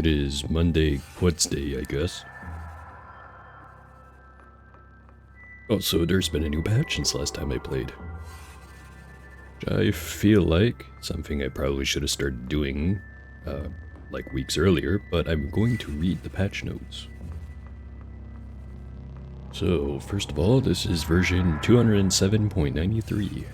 It is Monday, Wednesday, I guess. Also, there's been a new patch since last time I played. Which I feel like something I probably should have started doing, like weeks earlier, but I'm going to read the patch notes. So, first of all, this is version 207.93.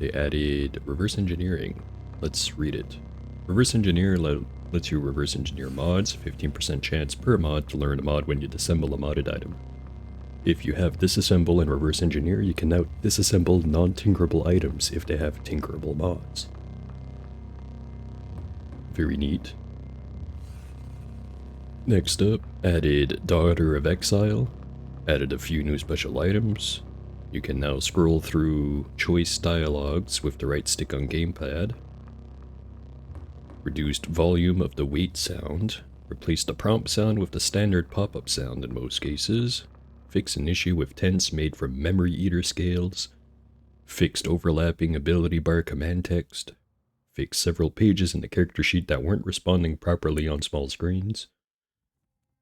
They added reverse engineering. Let's read it. Reverse engineer lets you reverse engineer mods, 15% chance per mod to learn a mod when you disassemble a modded item. If you have disassemble and reverse engineer, you can now disassemble non-tinkerable items if they have tinkerable mods. Very neat. Next up, added Daughter of Exile. Added a few new special items. You can now scroll through choice dialogues with the right stick on gamepad. Reduced volume of the wait sound. Replaced the prompt sound with the standard pop-up sound in most cases. Fix an issue with tents made from memory eater scales. Fixed overlapping ability bar command text. Fixed several pages in the character sheet that weren't responding properly on small screens.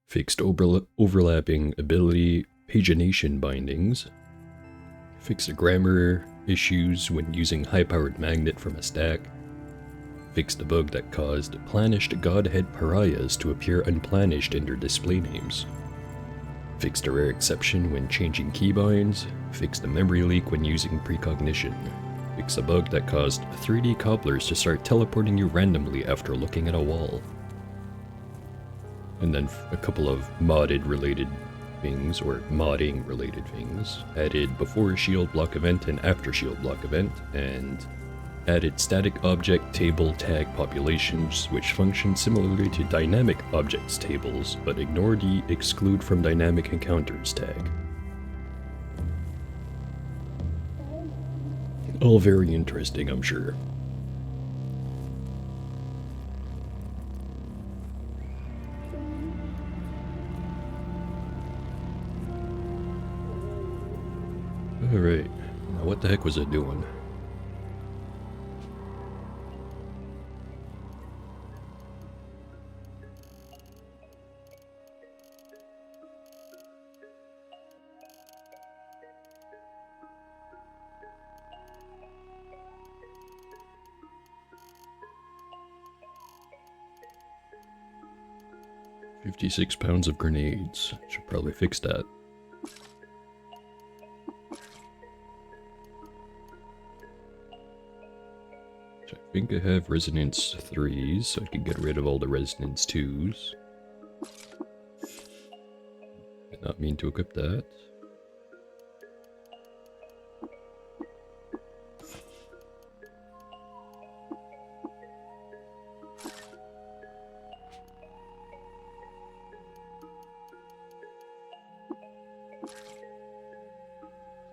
Fixed overlapping ability pagination bindings. Fixed the grammar issues when using high-powered magnet from a stack. Fixed a bug that caused planished godhead pariahs to appear unplanished in their display names. Fixed a rare exception when changing keybinds. Fixed a memory leak when using precognition. Fixed a bug that caused 3D cobblers to start teleporting you randomly after looking at a wall. And then a couple of modded related things, or modding related things. Added before shield block event and after shield block event, and added static object table tag populations, which function similarly to dynamic objects tables, but ignore the exclude from dynamic encounters tag. All very interesting, I'm sure. Alright, now what the heck was it doing? £56 of grenades. Should probably fix that. I think I have Resonance 3s, so I can get rid of all the Resonance 2s. Did not mean to equip that.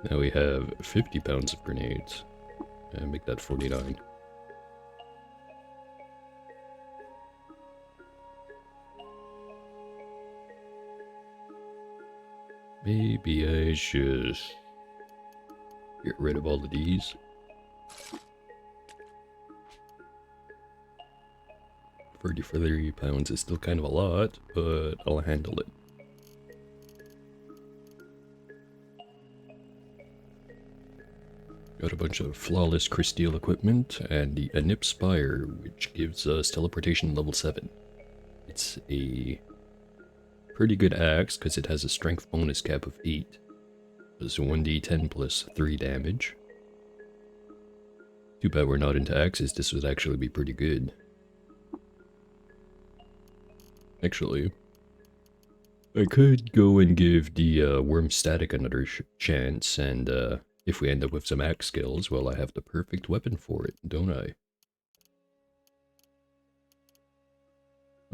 Now we have 50 pounds of grenades. And make that 49. Maybe I should get rid of all of these. 33 pounds is still kind of a lot, but I'll handle it. Got a bunch of flawless crysteel equipment and the Anip Spire, which gives us teleportation level 7. It's a pretty good axe because it has a strength bonus cap of 8. Does 1d10 plus 3 damage. Too bad we're not into axes, this would actually be pretty good. Actually, I could go and give the Worm Static another chance, and if we end up with some axe skills, well, I have the perfect weapon for it, don't I?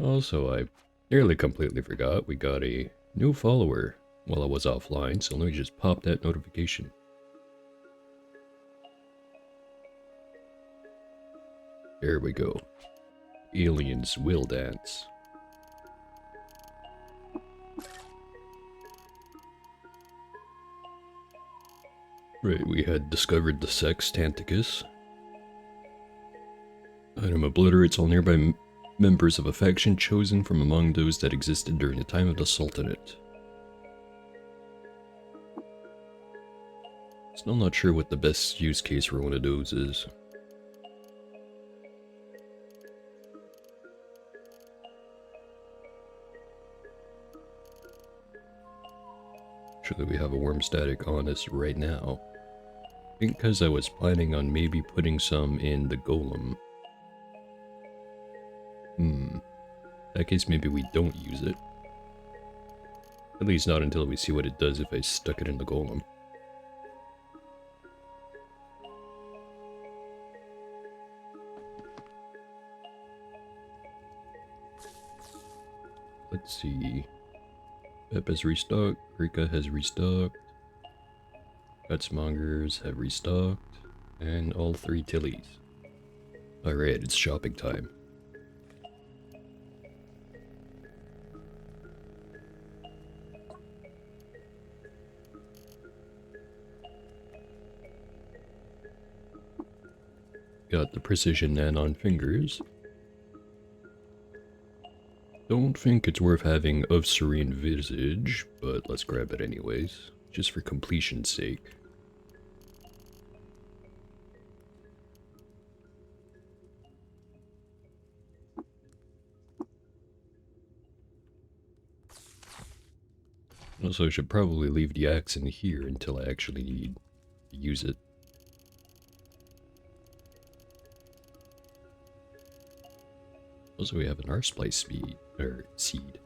Also, I nearly completely forgot we got a new follower while I was offline, so let me just pop that notification. There we go. Aliens will dance. Right, we had discovered the Sex Tanticus. Item obliterates all nearby Members of a faction chosen from among those that existed during the time of the Sultanate. Still not sure what the best use case for one of those is. Actually, we have a worm static on us right now. I think because I was planning on maybe putting some in the golem. In that case, maybe we don't use it. At least not until we see what it does if I stuck it in the golem. Let's see. Pep has restocked, Rika has restocked, Gutsmongers have restocked, and all 3 Tillies. Alright, it's shopping time. Got the precision Nanon fingers. Don't think it's worth having of Serene Visage, but let's grab it anyways, just for completion's sake. Also, I should probably leave the axe in here until I actually need to use it. Also, we have an Arsplice seed.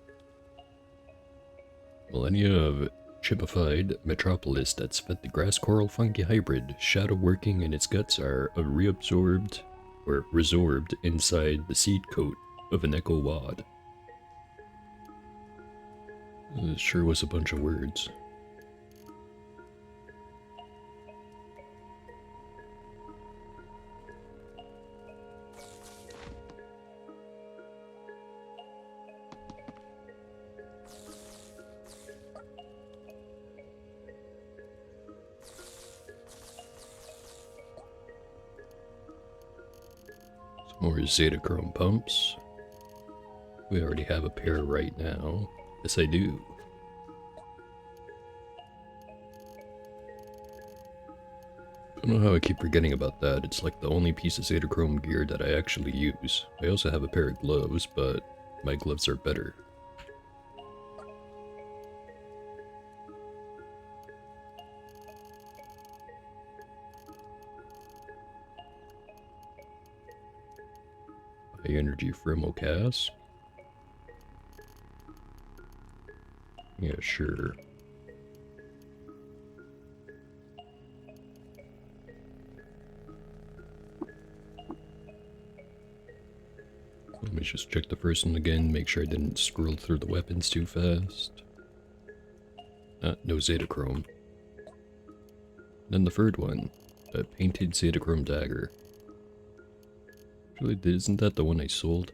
Millennia of chipified metropolis that's fed the grass coral fungi hybrid. Shadow working in its guts are reabsorbed or resorbed inside the seed coat of an echo wad. It sure was a bunch of words. More Zetachrome pumps. We already have a pair right now. Yes, I do. I don't know how I keep forgetting about that. It's like the only piece of Zetachrome gear that I actually use. I also have a pair of gloves, but my gloves are better. High energy Thermocast. Yeah, sure. Let me just check the first one again, make sure I didn't scroll through the weapons too fast. No Zetachrome. Then the third one, a painted Zetachrome dagger. Actually, isn't that the one I sold?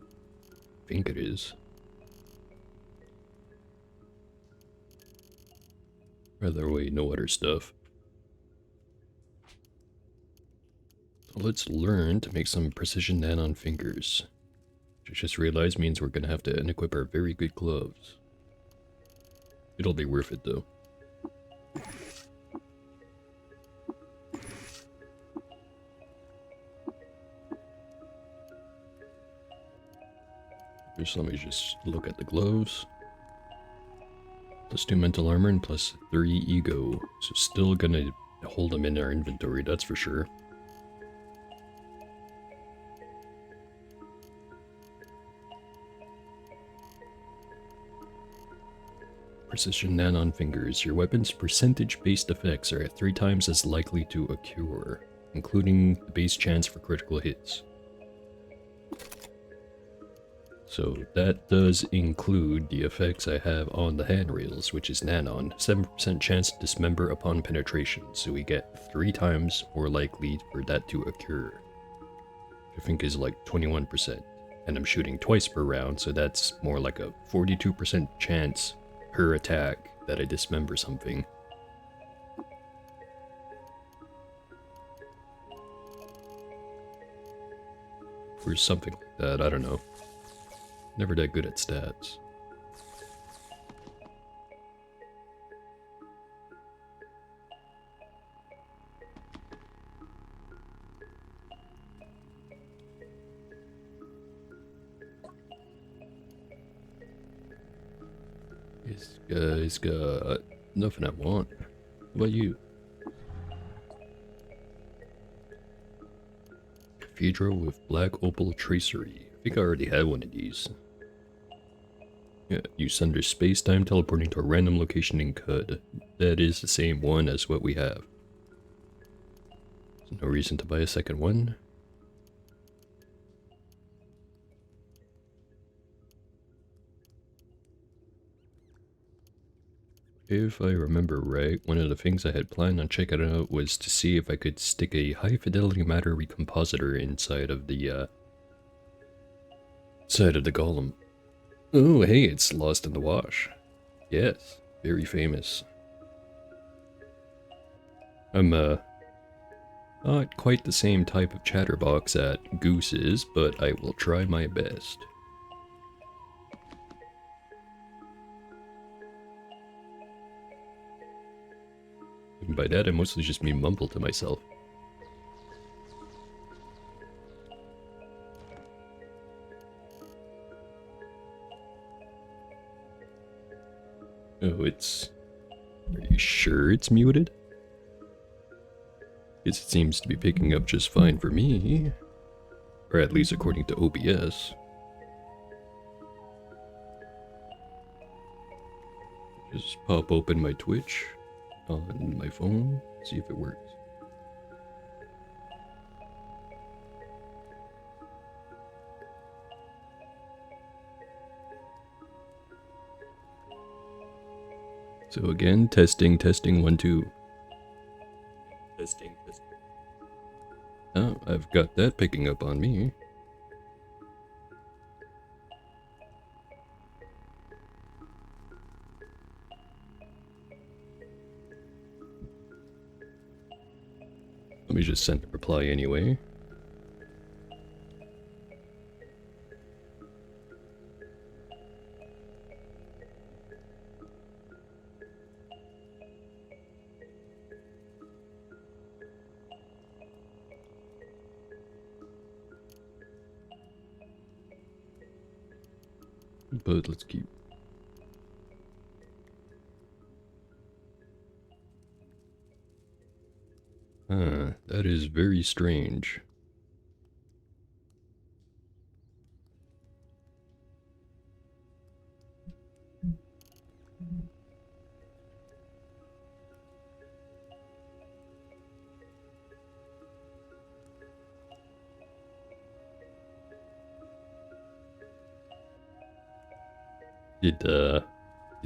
I think it is. Rather way, no other stuff. So let's learn to make some precision Nanon fingers. Which I just realized means we're gonna have to unequip our very good gloves. It'll be worth it though. First, let me just look at the gloves. +2 mental armor and +3 ego. So still gonna hold them in our inventory, that's for sure. Precision Nanon fingers. Your weapon's percentage-based effects are at 3 times as likely to occur, including the base chance for critical hits. So that does include the effects I have on the handrails, which is Nanon. 7% chance to dismember upon penetration, so we get 3 times more likely for that to occur. Which I think is like 21%. And I'm shooting twice per round, so that's more like a 42% chance per attack that I dismember something. Or something like that, I don't know. Never that good at stats. This guy's got nothing I want. What about you? Cathedral with black opal tracery. I think I already had one of these. Yeah, you send your space-time teleporting to a random location in CUD. That is the same one as what we have. So no reason to buy a second one. If I remember right, one of the things I had planned on checking out was to see if I could stick a high-fidelity matter recompositor inside of the golem. Oh, hey, it's Lost in the Wash. Yes, very famous. I'm, not quite the same type of chatterbox that Goose is, but I will try my best. And by that, I mostly just mean mumble to myself. Oh, it's... Are you sure it's muted? Because it seems to be picking up just fine for me. Or at least according to OBS. Just pop open my Twitch on my phone, see if it works. So again, testing, 1, 2. Testing. Oh, I've got that picking up on me. Let me just send a reply anyway. But let's keep... That is very strange. Did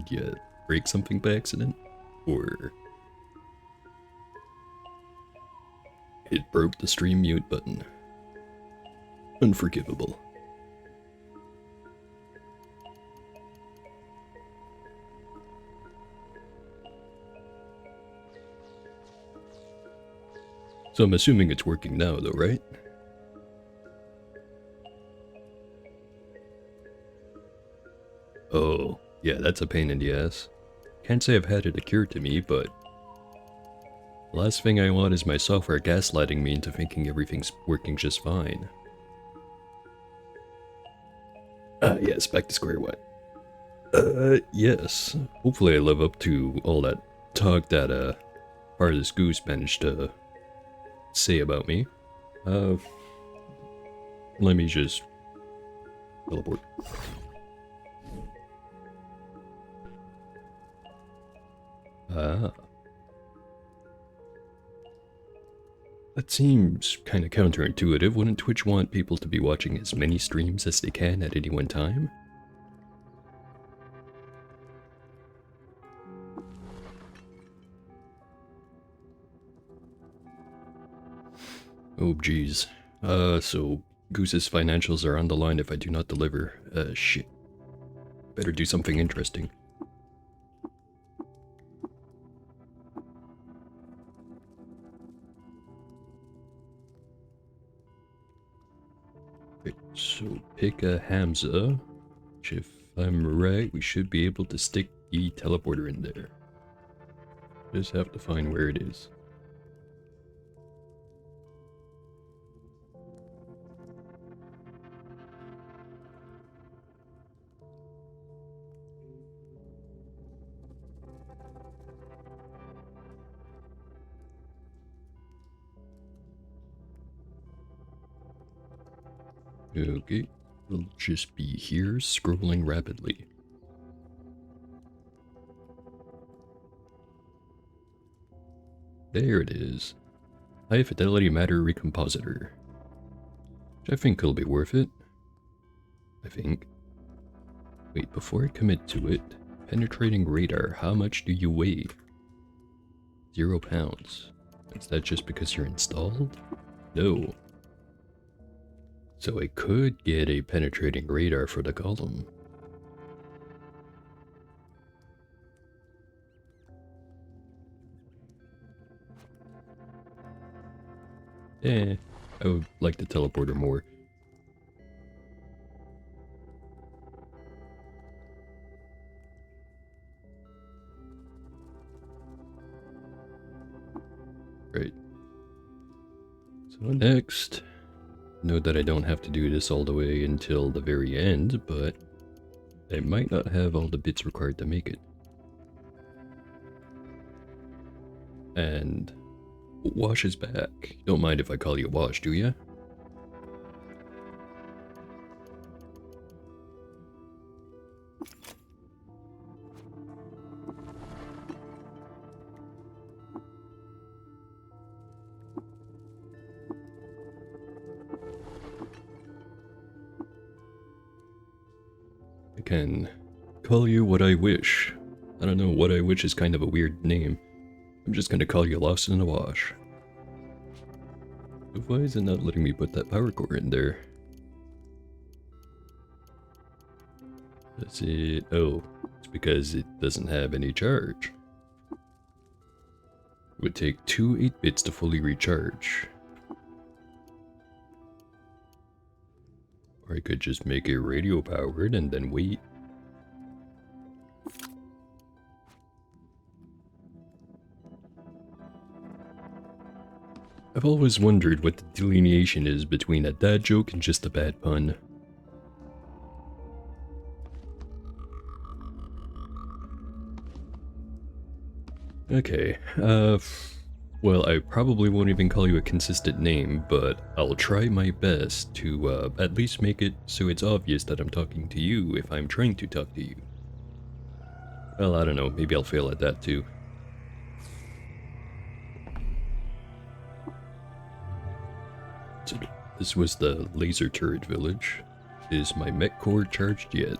you break something by accident? Or... It broke the stream mute button. Unforgivable. So I'm assuming it's working now though, right? Oh, yeah, that's a pain in the ass. Can't say I've had it occur to me, but... The last thing I want is my software gaslighting me into thinking everything's working just fine. Yes, back to square one. Yes. Hopefully I live up to all that talk that, Heartless Goose managed to say about me. Let me just teleport. Ah. That seems kind of counterintuitive. Wouldn't Twitch want people to be watching as many streams as they can at any one time? Oh, geez. So Goose's financials are on the line if I do not deliver. Shit. Better do something interesting. Wait, pick a Hamza, which if I'm right, we should be able to stick the teleporter in there. Just have to find where it is. Okay, we'll just be here scrolling rapidly. There it is. High fidelity matter recompositor. Which I think will be worth it. I think. Wait, before I commit to it, penetrating radar, how much do you weigh? 0 pounds. Is that just because you're installed? No. So I could get a penetrating radar for the column. I would like the teleporter more. Right. So next, note that I don't have to do this all the way until the very end, but I might not have all the bits required to make it. And Wash is back. You don't mind if I call you Wash, do ya? I can call you what I wish. I don't know, what I wish is kind of a weird name. I'm just gonna call you Lost in the Wash. Why is it not letting me put that power core in there? That's it. Oh, it's because it doesn't have any charge. It would take 2 8-bits to fully recharge. Or I could just make it radio powered and then wait. I've always wondered what the delineation is between a dad joke and just a bad pun. Okay, well, I probably won't even call you a consistent name, but I'll try my best to, at least make it so it's obvious that I'm talking to you if I'm trying to talk to you. Well, I don't know, maybe I'll fail at that too. So, this was the laser turret village. Is my mech core charged yet?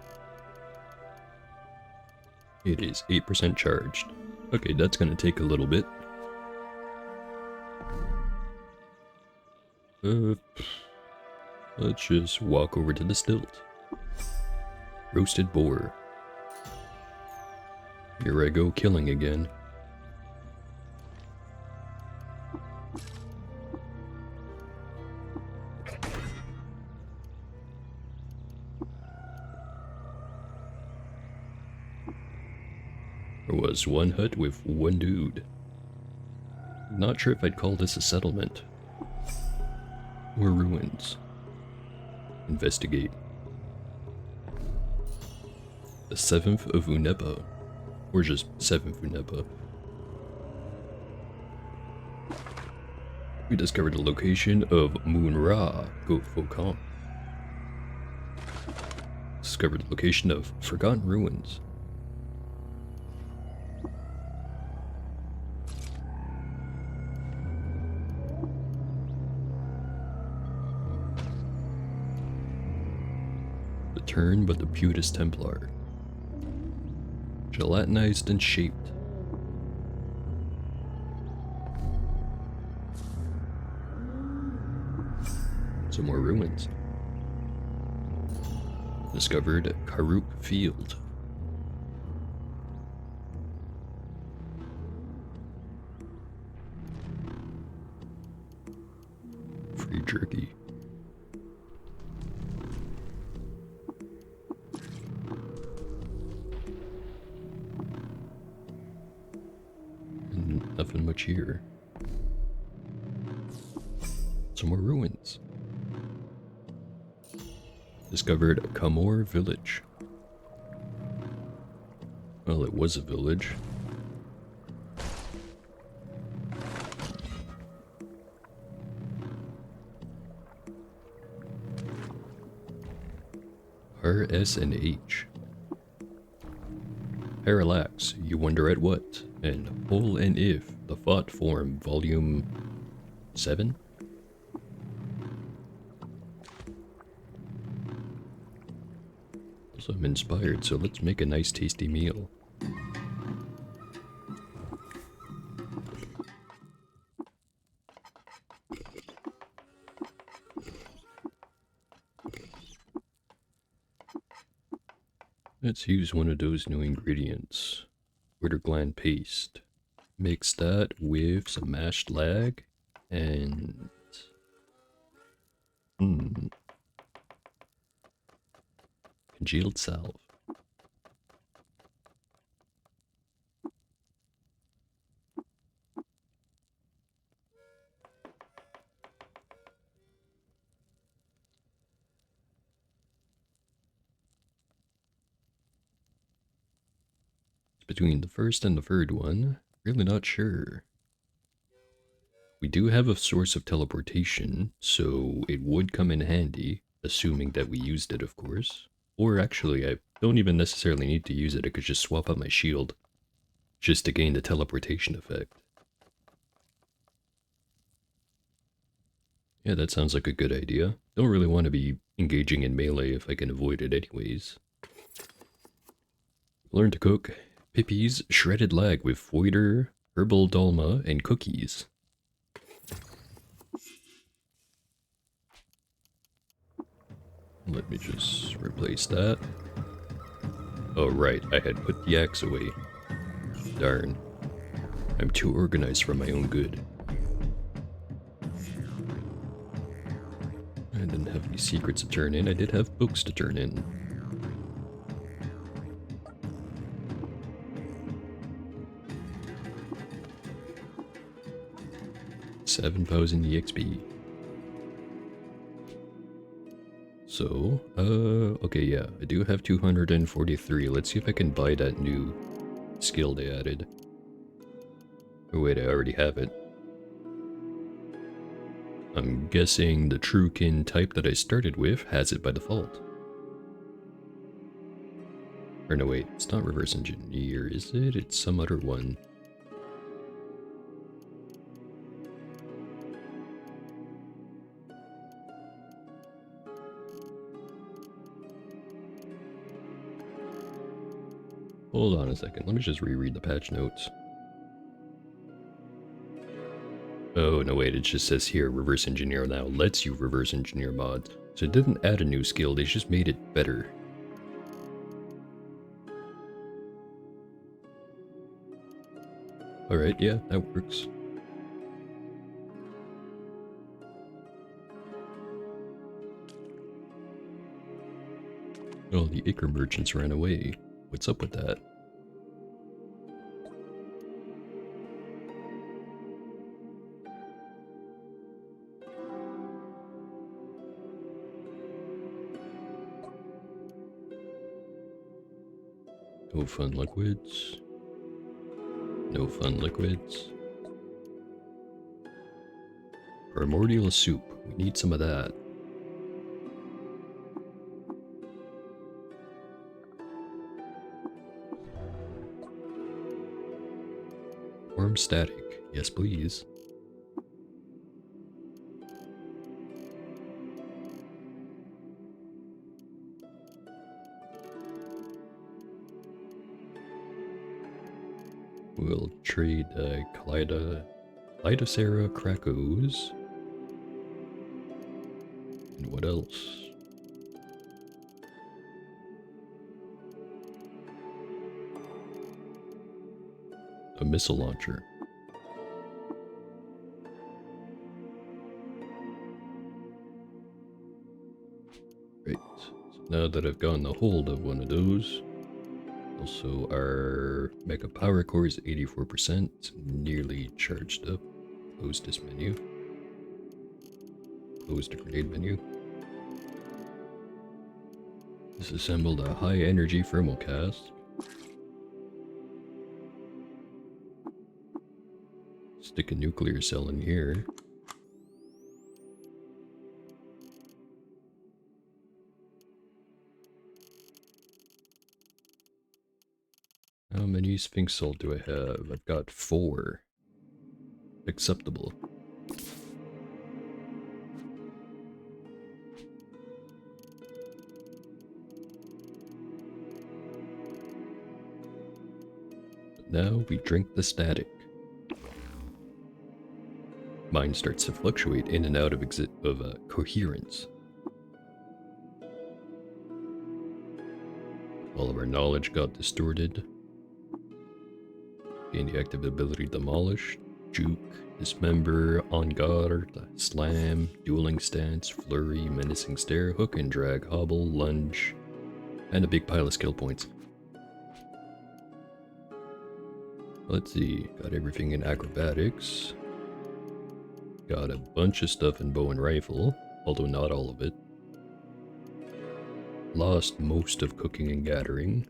It is 8% charged. Okay, that's gonna take a little bit. Let's just walk over to the stilt. Roasted boar. Here I go killing again. There was one hut with one dude. Not sure if I'd call this a settlement. Or ruins. Investigate. The 7th of Unepa. Or just 7th Unepa. We discovered the location of Moon Ra, Goat Focon. Discovered the location of Forgotten Ruins. The Turn but the Putus Templar. Gelatinized and shaped. Some more ruins. Discovered Karuk Field. Free jerky. Nothing much here. Some more ruins. Discovered Kamor Village. Well, it was a village. R, S, and H. Parallax, you wonder at what? And Hole and If, the Thought Form, Volume 7? Also, I'm inspired, so let's make a nice tasty meal. Let's use one of those new ingredients. Wintergland paste. Mix that with some mashed lag and... congealed salve. Between the first and the third one, really not sure. We do have a source of teleportation, so it would come in handy, assuming that we used it, of course. Or actually, I don't even necessarily need to use it, I could just swap out my shield, just to gain the teleportation effect. Yeah, that sounds like a good idea. Don't really want to be engaging in melee if I can avoid it anyways. Learn to cook Pippi's shredded lag with foider, herbal dolma, and cookies. Let me just replace that. Oh right, I had put the axe away. Darn. I'm too organized for my own good. I didn't have any secrets to turn in, I did have books to turn in. 7,000 EXP. So, okay, yeah, I do have 243. Let's see if I can buy that new skill they added. Oh wait, I already have it. I'm guessing the Truekin type that I started with has it by default. Or no, wait, it's not reverse engineer, is it? It's some other one. Hold on a second, let me just reread the patch notes. Oh, no wait, it just says here, reverse engineer now lets you reverse engineer mods. So it didn't add a new skill, they just made it better. Alright, yeah, that works. Oh, the Ichor merchants ran away. What's up with that? No fun liquids. No fun liquids. Primordial soup. We need some of that. Worm static. Yes, please. We'll trade Kaleidocera Krakos. And what else? A missile launcher. Right. So now that I've gotten a hold of one of those, Also, our Mega Power Core is 84%, nearly charged up. Close this menu. Close the grenade menu. Disassembled a high energy thermal cask. Stick a nuclear cell in here. How many Sphinx salt do I have? I've got 4. Acceptable. Now we drink the static. Mind starts to fluctuate in and out of coherence. All of our knowledge got distorted. Gain the active ability demolished. Juke, dismember, on guard, slam, dueling stance, flurry, menacing stare, hook and drag, hobble, lunge, and a big pile of skill points. Let's see, got everything in acrobatics. Got a bunch of stuff in bow and rifle, although not all of it. Lost most of cooking and gathering.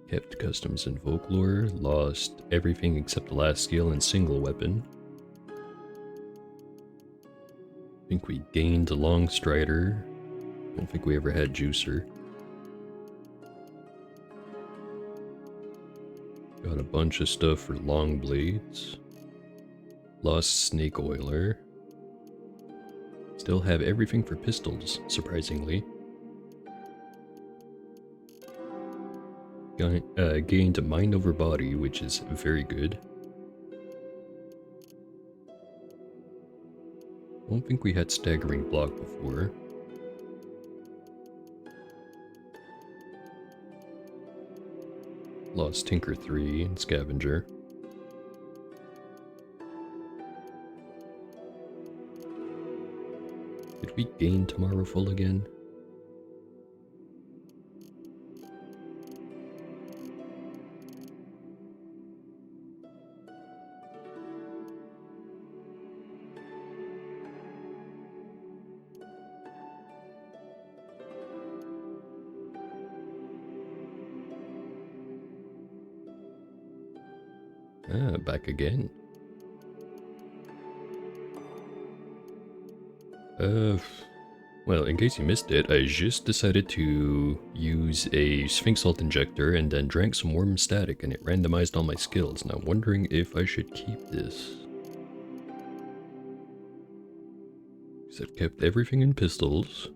Kept customs and folklore. Lost everything except the last skill and single weapon. I think we gained a long strider. I don't think we ever had juicer. Got a bunch of stuff for long blades. Lost snake oiler. Still have everything for pistols, surprisingly. Gained a mind over body, which is very good. Don't think we had staggering block before. Lost Tinker 3 and Scavenger. Did we gain Tomorrow Full again? Ah, back again. Well, in case you missed it, I just decided to use a Sphinx Salt Injector and then drank some warm static and it randomized all my skills. Now I'm wondering if I should keep this. Because I've kept everything in pistols.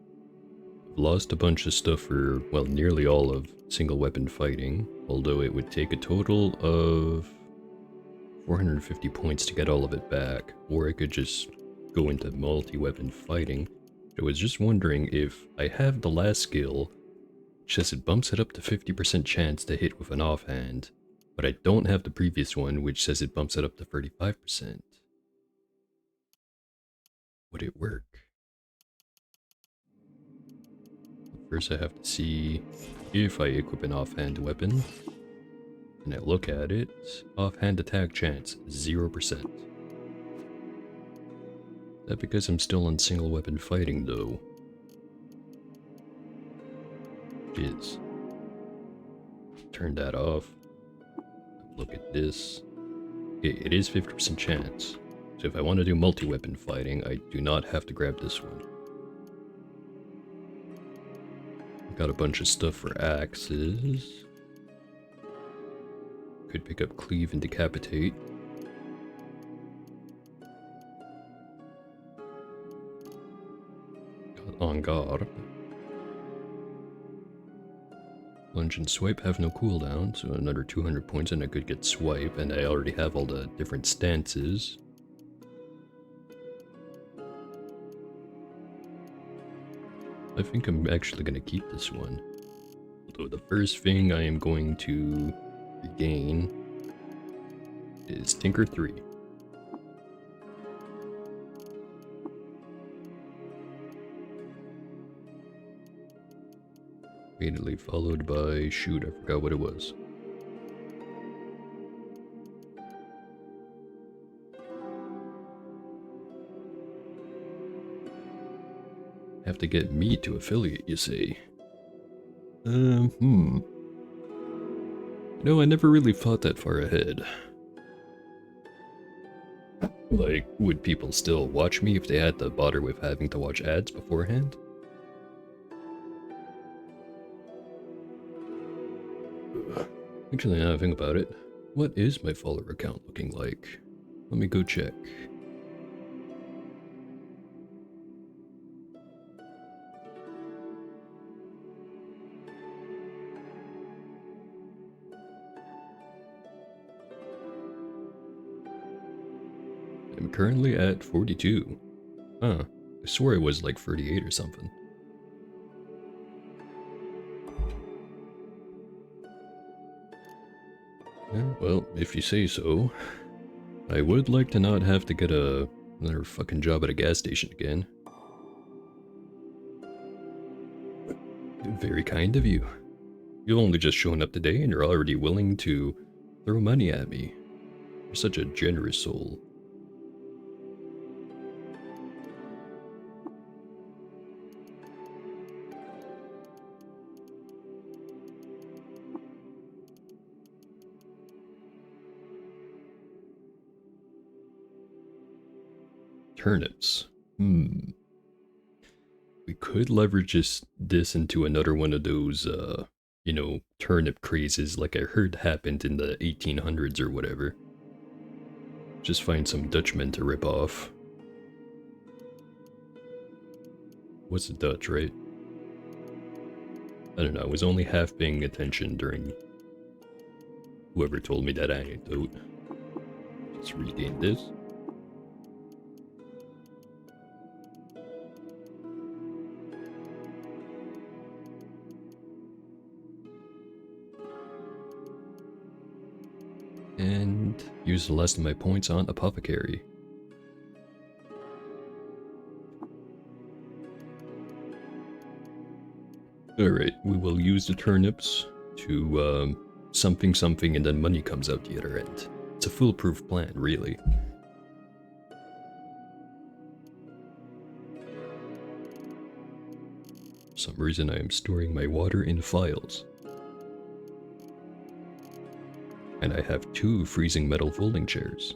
I've lost a bunch of stuff for, well, nearly all of single weapon fighting. Although it would take a total of 450 points to get all of it back. Or I could just go into multi-weapon fighting. I was just wondering if I have the last skill, which says it bumps it up to 50% chance to hit with an offhand, but I don't have the previous one, which says it bumps it up to 35%. Would it work? First I have to see if I equip an offhand weapon, and I look at it, offhand attack chance, 0%. That because I'm still on single weapon fighting though. Jeez. Turn that off. Look at this. It is 50% chance. So if I want to do multi-weapon fighting, I do not have to grab this one. Got a bunch of stuff for axes. Could pick up cleave and decapitate. On guard. Lunge and swipe have no cooldown, so another 200 points and I could get swipe, and I already have all the different stances. I think I'm actually going to keep this one. Although the first thing I am going to regain is Tinker 3. Immediately followed by, shoot, I forgot what it was. Have to get me to affiliate, you say? No, I never really thought that far ahead. Like, would people still watch me if they had to bother with having to watch ads beforehand? Actually, now I think about it, what is my follower account looking like? Let me go check. I'm currently at 42. Huh, I swore it was like 38 or something. Yeah, well, if you say so. I would like to not have to get another fucking job at a gas station again. Very kind of you. You've only just shown up today and you're already willing to throw money at me. You're such a generous soul. Turnips. We could leverage this into another one of those, you know, turnip crazes like I heard happened in the 1800s or whatever. Just find some Dutchmen to rip off. What's the Dutch, right? I don't know, I was only half paying attention during whoever told me that anecdote. Let's regain this. And use the last of my points on Apothecary. Alright, we will use the turnips to something something and then money comes out the other end. It's a foolproof plan, really. For some reason I am storing my water in files. And I have 2 freezing metal folding chairs.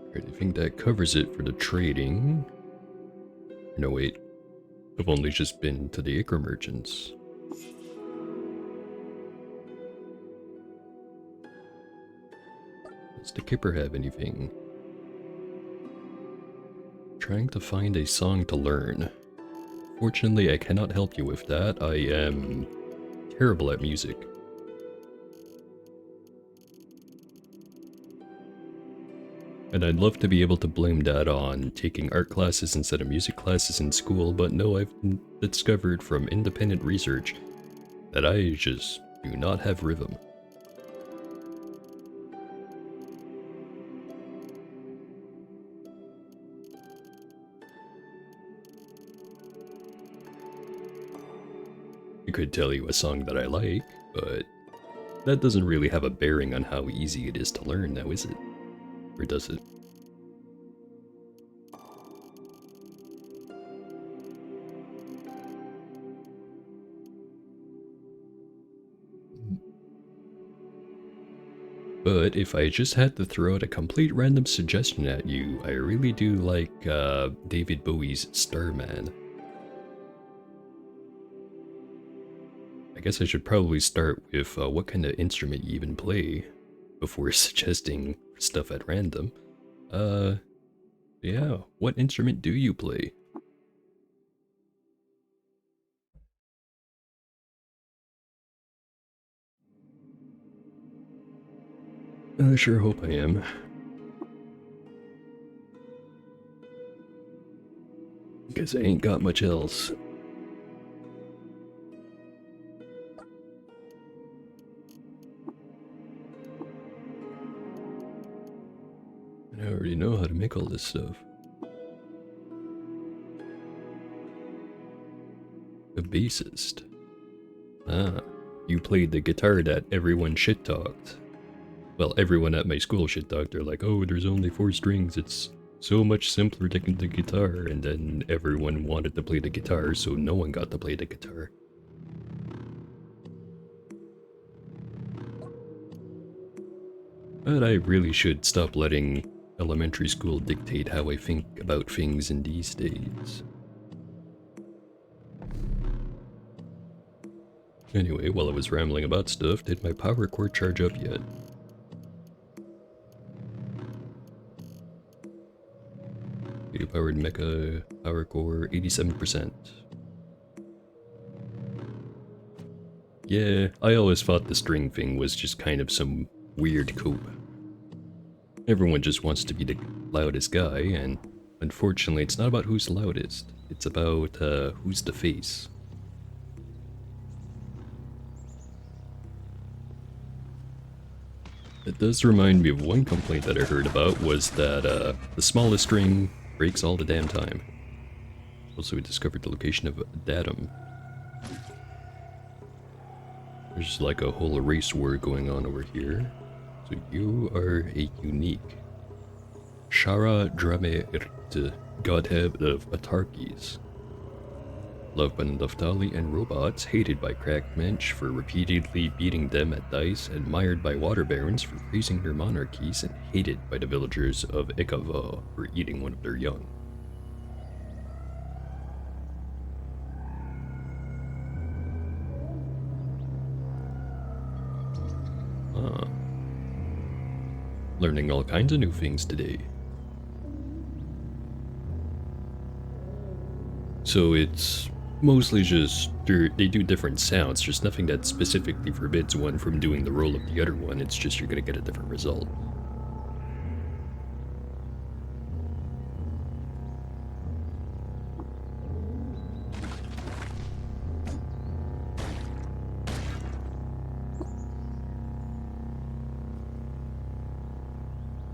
Alright, I think that covers it for the trading. No, wait. I've only just been to the Acre Merchants. Does the Kipper have anything? Trying to find a song to learn. Fortunately, I cannot help you with that. I am terrible at music. And I'd love to be able to blame that on taking art classes instead of music classes in school, but no, I've discovered from independent research that I just do not have rhythm. I could tell you a song that I like, but that doesn't really have a bearing on how easy it is to learn now, is it? Or does it? But if I just had to throw out a complete random suggestion at you, I really do like David Bowie's Starman. I guess I should probably start with what kind of instrument you even play before suggesting stuff at random. Yeah, what instrument do you play? I sure hope I am. Because I ain't got much else. And I already know how to make all this stuff. A bassist. Ah, you played the guitar that everyone shit-talked. Well, everyone at my school shit-talked. They're like, oh, there's only 4 strings, it's so much simpler to the guitar. And then everyone wanted to play the guitar, so no one got to play the guitar. But I really should stop letting elementary school dictate how I think about things in these days. Anyway, while I was rambling about stuff, did my power core charge up yet? Video powered mecha power core 87%. Yeah, I always thought the string thing was just kind of some weird cope. Everyone just wants to be the loudest guy, and unfortunately it's not about who's loudest, it's about who's the face. It does remind me of one complaint that I heard about, was that the smallest string breaks all the damn time. Also, we discovered the location of a datum. There's like a whole race war going on over here. So you are a unique Shara Drame godhead of Atarkis. Loved by Neftali and robots, hated by Crackmensch for repeatedly beating them at dice, admired by water barons for praising their monarchies, and hated by the villagers of Ikava for eating one of their young. Ah. Learning all kinds of new things today. So it's mostly just, they do different sounds, just nothing that specifically forbids one from doing the role of the other one, it's just you're gonna get a different result.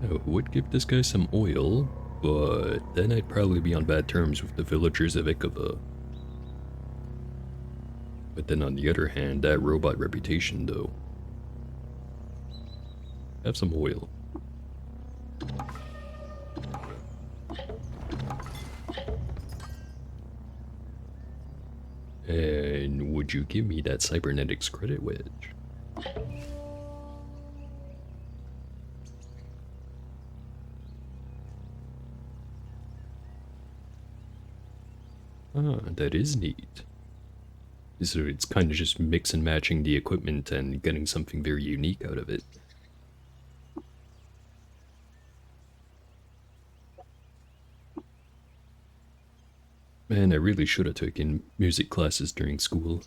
I would give this guy some oil, but then I'd probably be on bad terms with the villagers of Ikava. But then on the other hand, that robot reputation though. Have some oil. And would you give me that cybernetics credit wedge? Ah, that is neat. So it's kind of just mix and matching the equipment and getting something very unique out of it. Man, I really should have taken music classes during school.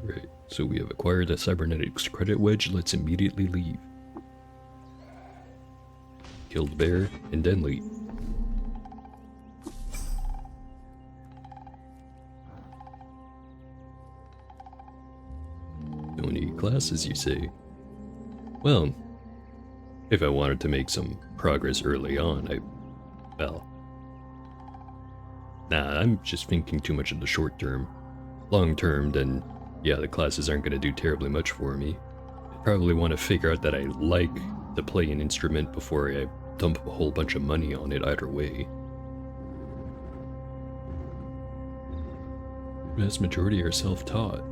Right, so we have acquired a cybernetics credit wedge, let's immediately leave. Kill the bear, and then leave. No need classes, you say? Well, if I wanted to make some progress early on, nah, I'm just thinking too much of the short term. Long term, then yeah, the classes aren't going to do terribly much for me. I probably want to figure out that I like to play an instrument before I dump a whole bunch of money on it either way. The vast majority are self-taught.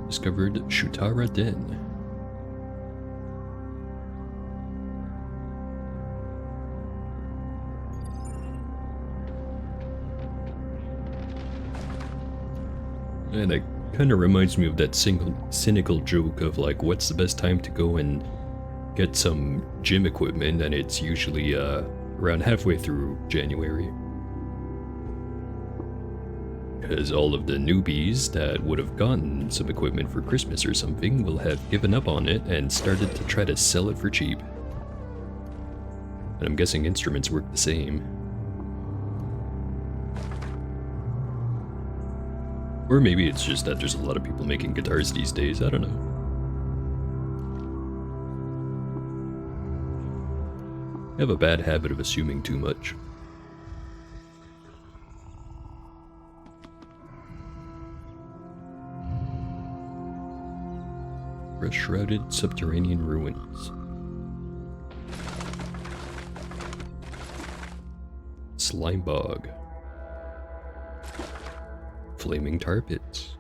Discovered Shutara Den. And it kind of reminds me of that cynical joke of like, what's the best time to go and get some gym equipment, and it's usually around halfway through January. Because all of the newbies that would have gotten some equipment for Christmas or something will have given up on it and started to try to sell it for cheap. And I'm guessing instruments work the same. Or maybe it's just that there's a lot of people making guitars these days, I don't know. I have a bad habit of assuming too much. Shrouded subterranean ruins. Slime bog. Flaming tar pits.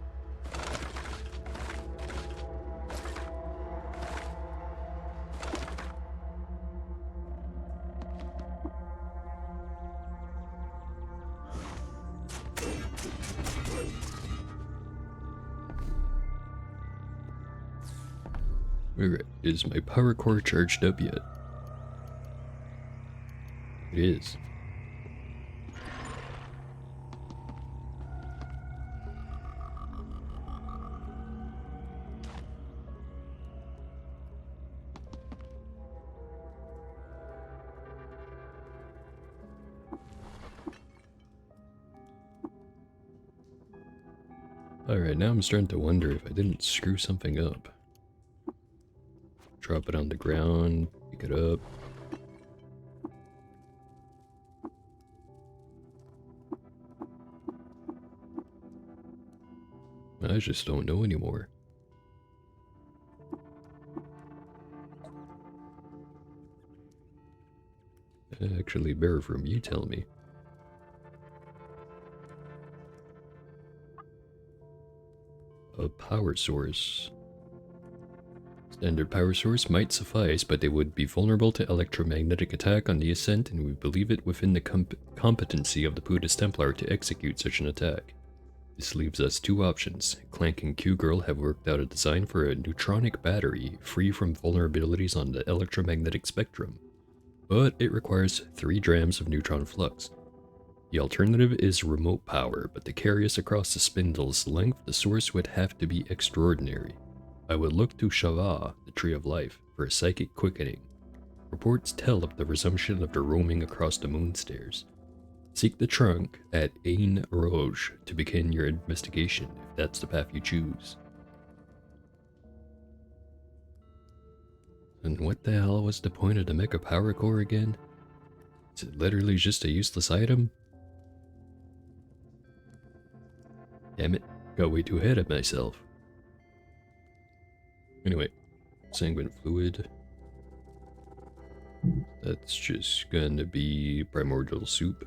Alright, is my power core charged up yet? It is. Alright, now I'm starting to wonder if I didn't screw something up. Drop it on the ground, pick it up. I just don't know anymore. Actually, better from you tell me. A power source. Standard power source might suffice, but they would be vulnerable to electromagnetic attack on the ascent, and we believe it within the competency of the Buddhist Templar to execute such an attack. This leaves us two options. Clank and Q-Girl have worked out a design for a neutronic battery free from vulnerabilities on the electromagnetic spectrum, but it requires 3 drams of neutron flux. The alternative is remote power, but to carry us across the spindle's length, the source would have to be extraordinary. I would look to Shava, the Tree of Life, for a psychic quickening. Reports tell of the resumption of the roaming across the moon stairs. Seek the trunk at Ain Rouge to begin your investigation, if that's the path you choose. And what the hell was the point of the Mecha Power Core again? Is it literally just a useless item? Damn it, got way too ahead of myself. Anyway, sanguine fluid. That's just gonna be primordial soup.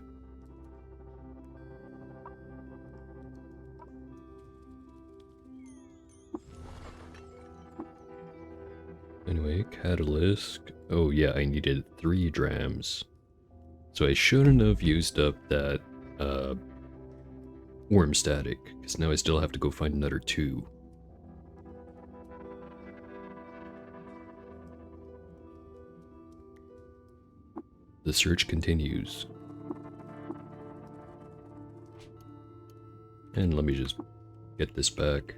Anyway, catalyst. Oh yeah, I needed 3 drams. So I shouldn't have used up that worm static, because now I still have to go find another 2. The search continues. And let me just get this back.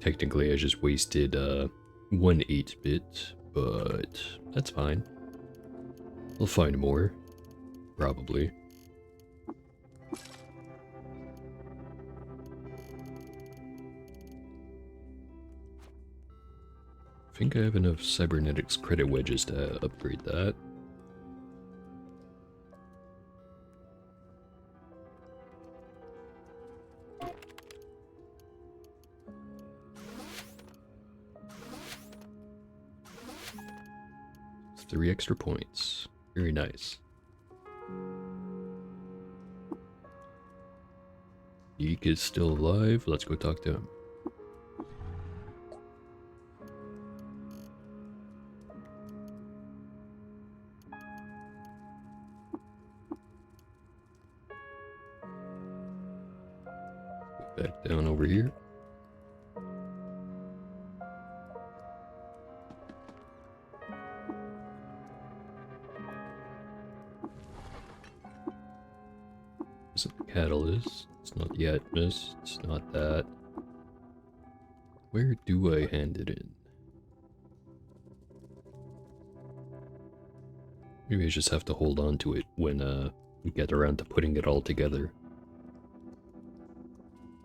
Technically I just wasted 1 8-bit, but that's fine. I'll find more. Probably. I think I have enough cybernetics credit wedges to upgrade that. It's 3 extra points. Very nice. Yeek is still alive. Let's go talk to him. Back down over here. catalyst. It's not the Atmos. It's not that. Where do I hand it in? Maybe I just have to hold on to it when we get around to putting it all together.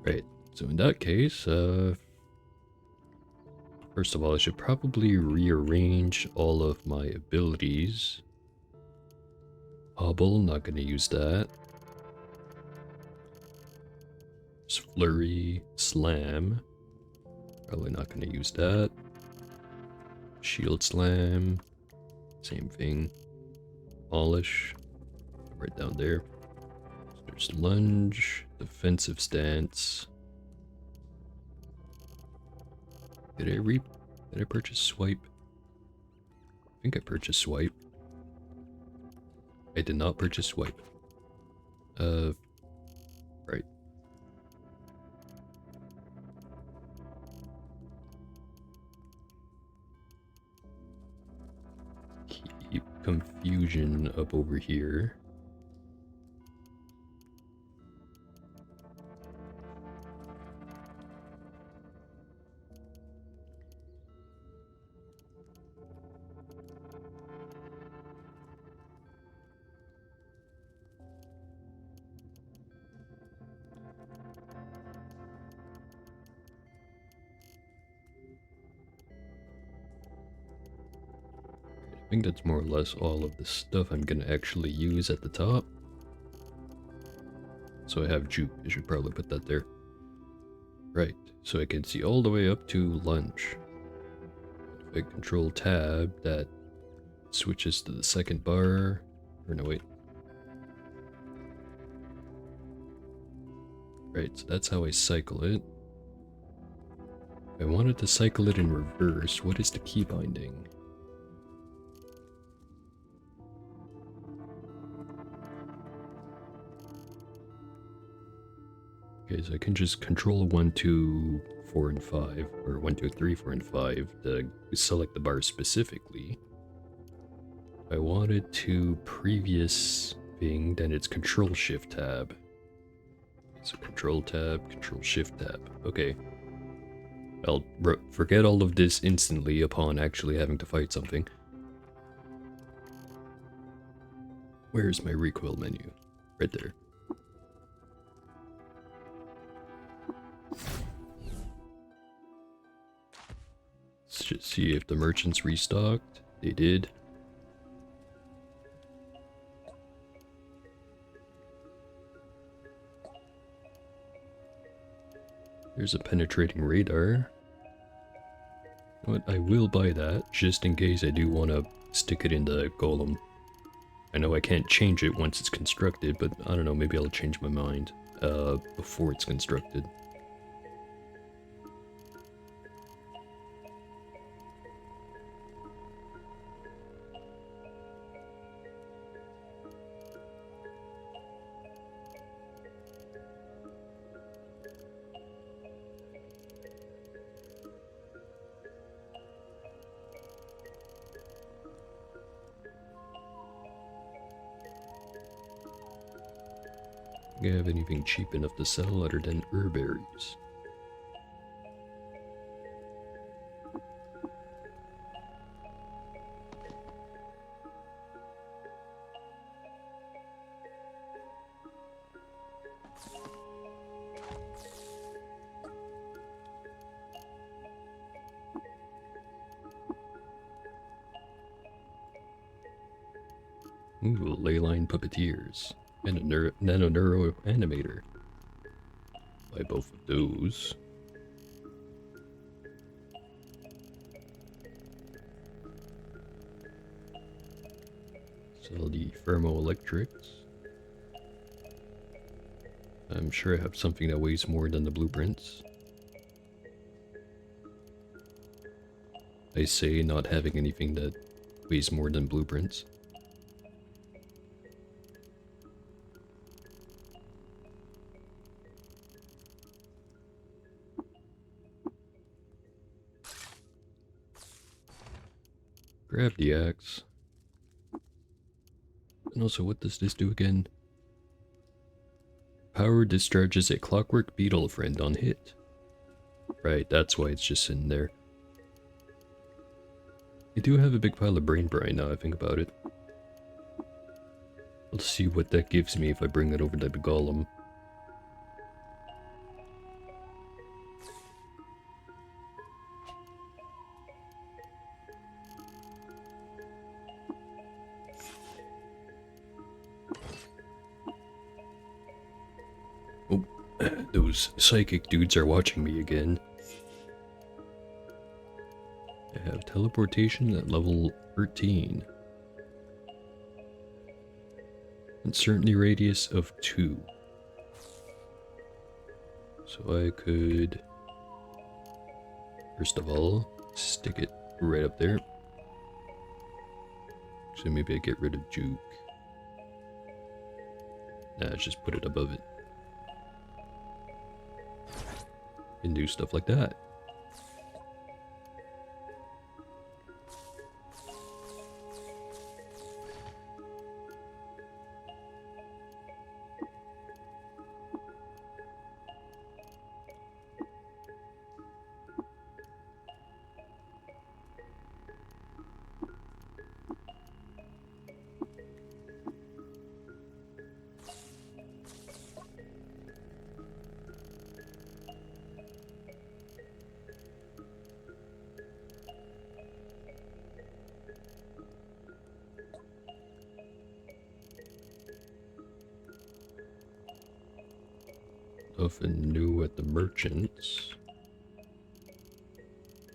Right, so in that case, first of all, I should probably rearrange all of my abilities. Hobble, not gonna use that. Flurry, Slam, probably not gonna use that. Shield Slam, same thing. Polish, right down there. So there's Lunge, Defensive Stance. Did I purchase Swipe? I think I purchased Swipe. I did not purchase Swipe. Right. Keep Confusion up over here. I think that's more or less all of the stuff I'm gonna actually use at the top. So I have Juke, I should probably put that there. Right, so I can see all the way up to Lunge. If I control tab, that switches to the second bar. Or no, wait. Right, so that's how I cycle it. If I wanted to cycle it in reverse, what is the key binding? Okay, so I can just control 1, 2, 4, and 5, or 1, 2, 3, 4, and 5 to select the bar specifically. If I wanted to previous thing, then it's Control Shift Tab. So Control Tab, Control Shift Tab. Okay. I'll forget all of this instantly upon actually having to fight something. Where's my recoil menu? Right there. Let's just see if the merchants restocked. They did. There's a penetrating radar. You know what? I will buy that, just in case I do want to stick it in the golem. I know I can't change it once it's constructed, but I don't know, maybe I'll change my mind before it's constructed. Do I have anything cheap enough to sell other than herbaries? Ooh, Leyline Puppeteers. And a Nano Neuro Animator. Buy both of those. Sell the Thermoelectrics. I'm sure I have something that weighs more than the blueprints. I say not having anything that weighs more than blueprints. Grab the axe. And also, what does this do again? Power discharges a clockwork beetle friend on hit. Right, that's why it's just sitting there. I do have a big pile of brain brine now I think about it. Let's see what that gives me if I bring that over to the golem. Oh, those psychic dudes are watching me again. I have teleportation at level 13. Uncertainty radius of 2. So I could, first of all, stick it right up there. So maybe I get rid of Juke. Nah, let's just put it above it. And do stuff like that. Nothing new at the merchants.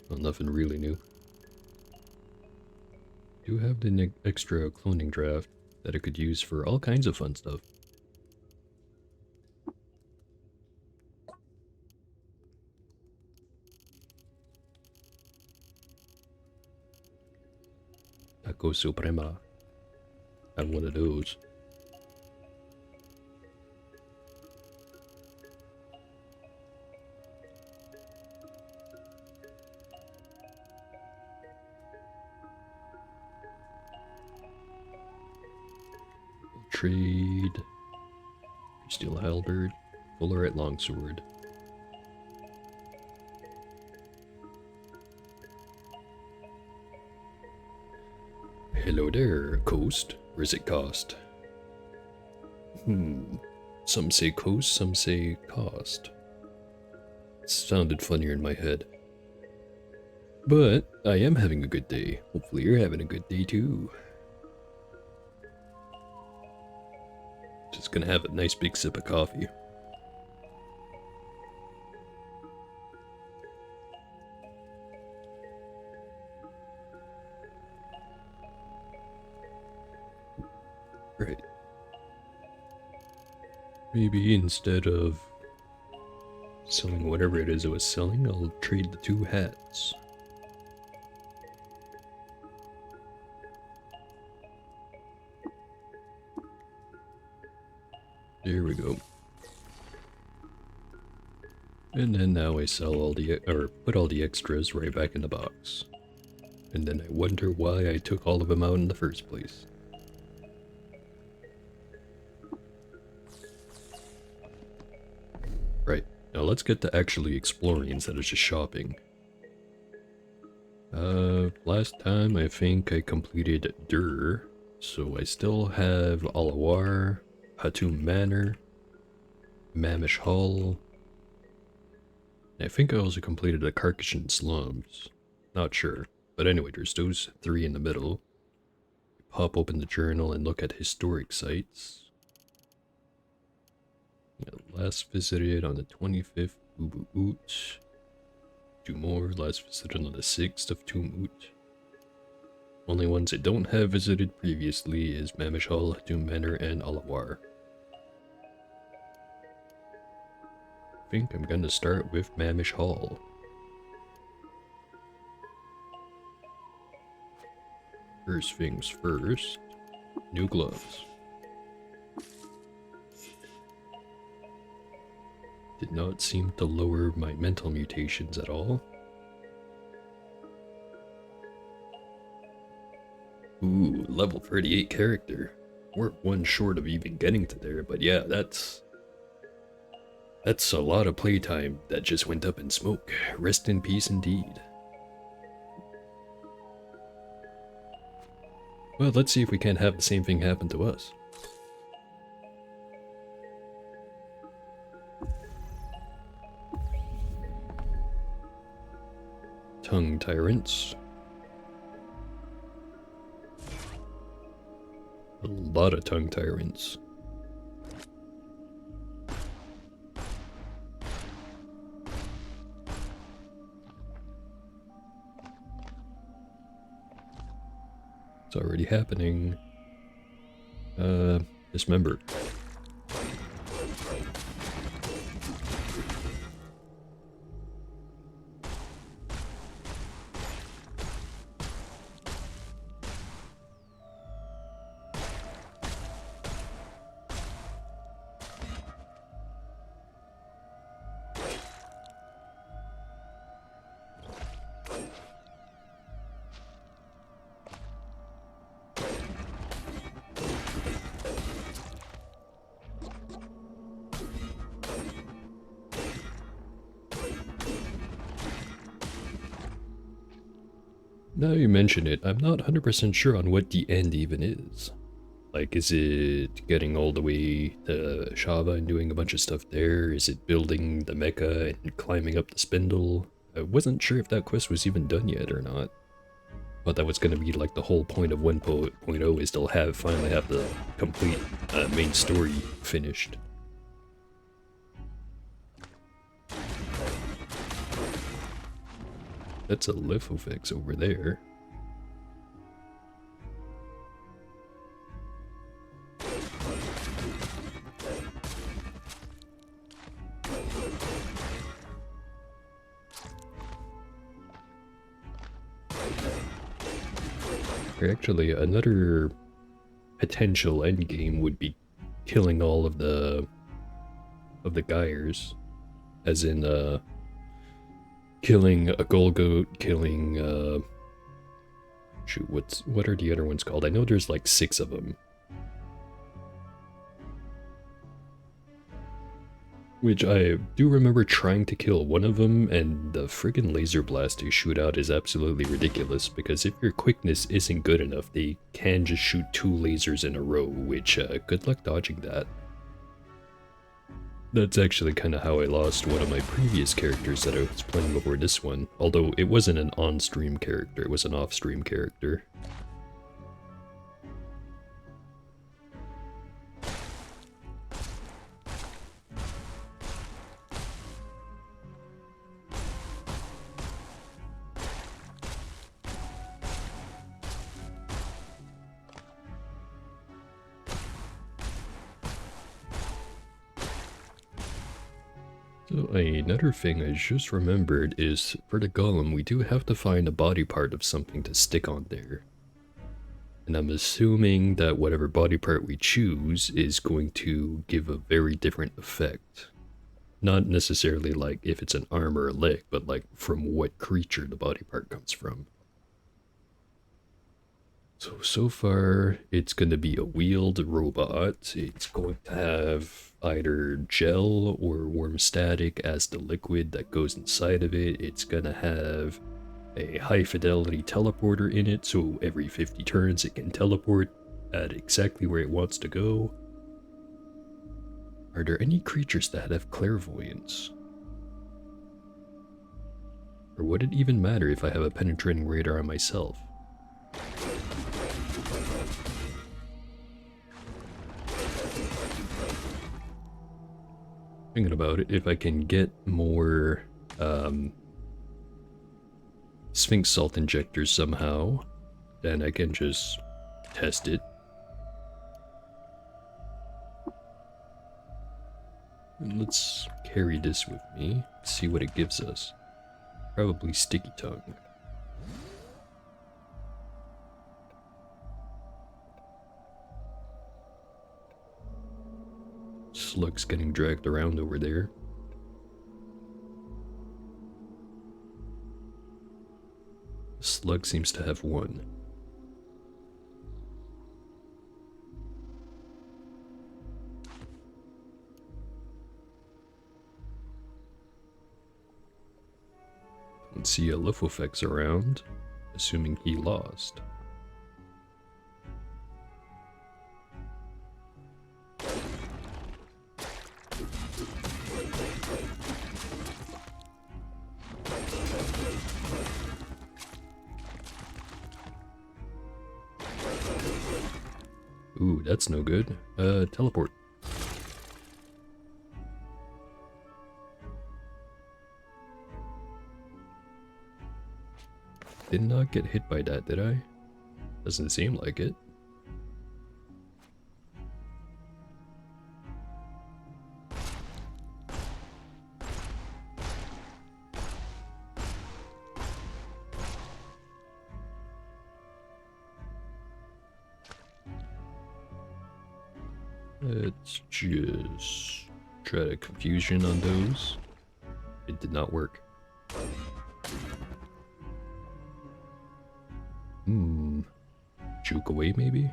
Well, nothing really new. Do have the extra cloning draft that I could use for all kinds of fun stuff. Taco Suprema. I have one of those. Trade. Steel halberd. Fuller at longsword. Hello there, Coast. Where's it cost? Some say coast, some say cost. It sounded funnier in my head. But I am having a good day. Hopefully you're having a good day too. Just gonna have a nice big sip of coffee. Right. Maybe instead of selling whatever it is I was selling, I'll trade the 2 hats. There we go. And then now I sell all the, or put all the extras right back in the box. And then I wonder why I took all of them out in the first place. Right, now let's get to actually exploring instead of just shopping. Last time I think I completed Dur, so I still have Alawar, Hatum Manor, Mamish Hall. I think I also completed the Karkashan Slums. Not sure. But anyway, there's those 3 in the middle. Pop open the journal and look at historic sites. Yeah, last visited on the 25th, Ubu Oot. 2 more, last visited on the 6th of Tumut. Only ones I don't have visited previously is Mamish Hall, Hatum Manor, and Alawar. I think I'm gonna start with Mamish Hall. First things first, new gloves. Did not seem to lower my mental mutations at all. Ooh, level 38 character. We're 1 short of even getting to there, but yeah, that's That's a lot of playtime that just went up in smoke. Rest in peace indeed. Well, let's see if we can't have the same thing happen to us. Tongue tyrants. A lot of tongue tyrants. It's already happening. Dismember. Now you mention it, I'm not 100% sure on what the end even is. Like, is it getting all the way to Shava and doing a bunch of stuff there? Is it building the mecha and climbing up the spindle? I wasn't sure if that quest was even done yet or not. But that was going to be like the whole point of 1.0 is they'll finally have the complete main story finished. That's a Lithofix over there. Actually, another potential endgame would be killing all of the Gyres, as in killing a Golgoat, killing shoot, what are the other ones called? I know there's like 6 of them. Which I do remember trying to kill one of them, and the friggin' laser blast they shoot out is absolutely ridiculous, because if your quickness isn't good enough, they can just shoot 2 lasers in a row, which, good luck dodging that. That's actually kind of how I lost one of my previous characters that I was playing before this one, although it wasn't an on-stream character, it was an off-stream character. So another thing I just remembered is, for the golem, we do have to find a body part of something to stick on there. And I'm assuming that whatever body part we choose is going to give a very different effect. Not necessarily like if it's an arm or a leg, but like from what creature the body part comes from. So far, it's going to be a wheeled robot. It's going to have either gel or warm static as the liquid that goes inside of it. It's going to have a high fidelity teleporter in it, so every 50 turns it can teleport at exactly where it wants to go. Are there any creatures that have clairvoyance? Or would it even matter if I have a penetrating radar on myself? Thinking about it, if I can get more Sphinx salt injectors somehow, then I can just test it. And let's carry this with me, see what it gives us. Probably sticky tongue. Slug's getting dragged around over there. Slug seems to have one. Don't see a Lithofex around, assuming he lost. Ooh, that's no good. Teleport. Did not get hit by that, did I? Doesn't seem like it. Let's just try to confusion on those. It did not work. Juke away maybe?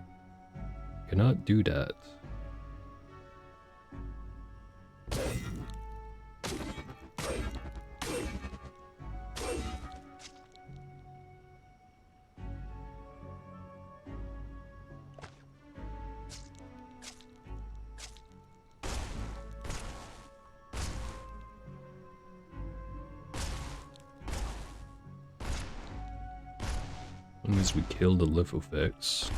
Cannot do that. As long as we kill the Lithofex.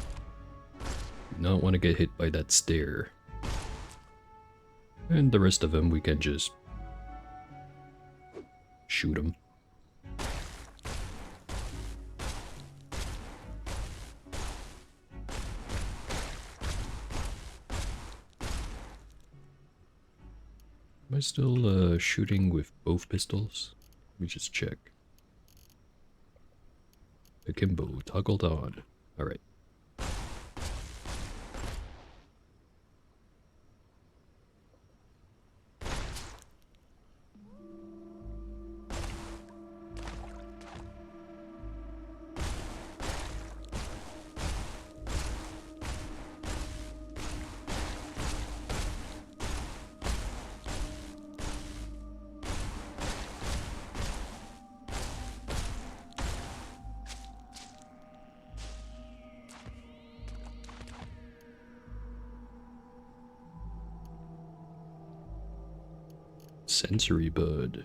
Do not want to get hit by that stair. And the rest of them we can just shoot them. Am I still shooting with both pistols? Let me just check. Akimbo toggled on. Alright. Sensory Bud.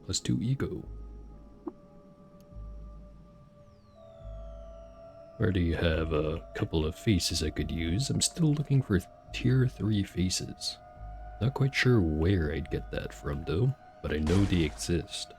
+2 ego. Already have a couple of faces I could use. I'm still looking for tier 3 faces. Not quite sure where I'd get that from though, but I know they exist.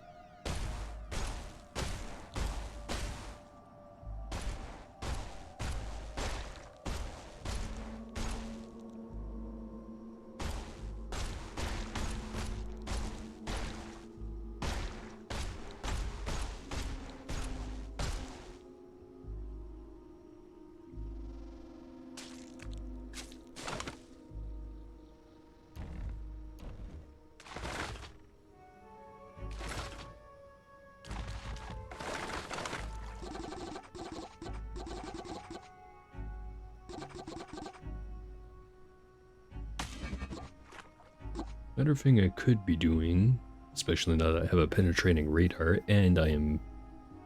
Another thing I could be doing, especially now that I have a penetrating radar and I am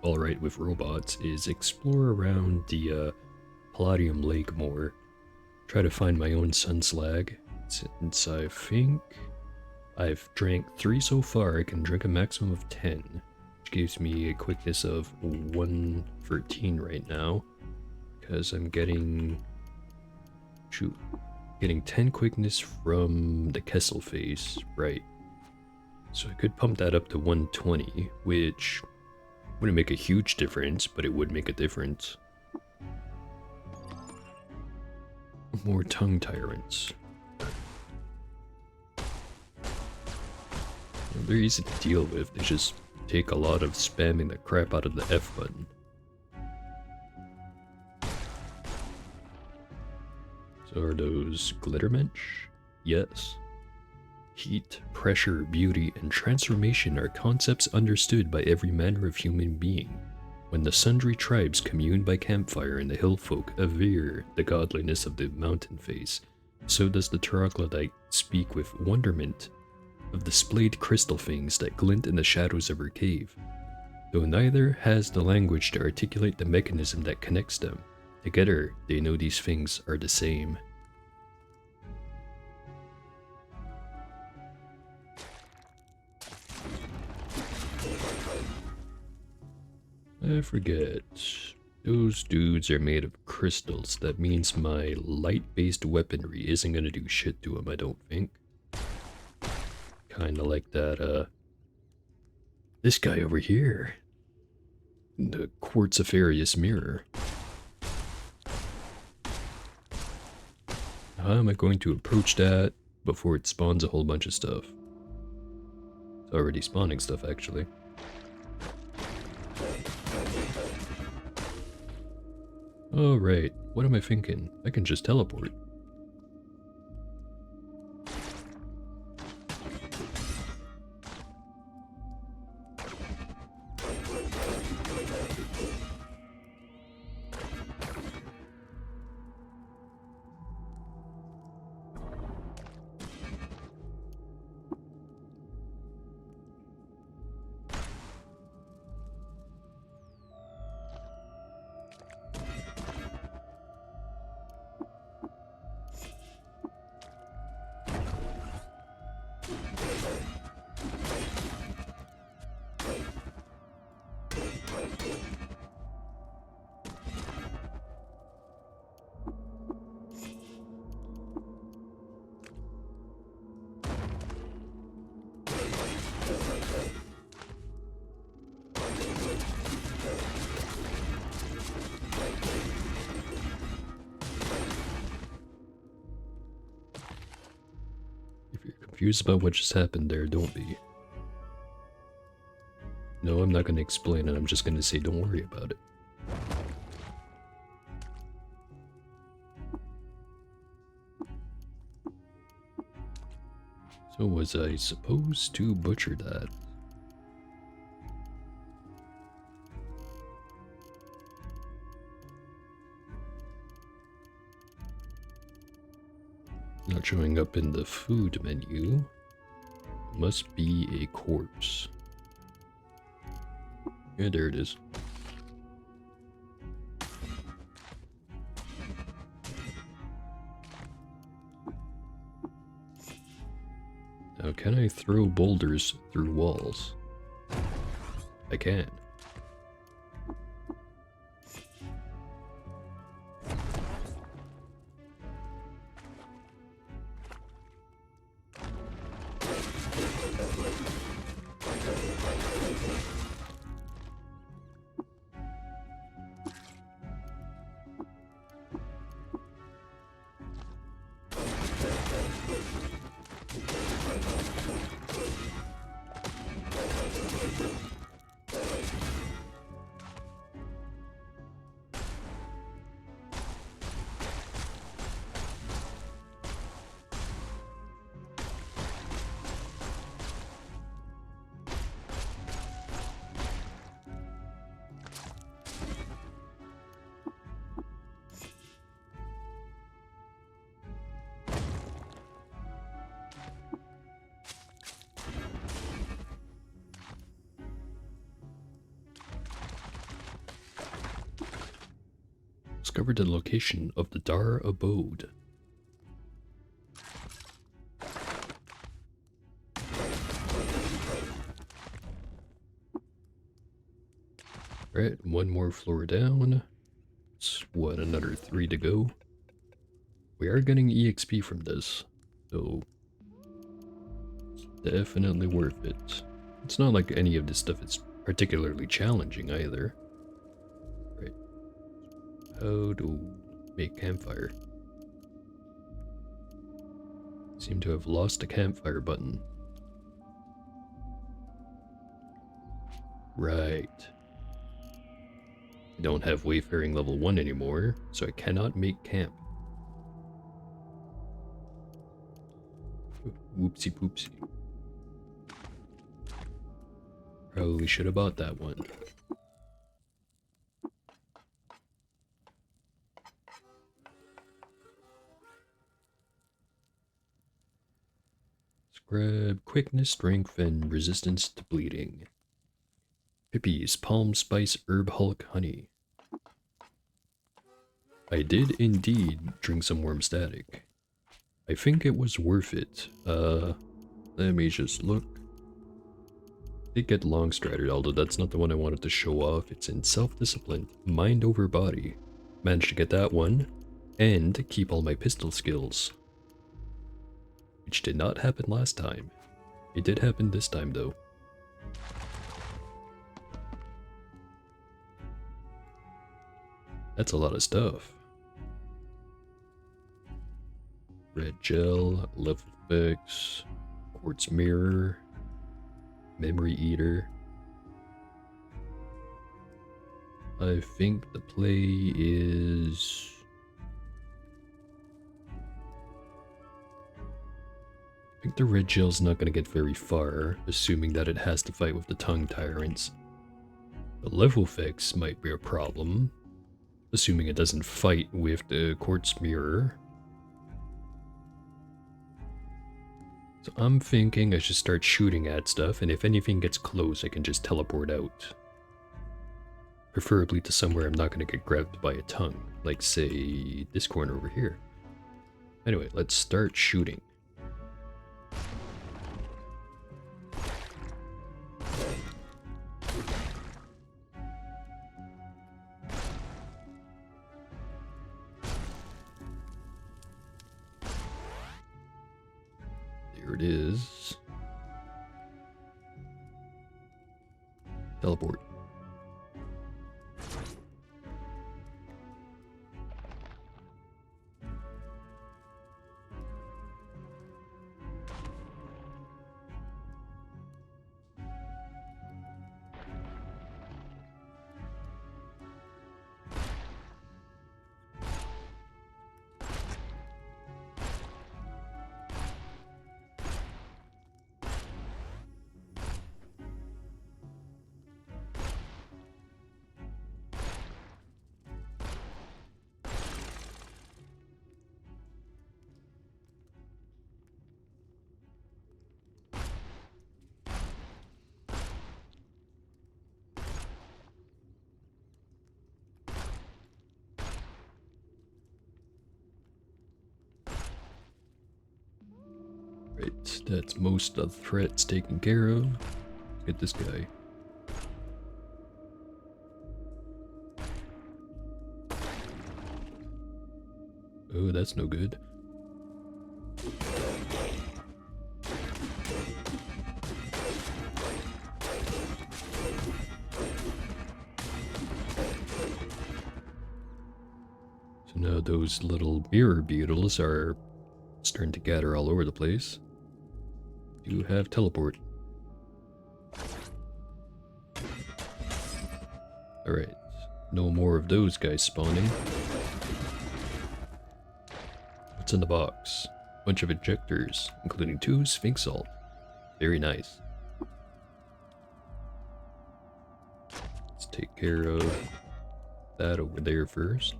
alright with robots, is explore around the Palladium Lake more. Try to find my own sun slag, since I think I've drank 3 so far. I can drink a maximum of 10, which gives me a quickness of 113 right now, because I'm getting 10 quickness from the Kessel phase, right? So I could pump that up to 120, which wouldn't make a huge difference, but it would make a difference. More tongue tyrants. They're easy to deal with, they just take a lot of spamming the crap out of the F button. So are those Glittermensch? Yes. Heat, pressure, beauty, and transformation are concepts understood by every manner of human being. When the sundry tribes commune by campfire and the hill folk aver the godliness of the mountain face, so does the troglodyte speak with wonderment of the splayed crystal things that glint in the shadows of her cave. Though neither has the language to articulate the mechanism that connects them, together they know these things are the same. I forget. Those dudes are made of crystals. That means my light-based weaponry isn't gonna do shit to them, I don't think. Kinda like that, this guy over here. The Quartziferius mirror. How am I going to approach that before it spawns a whole bunch of stuff? It's already spawning stuff, actually. Oh, right. What am I thinking? I can just teleport. Confused about what just happened there, don't be. No, I'm not going to explain it, I'm just going to say don't worry about it. So was I supposed to butcher that? Not showing up in the food menu. Must be a corpse. Yeah, there it is. Now, can I throw boulders through walls? I can. Discovered the location of the Dar abode. Alright, one more floor down. It's what, another 3 to go? We are getting EXP from this, so it's definitely worth it. It's not like any of this stuff is particularly challenging either. Right. How to make campfire? Seem to have lost the campfire button. Right. I don't have Wayfaring level 1 anymore, so I cannot make camp. Whoopsie poopsie. Probably should have bought that one. Let's grab quickness, strength, and resistance to bleeding. Pippies, palm spice, herb hulk, honey. I did indeed drink some warm static. I think it was worth it. Let me just look. Did get long strider, although that's not the one I wanted to show off. It's in self-discipline, mind over body. Managed to get that one, and keep all my pistol skills. Which did not happen last time. It did happen this time though. That's a lot of stuff. Red gel, level fix, quartz mirror, memory eater. I think the play is... I think the red gel's not going to get very far, assuming that it has to fight with the tongue tyrants. The level fix might be a problem, assuming it doesn't fight with the quartz mirror. So I'm thinking I should start shooting at stuff, and if anything gets close, I can just teleport out. Preferably to somewhere I'm not going to get grabbed by a tongue, like say this corner over here. Anyway, let's start shooting. There it is. Teleport. Right, that's most of the threats taken care of. Let's get this guy. Oh, that's no good. So now those little mirror beetles are starting to gather all over the place. You have teleport. Alright, no more of those guys spawning. What's in the box? Bunch of injectors, including 2 Sphinx salt. Very nice. Let's take care of that over there first.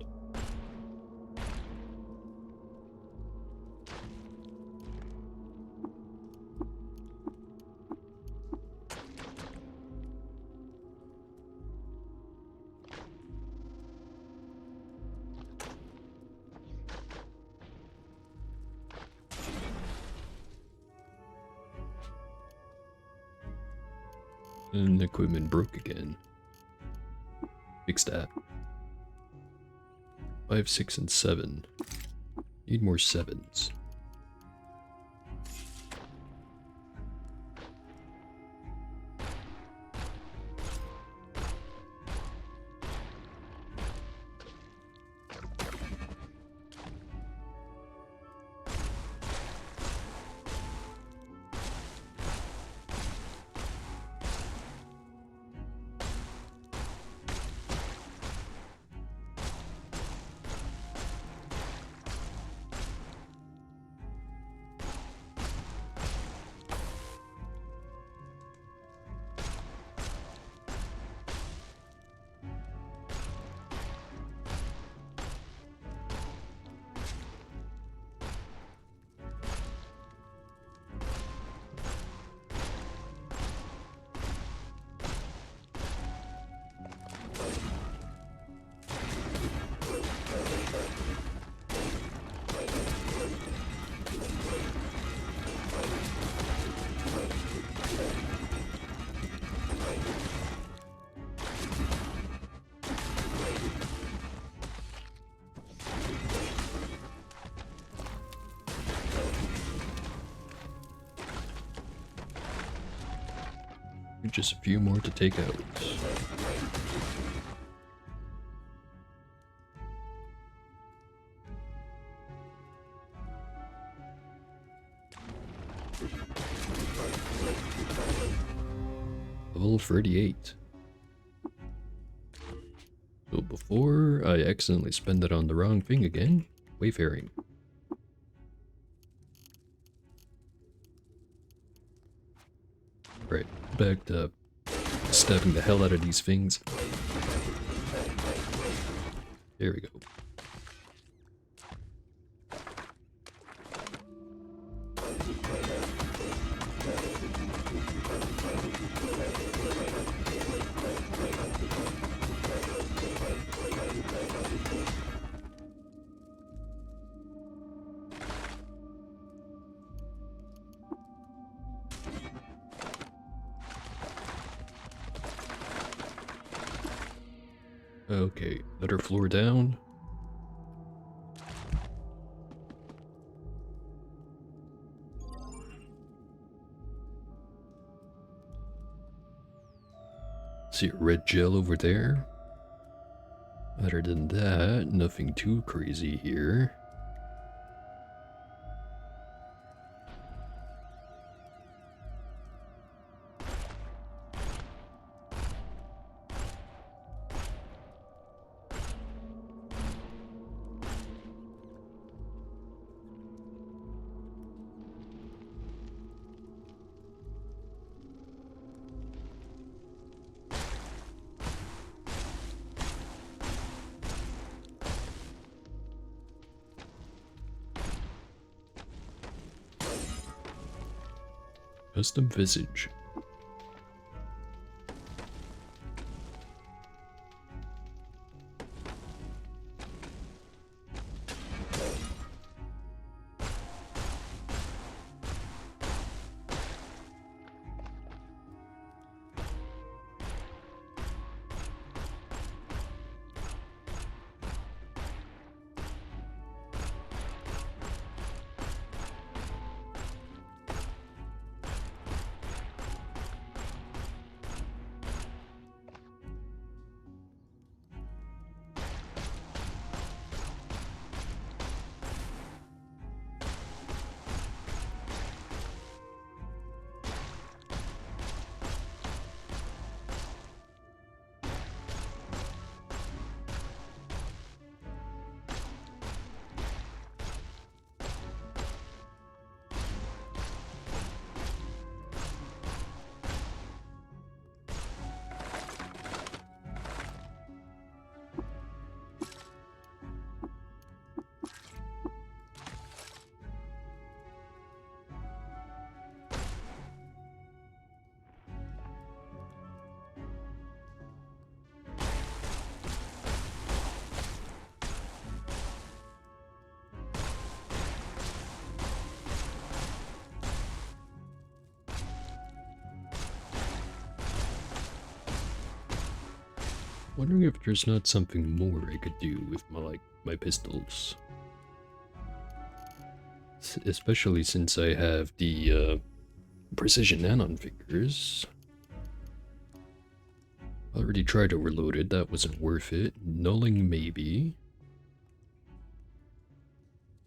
And equipment broke again. Fix that. 5, 6, and 7. Need more 7s. just a few more to take out. Level 38. So before I accidentally spend it on the wrong thing again, wayfaring. Right, back to stabbing the hell out of these things. There we go. Okay, another floor down. See a red gel over there. Other than that, nothing too crazy here. Custom visage. Wondering if there's not something more I could do with my pistols. Especially since I have the precision anon fingers. Already tried overloaded, that wasn't worth it. Nulling maybe.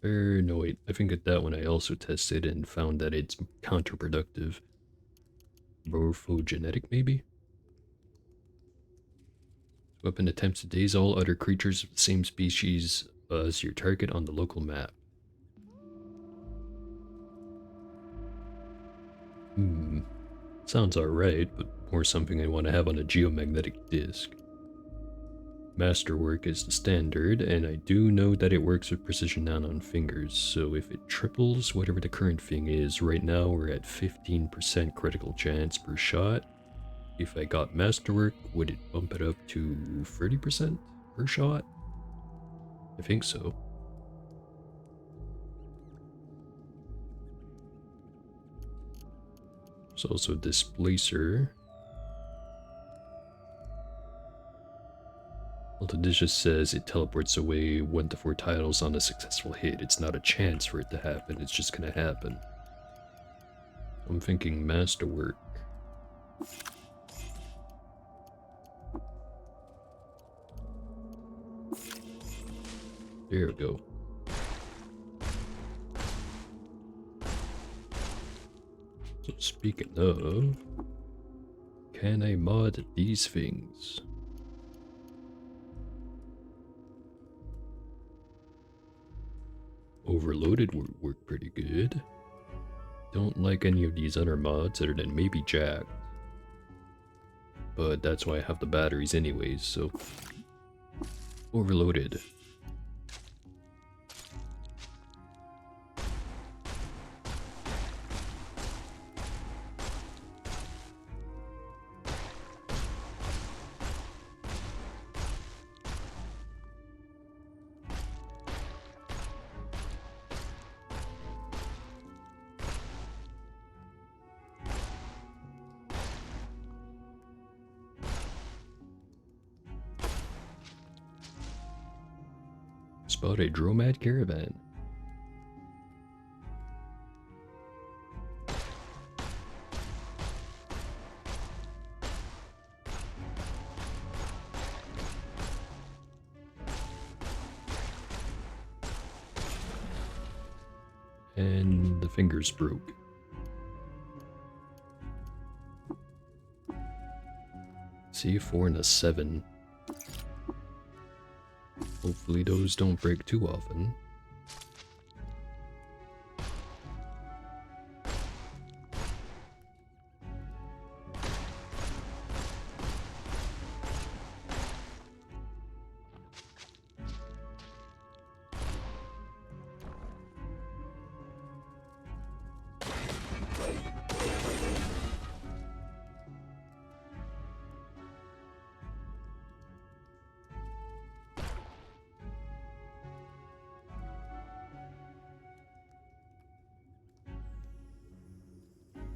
No wait, I think at that one I also tested and found that it's counterproductive. Morphogenetic maybe? Weapon attempts to daze all other creatures of the same species as your target on the local map. Sounds alright, but more something I want to have on a geomagnetic disc. Masterwork is the standard, and I do know that it works with precision anon fingers, so if it triples whatever the current thing is, right now we're at 15% critical chance per shot. If I got Masterwork, would it bump it up to 30% per shot? I think so. There's also Displacer. Although this just says it teleports away 1 to 4 tiles on a successful hit. It's not a chance for it to happen, it's just gonna happen. I'm thinking Masterwork. There we go. So speaking of, can I mod these things? Overloaded would work pretty good. Don't like any of these other mods other than maybe Jack. But that's why I have the batteries anyways, so... Overloaded. Spot a Dromad caravan. And the fingers broke. See, 4 and a 7. Hopefully those don't break too often.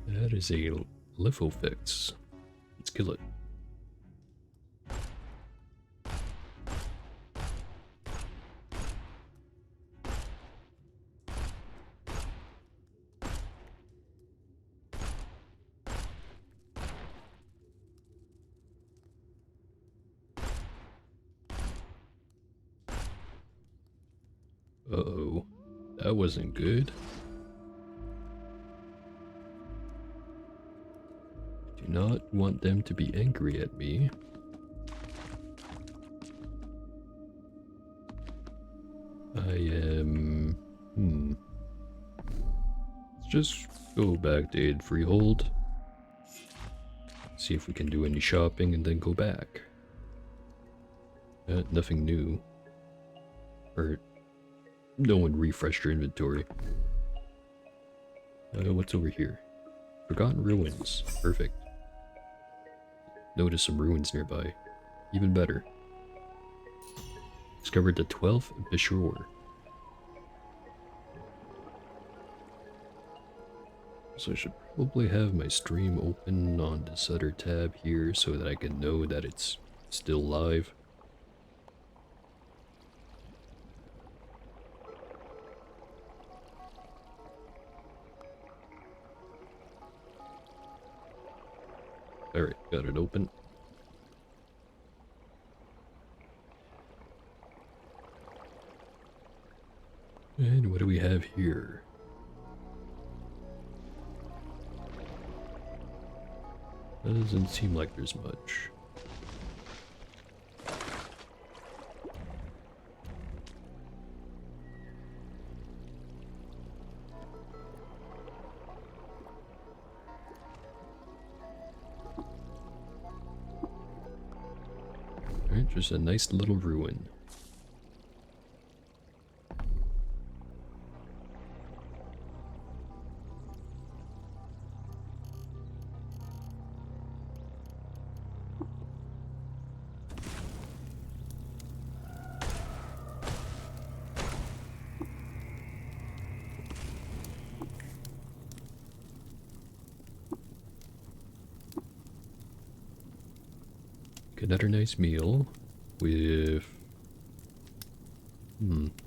That is a litho fix. Let's kill it. Uh-oh. That wasn't good. Do not want them to be angry at me. I am... Let's just go back to Aid Freehold. See if we can do any shopping and then go back. Nothing new. Or... no one refreshed your inventory. What's over here? Forgotten Ruins. Perfect. Notice some ruins nearby. Even better. Discovered the 12th Bishor. So I should probably have my stream open on this other tab here so that I can know that it's still live. Alright, got it open. And what do we have here? That doesn't seem like there's much. Alright, just a nice little ruin. Another nice meal with...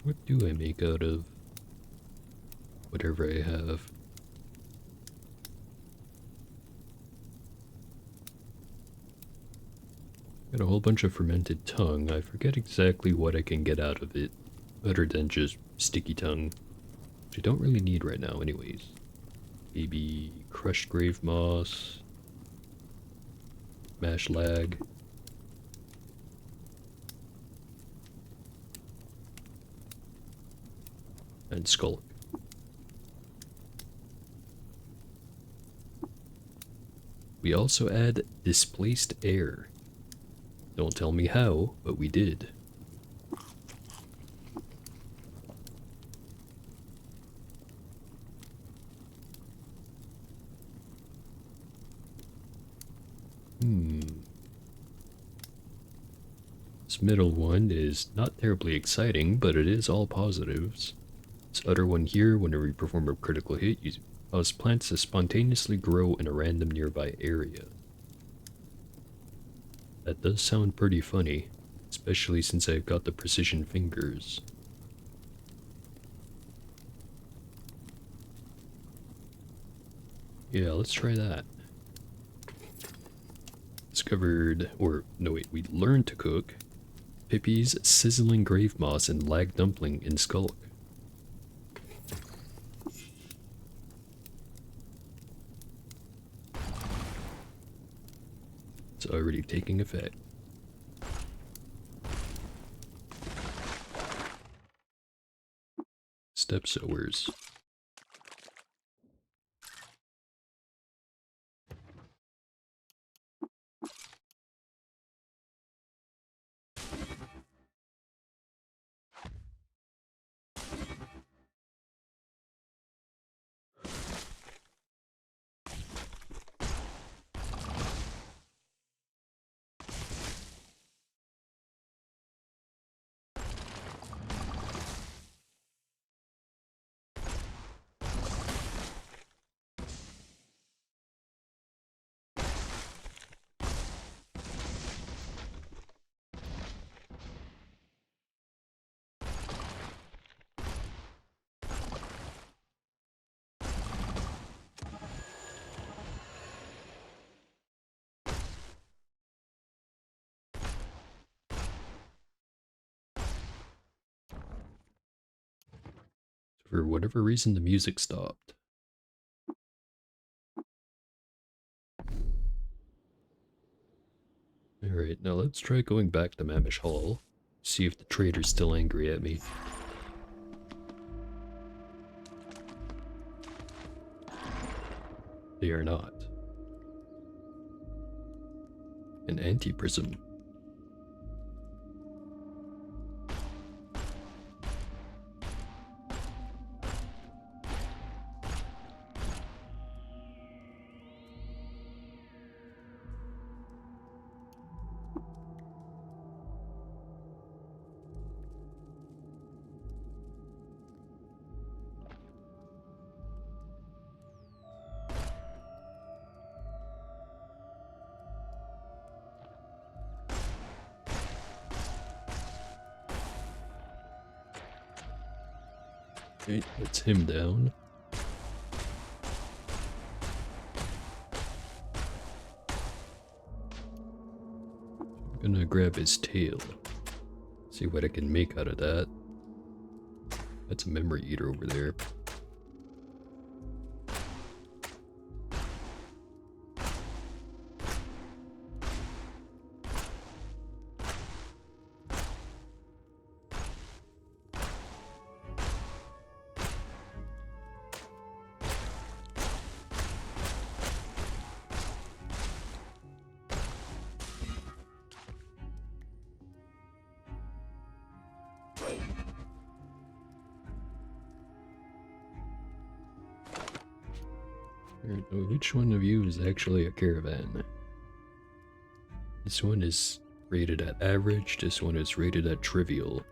what do I make out of whatever I have? Got a whole bunch of fermented tongue. I forget exactly what I can get out of it. Better than just sticky tongue, which I don't really need right now anyways. Maybe crushed grave moss, mash lag. And skulk. We also add displaced air. Don't tell me how, but we did. This middle one is not terribly exciting, but it is all positives. This other one here, whenever you perform a critical hit, you cause plants to spontaneously grow in a random nearby area. That does sound pretty funny, especially since I've got the precision fingers. Yeah, let's try that. Discovered, or no wait, we learned to cook Pippi's sizzling grave moss and lag dumpling in skulk. It's already taking effect. Step sowers. For whatever reason, the music stopped. Alright, now let's try going back to Mamish Hall. See if the trader's still angry at me. They are not. An anti-prism. Okay, that's him down. I'm gonna grab his tail. See what I can make out of that. That's a memory eater over there. Alright, which one of you is actually a caravan? This one is rated at average, this one is rated at trivial.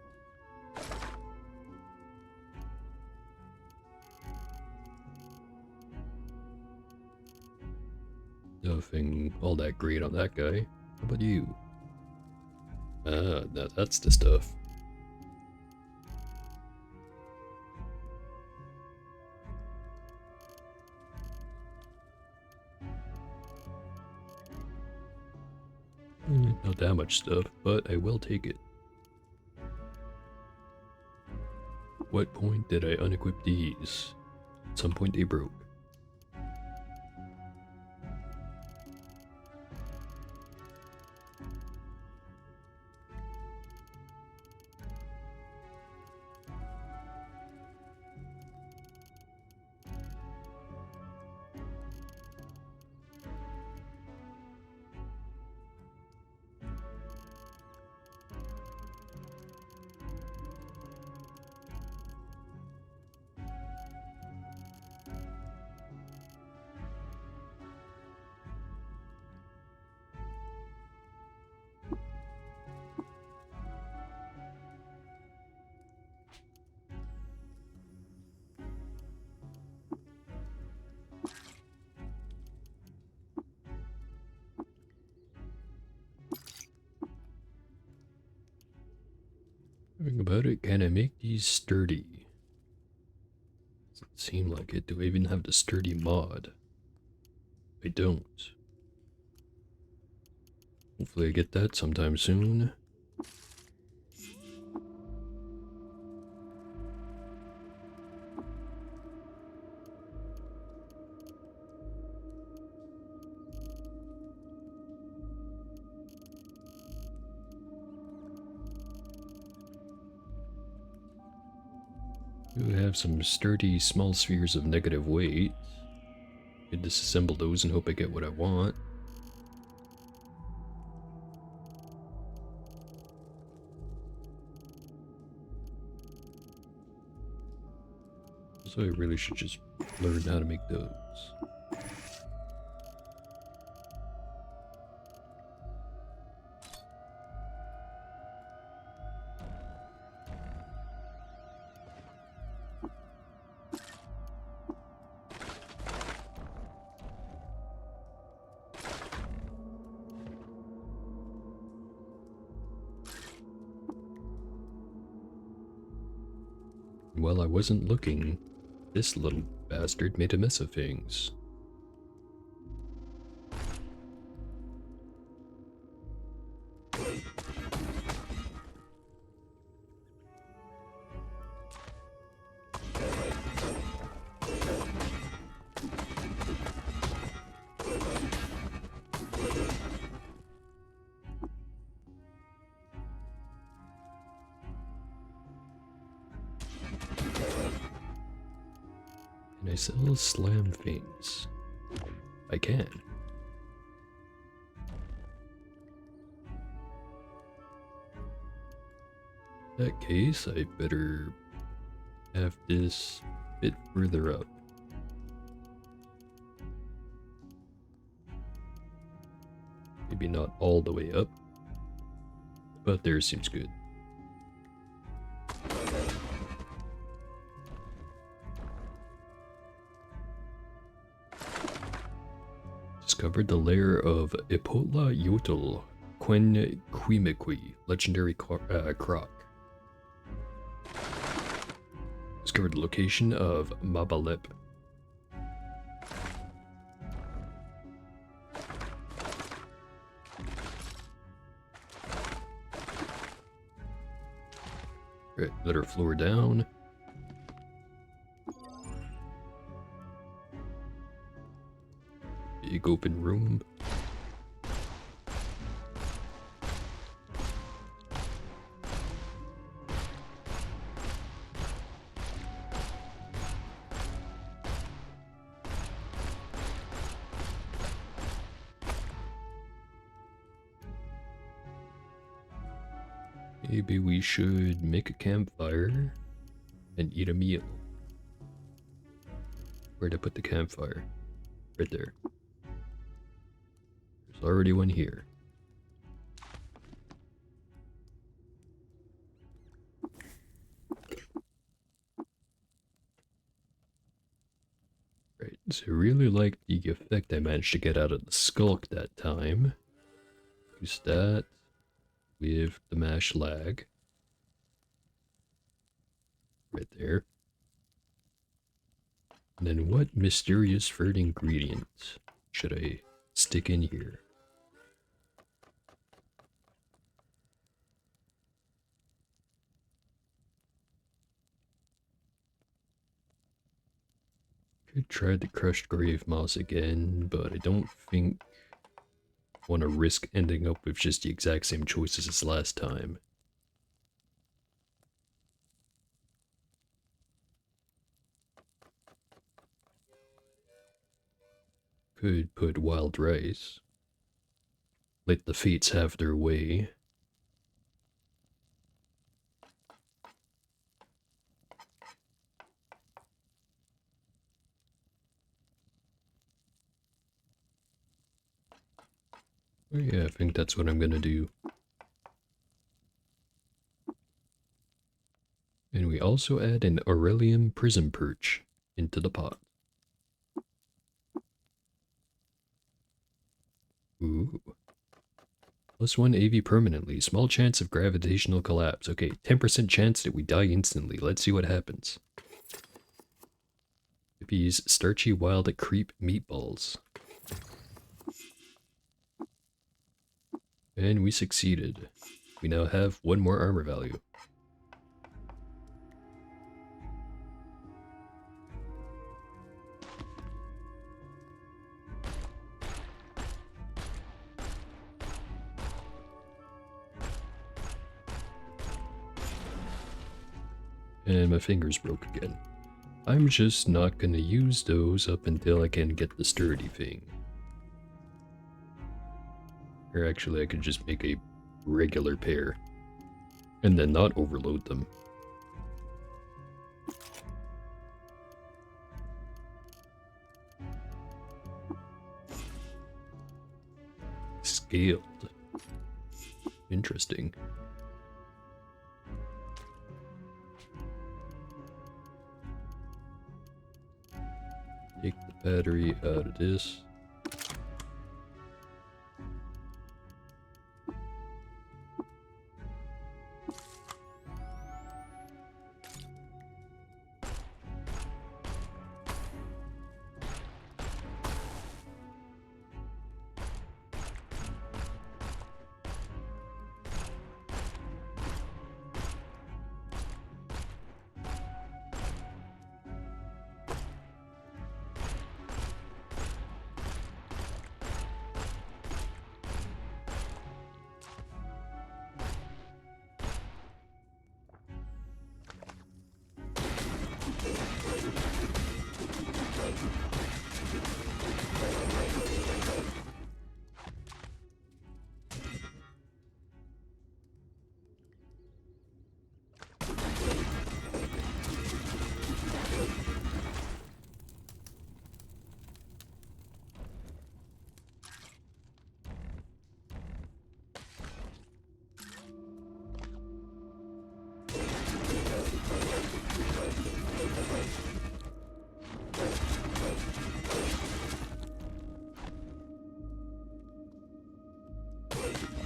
Nothing all that great on that guy. How about you? Ah, now that's the stuff. Not that much stuff, but I will take it. what point did I unequip these? At some point they broke. Thinking about it, can I make these sturdy? Doesn't seem like it. Do I even have the sturdy mod? I don't. Hopefully I get that sometime soon. We have some sturdy small spheres of negative weight. I disassemble those and hope I get what I want. So I really should just learn how to make those. While I wasn't looking, this little bastard made a mess of things. Can I sell slam things? I can. In that case, I better have this a bit further up. Maybe not all the way up, but there seems good. Discovered the lair of Epotla Yotl Quen Quimiqui, legendary croc. Discovered the location of Mabalep. Right, let her floor down. Big open room. Maybe we should make a campfire and eat a meal. Where'd I put the campfire? Right there. There's already one here. Right, so I really like the effect I managed to get out of the skulk that time. Use that with the mash lag. Right there. And then what mysterious third ingredient should I stick in here? Could try the crushed grave moss again, but I don't think I want to risk ending up with just the exact same choices as last time. Could put wild rice. Let the fates have their way. Oh yeah, I think that's what I'm gonna do. And we also add an Aurelium prism perch into the pot. Ooh. +1 AV permanently. Small chance of gravitational collapse. Okay, 10% chance that we die instantly. Let's see what happens. These starchy wild creep meatballs. And we succeeded. We now have 1 more armor value. And my fingers broke again. I'm just not gonna use those up until I can get the sturdy thing. Or actually, I could just make a regular pair. And then not overload them. Scaled. Interesting. Take the battery out of this.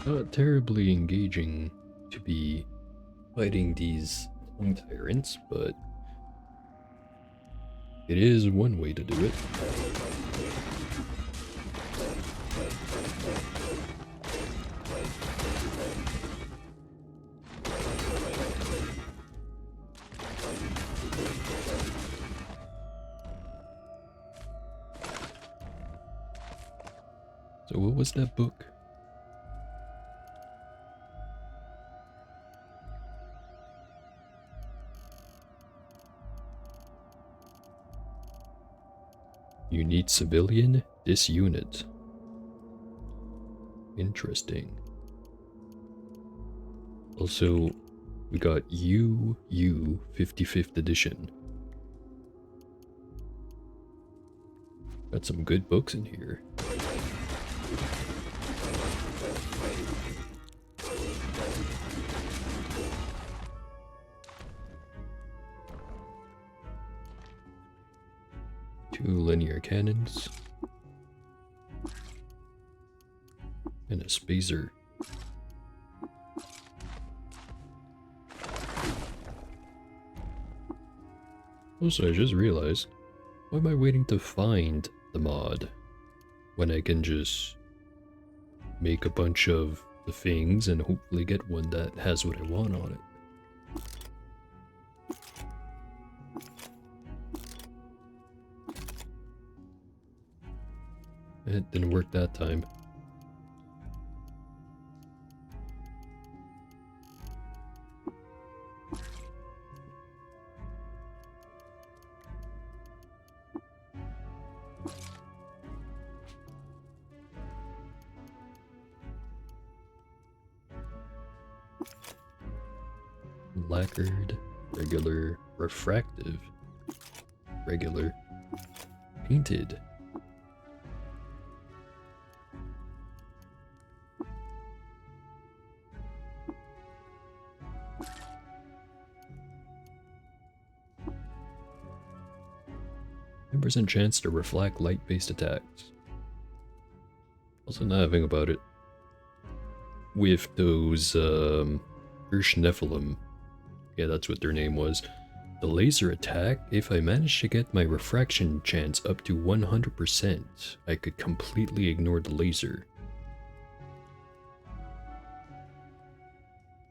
Not terribly engaging to be fighting these tongue tyrants, but it is one way to do it. So what was that book? You need civilian this unit. Interesting. Also, we got UU 55th edition. Got some good books in here. Two linear cannons. And a spacer. Also, I just realized, why am I waiting to find the mod when I can just make a bunch of the things and hopefully get one that has what I want on it? It didn't work that time. Lacquered, regular, refractive, regular, painted. Percent chance to reflect light-based attacks. Also, now I think about it, with those Nephilim, yeah, that's what their name was. The laser attack, if I managed to get my refraction chance up to 100%, I could completely ignore the laser.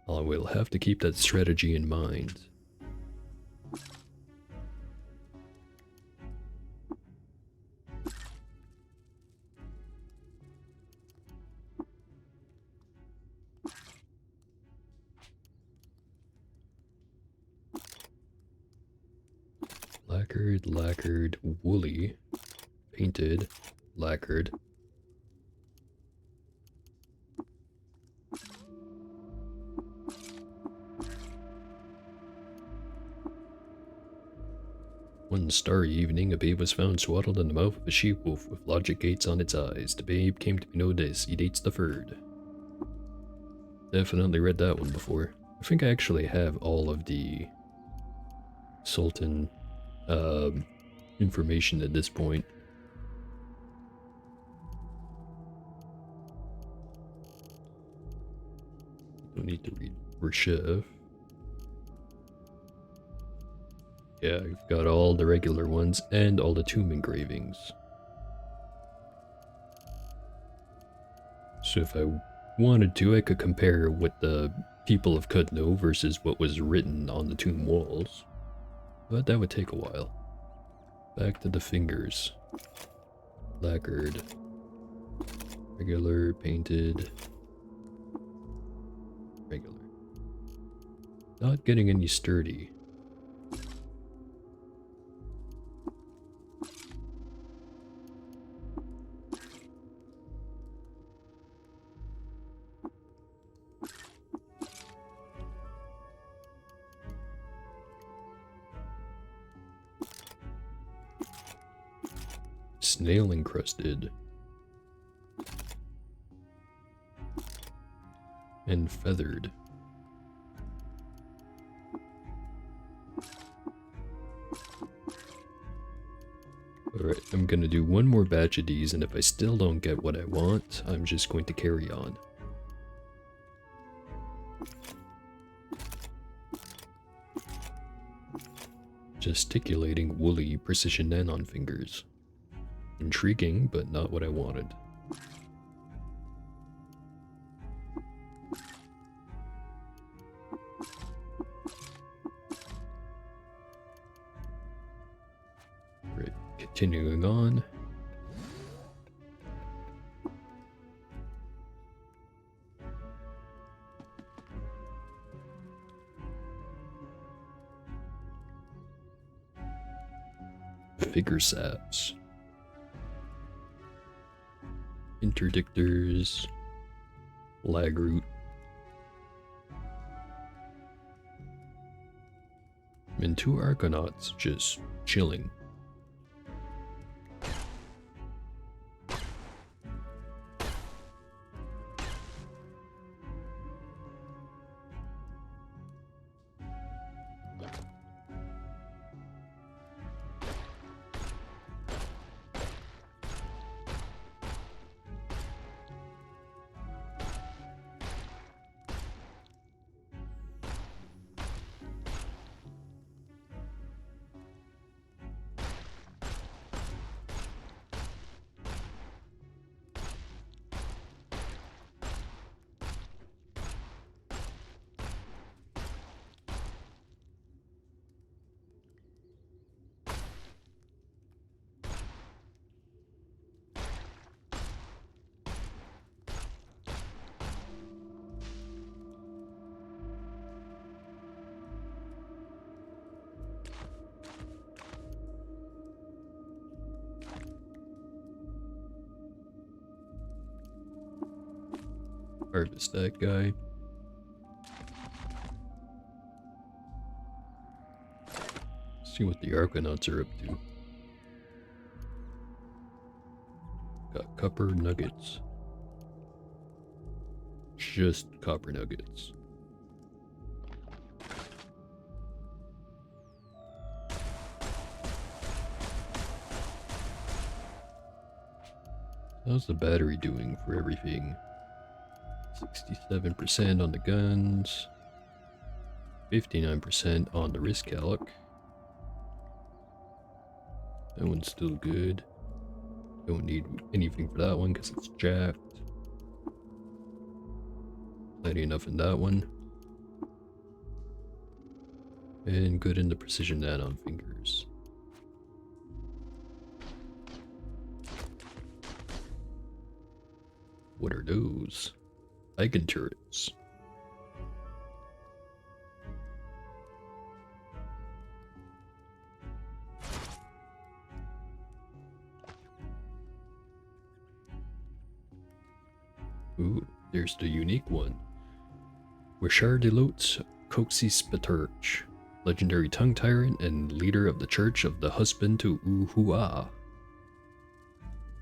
I will have to keep that strategy in mind. Lacquered, woolly, painted, lacquered. One starry evening, a babe was found swaddled in the mouth of a she-wolf with logic gates on its eyes. The babe came to be known as Edates the Third. Definitely read that one before. I think I actually have all of the Sultan information at this point. Don't need to read Reshef. Yeah, I've got all the regular ones and all the tomb engravings. So if I wanted to, I could compare what the people of Kudno versus what was written on the tomb walls. But that would take a while. Back to the fingers. Lacquered. Regular, painted. Regular. Not getting any sturdy. Snail encrusted. And feathered. Alright, I'm gonna do one more batch of these, and if I still don't get what I want, I'm just going to carry on. Gesticulating woolly precision nanon fingers. Intriguing, but not what I wanted. Right, continuing on. Figure saps. Interdictors. Lagroot. And two Argonauts just chilling. Harvest that guy. See what the Arcanauts are up to. Got copper nuggets. Just copper nuggets. How's the battery doing for everything? 67% on the guns. 59% on the wrist calc. That one's still good. Don't need anything for that one because it's jacked. Plenty enough in that one. And good in the precision add-on fingers. What are those? Icon turrets. Ooh, there's the unique one. Wishar de Lotes Coxis Paturch, legendary tongue tyrant and leader of the Church of the Husband to Uhua.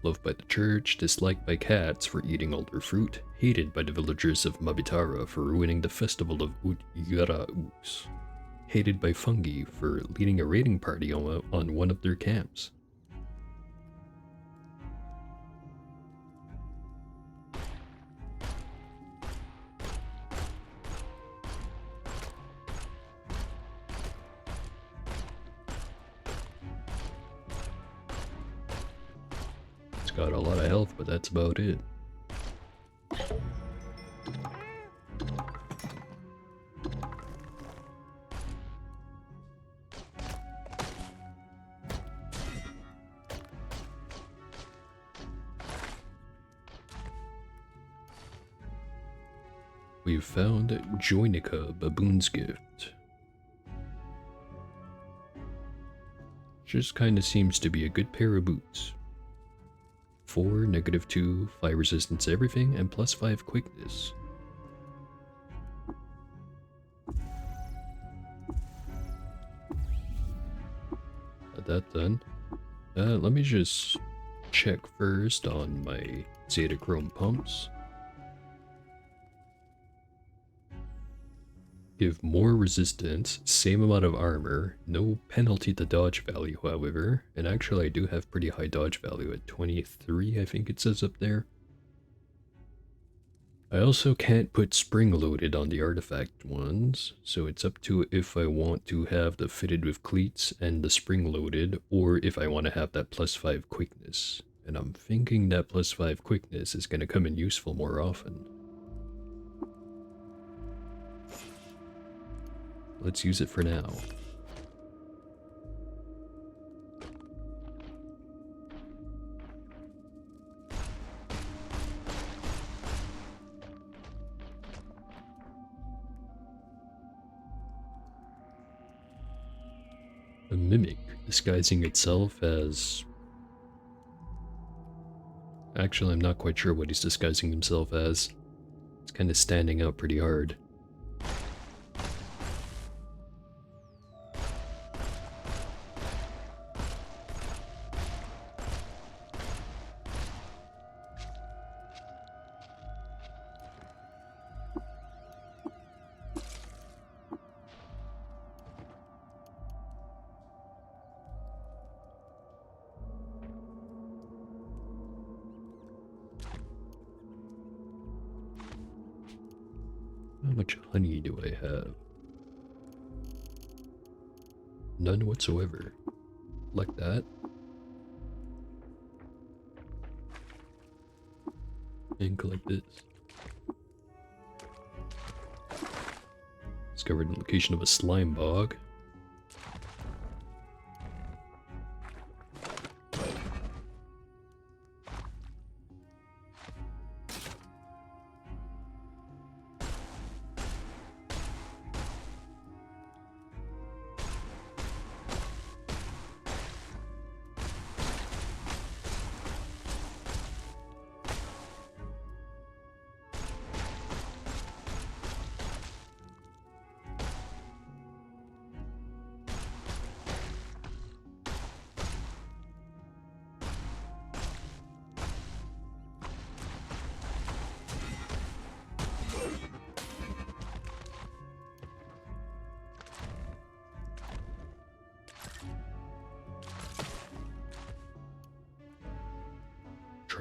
Loved by the church, disliked by cats for eating all their fruit, hated by the villagers of Mabitara for ruining the festival of Ut-Yara-Ux, hated by fungi for leading a raiding party on one of their camps. Got a lot of health, but that's about it. We've found Joinica, Baboon's Gift. Just kinda seems to be a good pair of boots. 4, -2, fire resistance to everything, and +5 quickness. Got that done. Let me just check first on my Zetachrome pumps. Give more resistance, same amount of armor, no penalty to dodge value however, and actually I do have pretty high dodge value at 23 I think it says up there. I also can't put spring loaded on the artifact ones, so it's up to if I want to have the fitted with cleats and the spring loaded, or if I want to have that +5 quickness. And I'm thinking that +5 quickness is going to come in useful more often. Let's use it for now. A mimic disguising itself as... Actually, I'm not quite sure what he's disguising himself as. It's kind of standing out pretty hard. How much honey do I have? None whatsoever. Like that. And collect this. Discovered the location of a slime bog.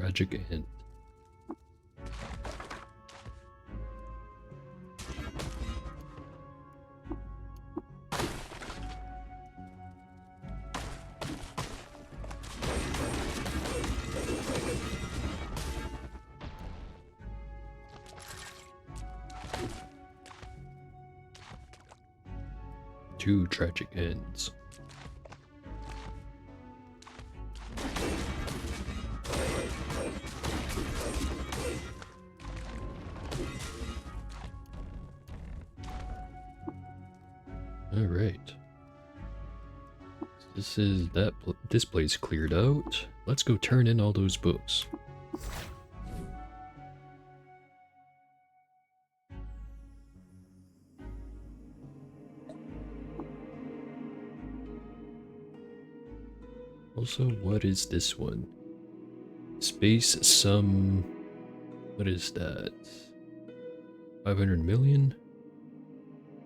tragic end. Two tragic ends. All right. This place cleared out. Let's go turn in all those books. Also, what is this one? Space sum. What is that? 500 million?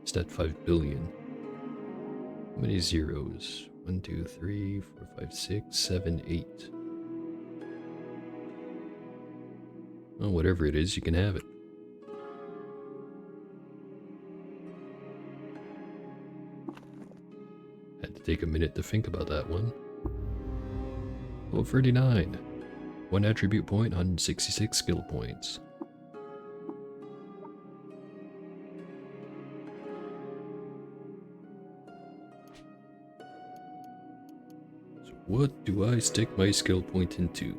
Is that 5 billion? How many zeros? 1, 2, 3, 4, 5, 6, 7, 8. Well, whatever it is, you can have it. Had to take a minute to think about that one. Level 39. 1 attribute point, 166 skill points. So what do I stick my skill point into?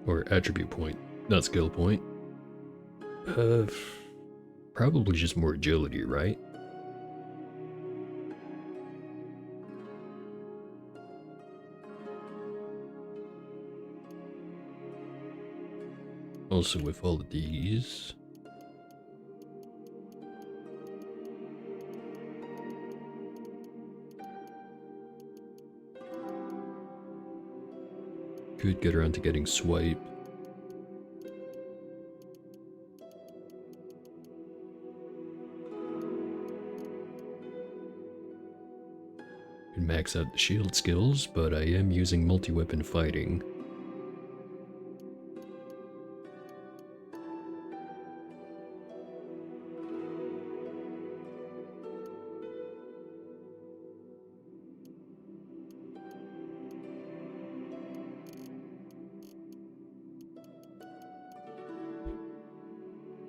Or attribute point, not skill point. Probably just more agility, right? Also, with all of these, could get around to getting swipe. Could max out the shield skills, but I am using multi-weapon fighting.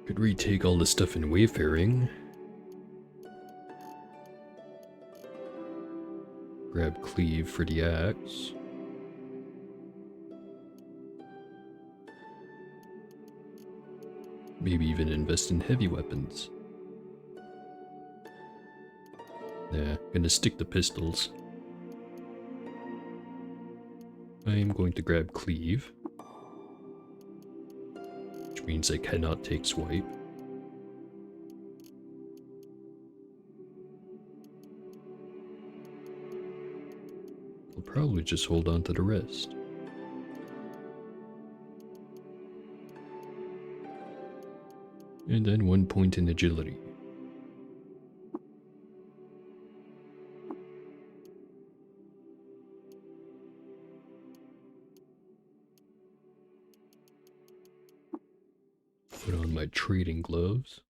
Could retake all the stuff in Wayfaring. Grab Cleave for the axe. Maybe even invest in heavy weapons. Nah, gonna stick to pistols. I'm going to grab Cleave, which means I cannot take swipe. I'll probably just hold on to the rest. And then 1 point in agility. Put on my trading gloves.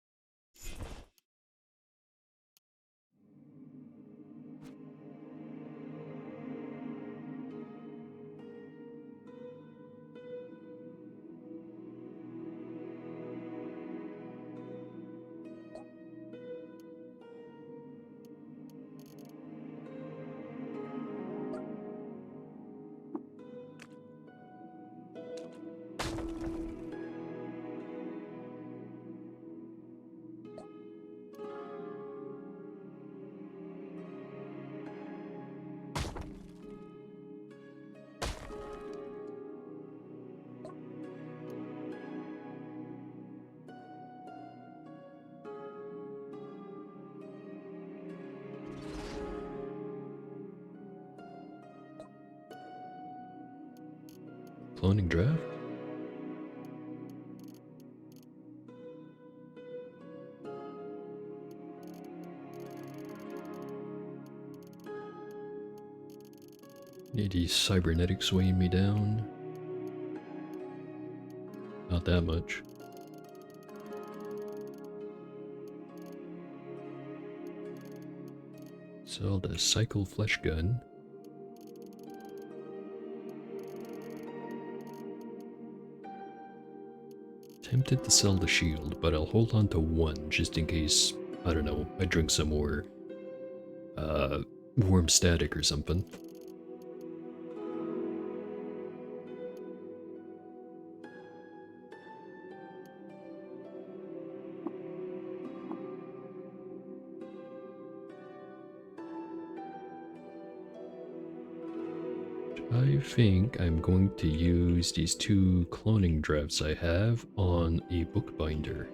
Cloning draft? Maybe cybernetics weighing me down. Not that much. Sell the cycle flesh gun. Tempted to sell the shield, but I'll hold on to one just in case, I don't know, I drink some more warm static or something. I think I'm going to use these 2 cloning drafts I have on a bookbinder.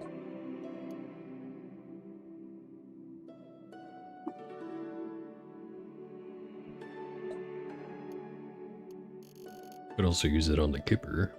Could also use it on the Kipper.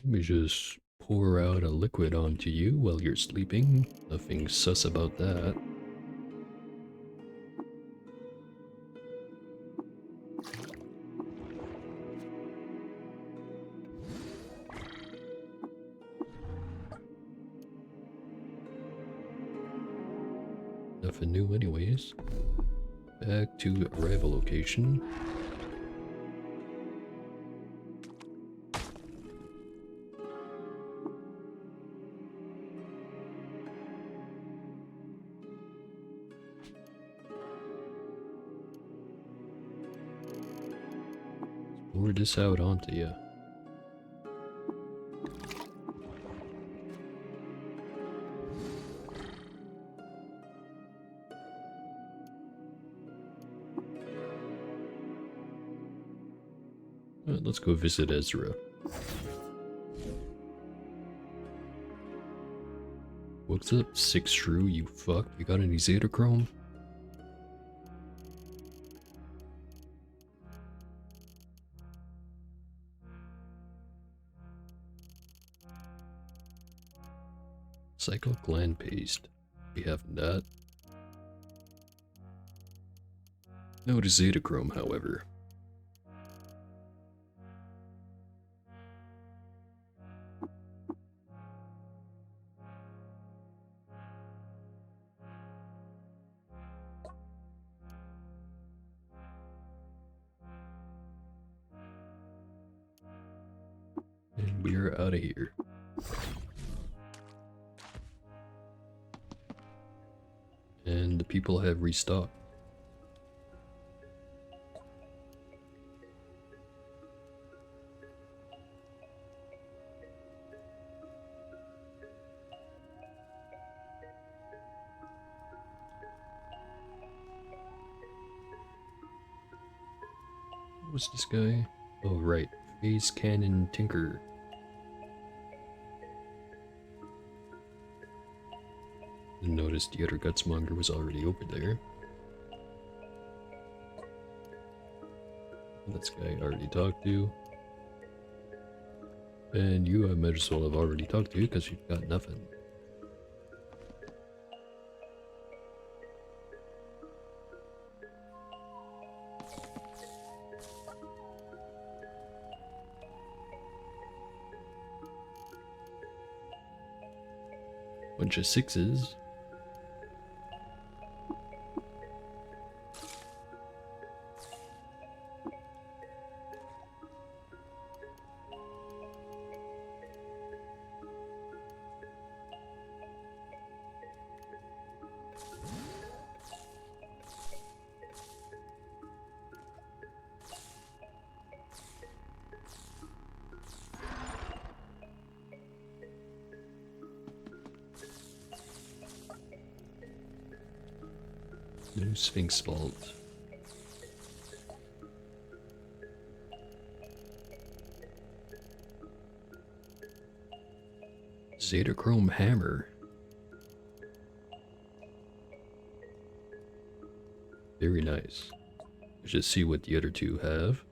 Let me just pour out a liquid onto you while you're sleeping. Nothing sus about that. Nothing new anyways. Back to arrival location. Pour this out onto you. Let's go visit Ezra. What's up, Six Shrew, you fuck? You got any Zetachrome? Cycle gland paste. We have that. No to Zetachrome, however. And we're out of here. And the people have restocked. What's this guy? Oh, right. Phase Cannon Tinker. Noticed the other Gutsmonger was already over there. This guy I already talked to. And you I might as well have already talked to because you've got nothing. Bunch of 6s. No Sphinx Vault. Zetachrome Hammer. Very nice. Let's just see what the other two have.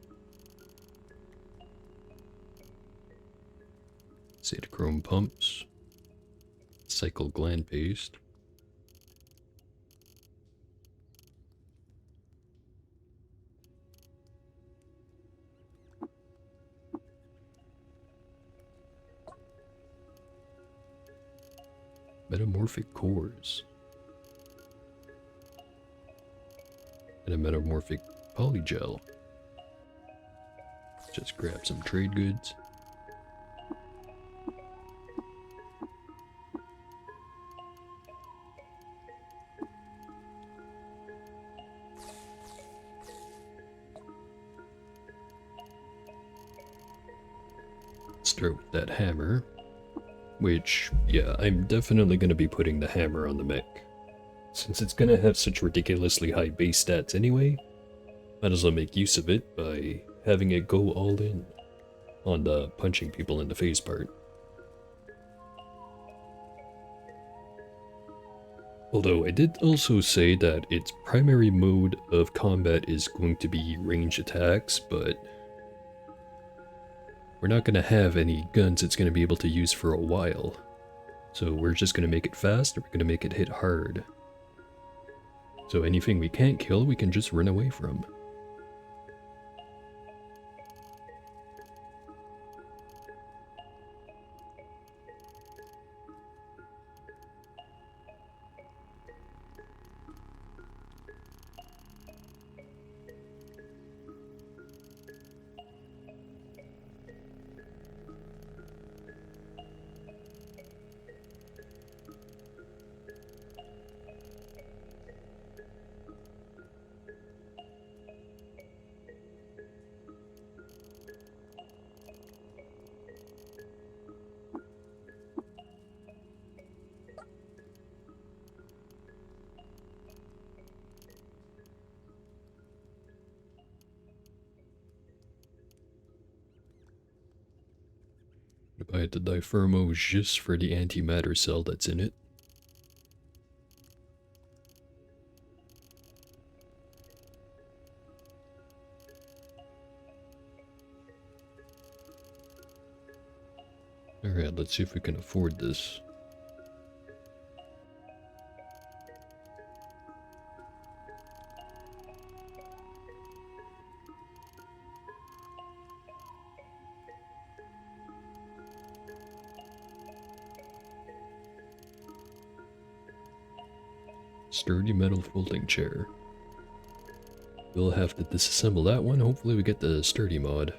Zetachrome Pumps. Cycle Gland Paste. Metamorphic Cores. And a Metamorphic Polygel. Just grab some trade goods. Start with that hammer. Which, yeah, I'm definitely going to be putting the hammer on the mech. Since it's going to have such ridiculously high base stats anyway, might as well make use of it by having it go all in on the punching people in the face part. Although I did also say that its primary mode of combat is going to be range attacks, but we're not going to have any guns it's going to be able to use for a while. So we're just going to make it fast, or we're going to make it hit hard. So anything we can't kill, we can just run away from. Buy the Difermo just for the antimatter cell that's in it. Alright, let's see if we can afford this. Sturdy metal folding chair. We'll have to disassemble that one. Hopefully we get the sturdy mod.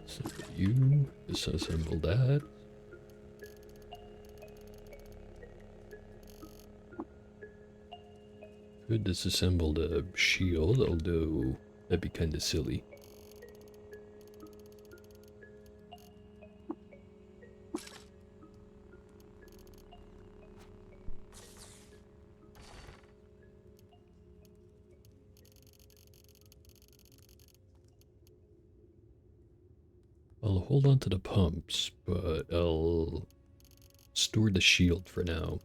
So you disassemble that. Could disassemble the shield, although that'd be kinda silly. I'll hold on to the pumps, but I'll store the shield for now.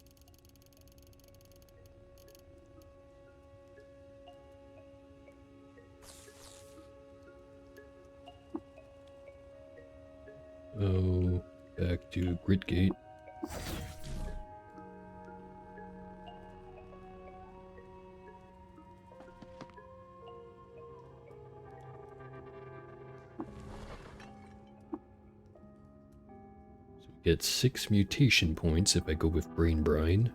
Oh, back to Gritgate. So we get 6 mutation points if I go with Brain Brine.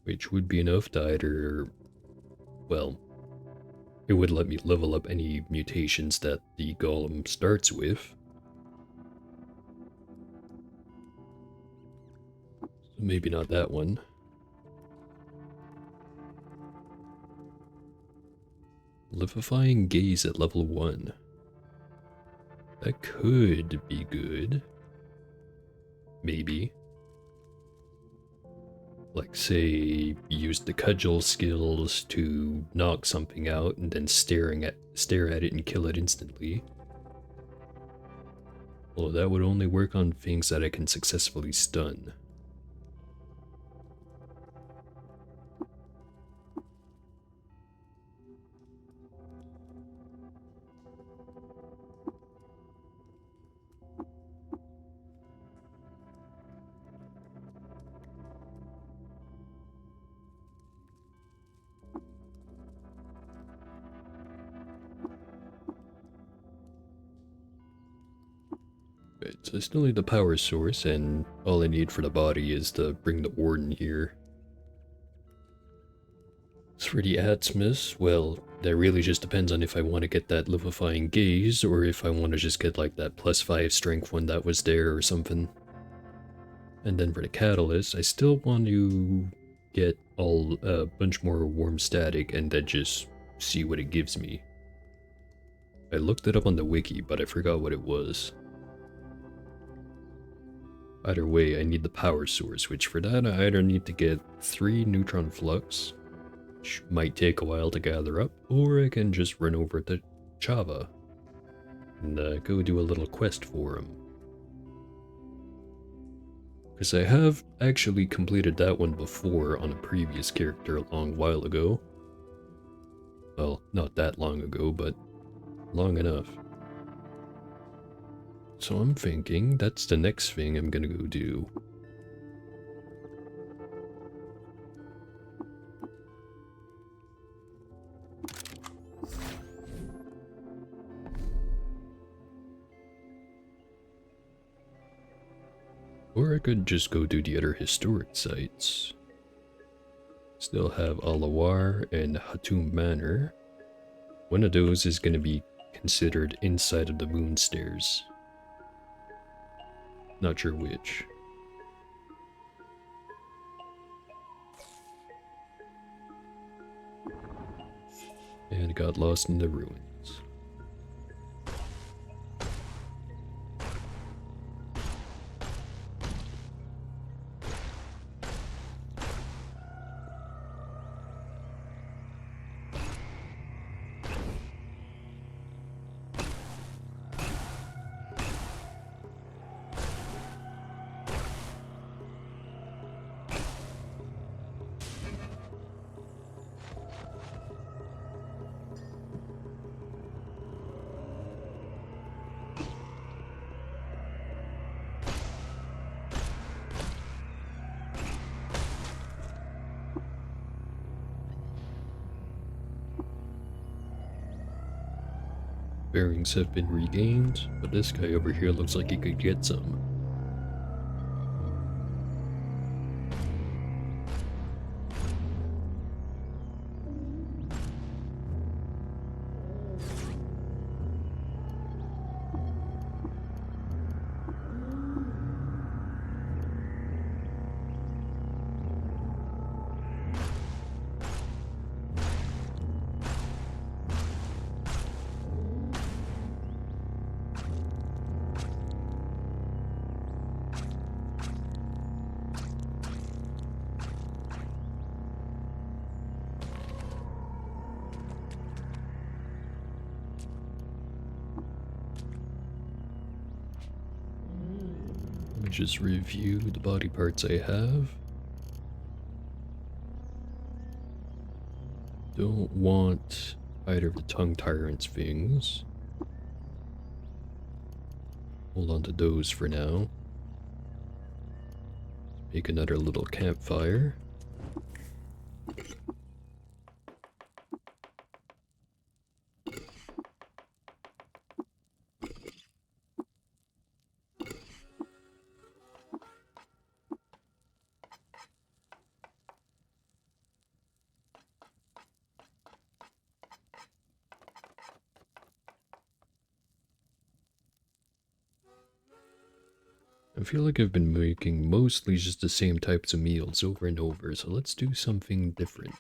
Which would be enough to either, well, it would let me level up any mutations that the golem starts with. So maybe not that one. Livifying Gaze at level 1. That could be good. Maybe. Like, say, use the cudgel skills to knock something out and then stare at it and kill it instantly. Well, that would only work on things that I can successfully stun. Right, so I still need the power source, and all I need for the body is to bring the warden here. As for the Atmos, well, that really just depends on if I want to get that Livifying Gaze, or if I want to just get like that +5 strength one that was there or something. And then for the Catalyst, I still want to get a bunch more Warm Static and then just see what it gives me. I looked it up on the wiki, but I forgot what it was. Either way, I need the power source, which for that I either need to get 3 Neutron Flux, which might take a while to gather up, or I can just run over to Chava and go do a little quest for him. Because I have actually completed that one before on a previous character a long while ago. Well, not that long ago, but long enough. So I'm thinking that's the next thing I'm gonna go do. Or I could just go do the other historic sites. Still have Alawar and Hatum Manor. One of those is going to be considered inside of the moon stairs. Not sure which. And got lost in the ruins. Bearings have been regained, but this guy over here looks like he could get some. Let me just review the body parts I have. Don't want either of the tongue tyrants things. Hold on to those for now. Make another little campfire. I feel like I've been making mostly just the same types of meals over and over, so let's do something different.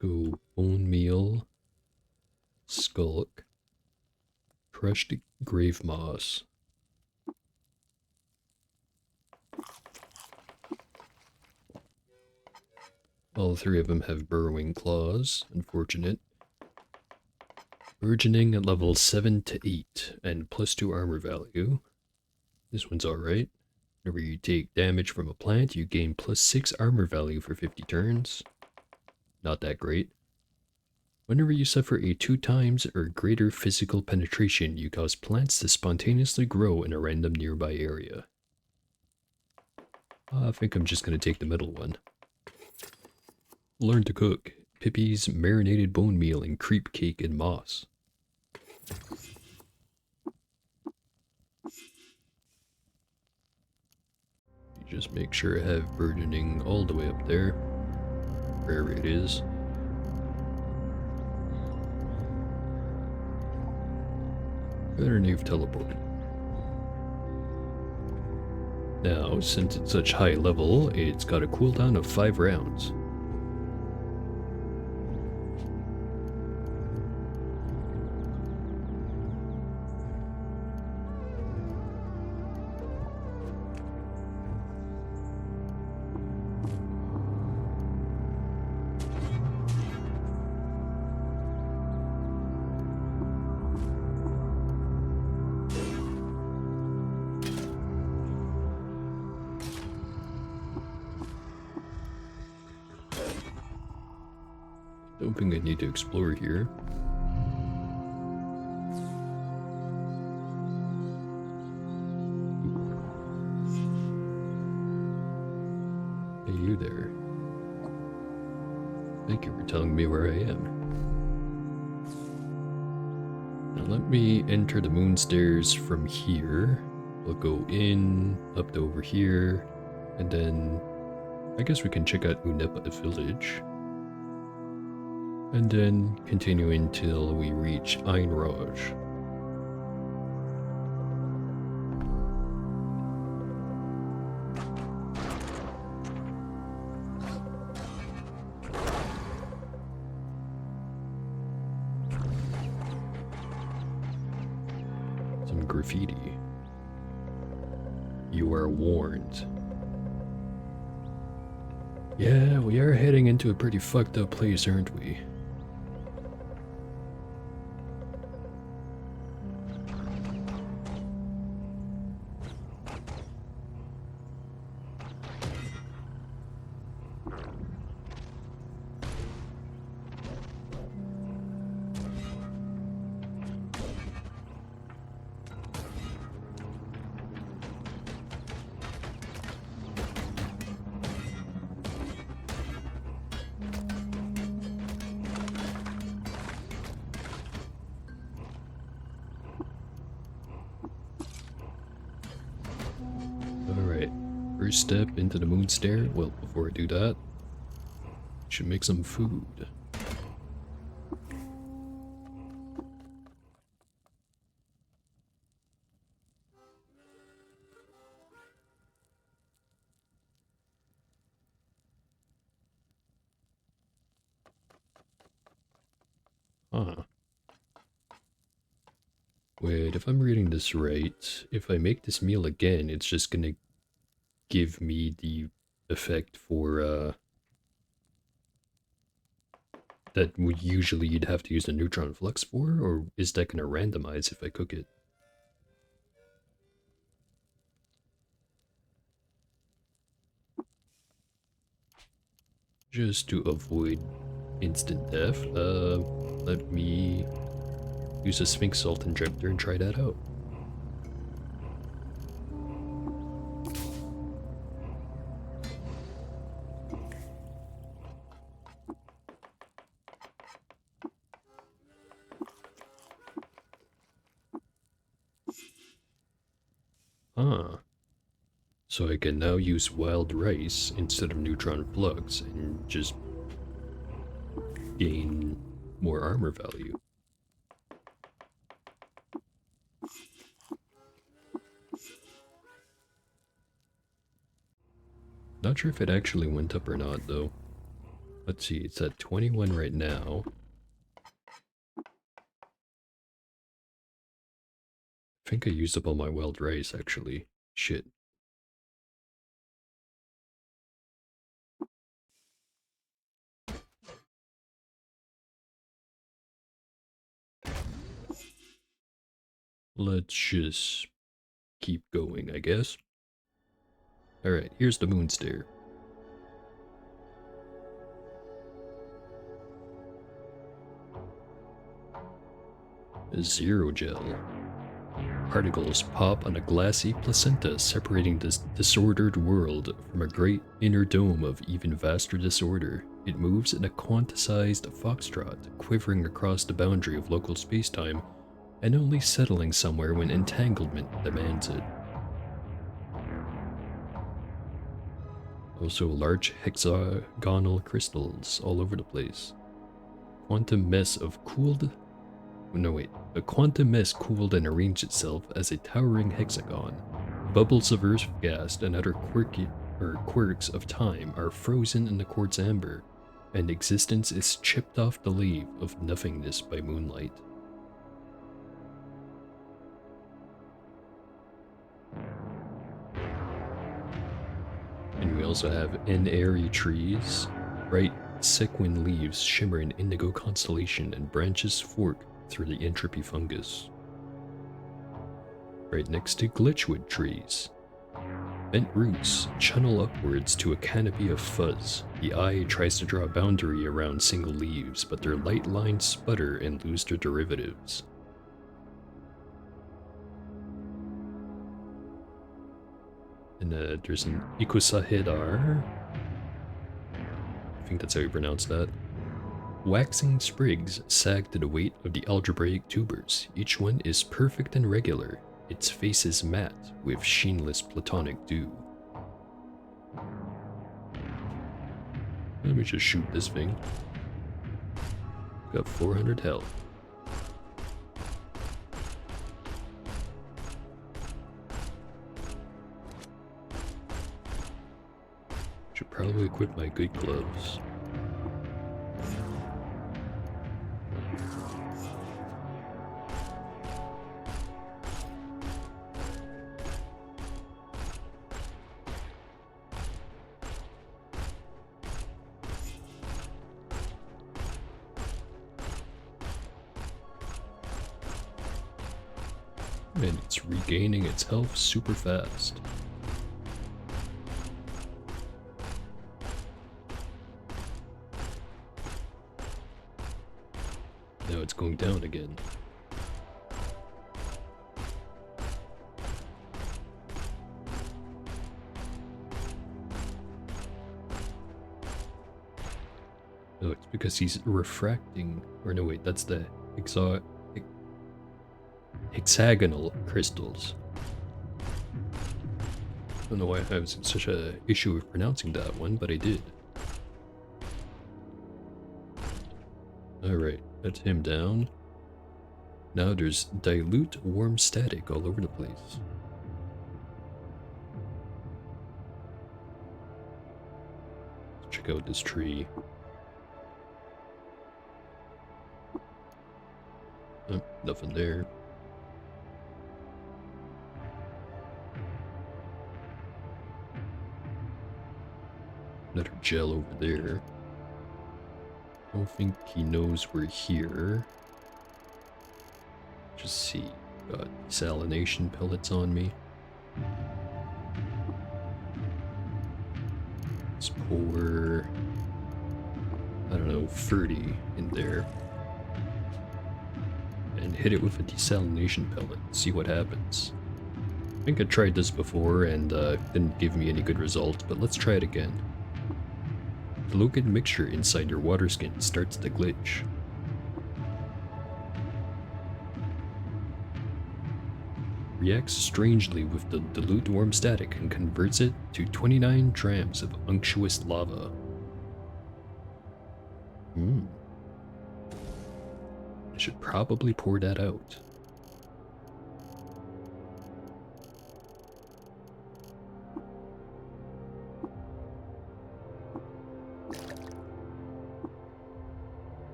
Go bone meal, skulk, crushed grave moss. All three of them have burrowing claws. Unfortunate. Burgeoning at level 7 to 8 and +2 armor value. This one's alright. Whenever you take damage from a plant, you gain +6 armor value for 50 turns. Not that great. Whenever you suffer a 2 times or greater physical penetration, you cause plants to spontaneously grow in a random nearby area. I think I'm just going to take the middle one. Learn to cook. Pippi's marinated bone meal and creep cake and moss. You just make sure I have burgeoning all the way up there. Wherever it is. Better than you've teleported. Now, since it's such high level, it's got a cooldown of 5 rounds. Don't think I need to explore here. Hey, you there. Thank you for telling me where I am. Now let me enter the moon stairs from here. We'll go in, up to over here, and then I guess we can check out Unepa village. And then continue until we reach Ain Raj. Some graffiti. You are warned. Yeah, we are heading into a pretty fucked up place, aren't we? Alright, first step into the moon stair. Well, before I do that, I should make some food. Huh. Wait, if I'm reading this right, if I make this meal again, it's just gonna give me the effect for, that would usually you'd have to use the neutron flux for, or is that gonna randomize if I cook it? Just to avoid instant death, let me use a Sphinx Salt Injector and try that out. Ah, so I can now use wild rice instead of neutron flux and just gain more armor value. Not sure if it actually went up or not, though. Let's see, it's at 21 right now. I think I used up all my wild rice, actually. Shit. Let's just keep going, I guess. Alright, here's the moon stair. Zero gel. Particles pop on a glassy placenta separating this disordered world from a great inner dome of even vaster disorder. It moves in a quantized foxtrot, quivering across the boundary of local spacetime, and only settling somewhere when entanglement demands it. Also large hexagonal crystals all over the place. Quantum mess of cooled... No wait, a quantum mess cooled and arranged itself as a towering hexagon. Bubbles of earth gas and other quirks of time are frozen in the quartz amber, and existence is chipped off the leaf of nothingness by moonlight. And we also have N-airy trees, bright sequin leaves shimmer in indigo constellation and branches fork through the entropy fungus. Right next to glitchwood trees. Bent roots channel upwards to a canopy of fuzz. The eye tries to draw a boundary around single leaves, but their light lines sputter and lose their derivatives. And there's an Icosahedar. I think that's how you pronounce that. Waxing sprigs sag to the weight of the algebraic tubers. Each one is perfect and regular. Its face is matte with sheenless platonic dew. Let me just shoot this thing. Got 400 health. Should probably equip my good gloves. And it's regaining its health super fast. Now it's going down again. Oh, it's because he's refracting. Or no, wait, that's the hexagonal crystals. I don't know why I have such an issue with pronouncing that one, but I did. Alright, that's him down. Now there's dilute warm static all over the place. Let's check out this tree. Oh, nothing there. Another gel over there. I don't think he knows we're here. Just see. Got desalination pellets on me. Let's pour I don't know, 30 in there. And hit it with a desalination pellet, see what happens. I think I tried this before and didn't give me any good results, but let's try it again. The liquid mixture inside your water skin starts to glitch. Reacts strangely with the dilute warm static and converts it to 29 drams of unctuous lava. I should probably pour that out.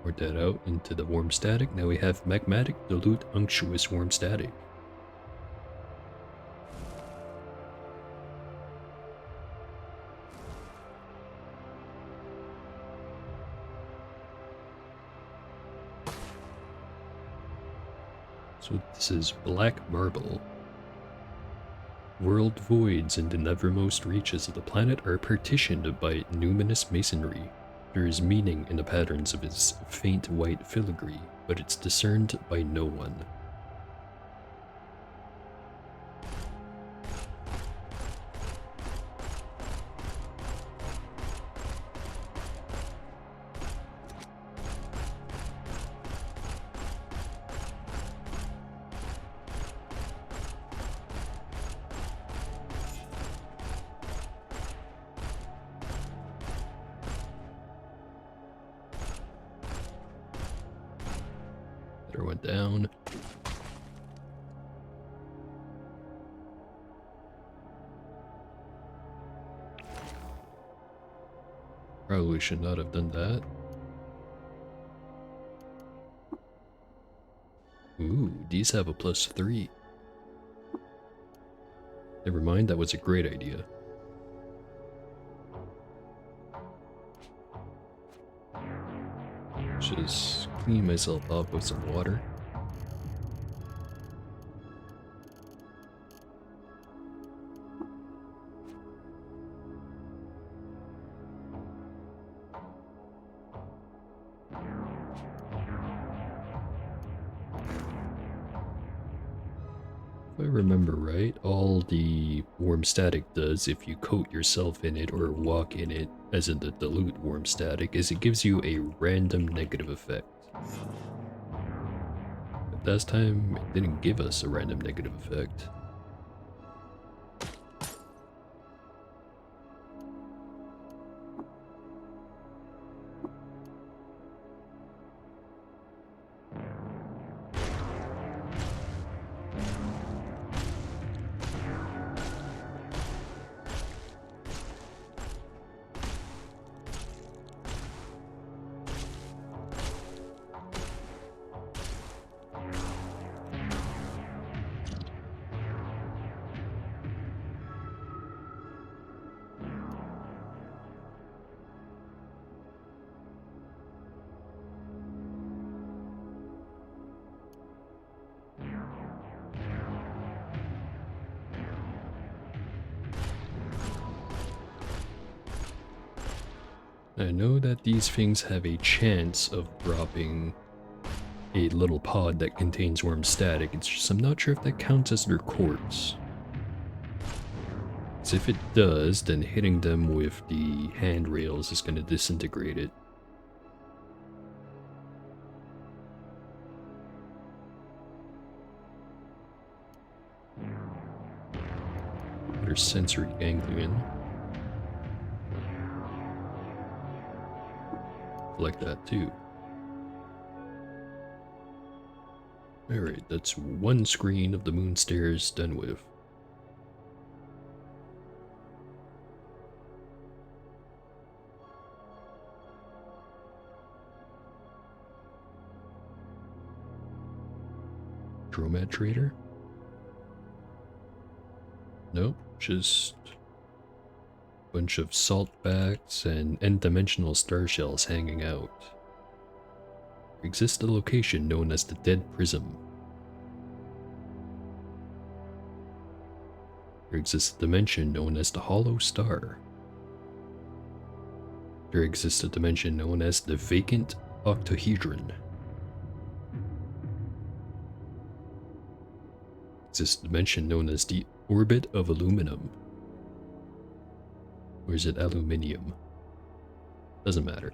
Pour that out into the warm static. Now we have magmatic dilute unctuous warm static. So this is black marble. World voids and the nethermost reaches of the planet are partitioned by numinous masonry. There is meaning in the patterns of its faint white filigree, but it's discerned by no one. Throw it down. Probably should not have done that. Ooh, these have a +3. Never mind, that was a great idea. Just clean myself up with some water. If I remember right, all the warm static does if you coat yourself in it or walk in it, as in the dilute warm static, is it gives you a random negative effect. But last time, it didn't give us a random negative effect. I know that these things have a chance of dropping a little pod that contains worm static, it's just I'm not sure if that counts as their quartz. So if it does, then hitting them with the handrails is going to disintegrate it. There's sensory ganglion. Like that too. Alright, that's one screen of the moon stairs done with. Dromad Trader? Nope, just bunch of saltbacks and n-dimensional star shells hanging out. There exists a location known as the Dead Prism. There exists a dimension known as the Hollow Star. There exists a dimension known as the vacant octahedron. Exists a dimension known as the orbit of aluminum. Or is it aluminium? Doesn't matter.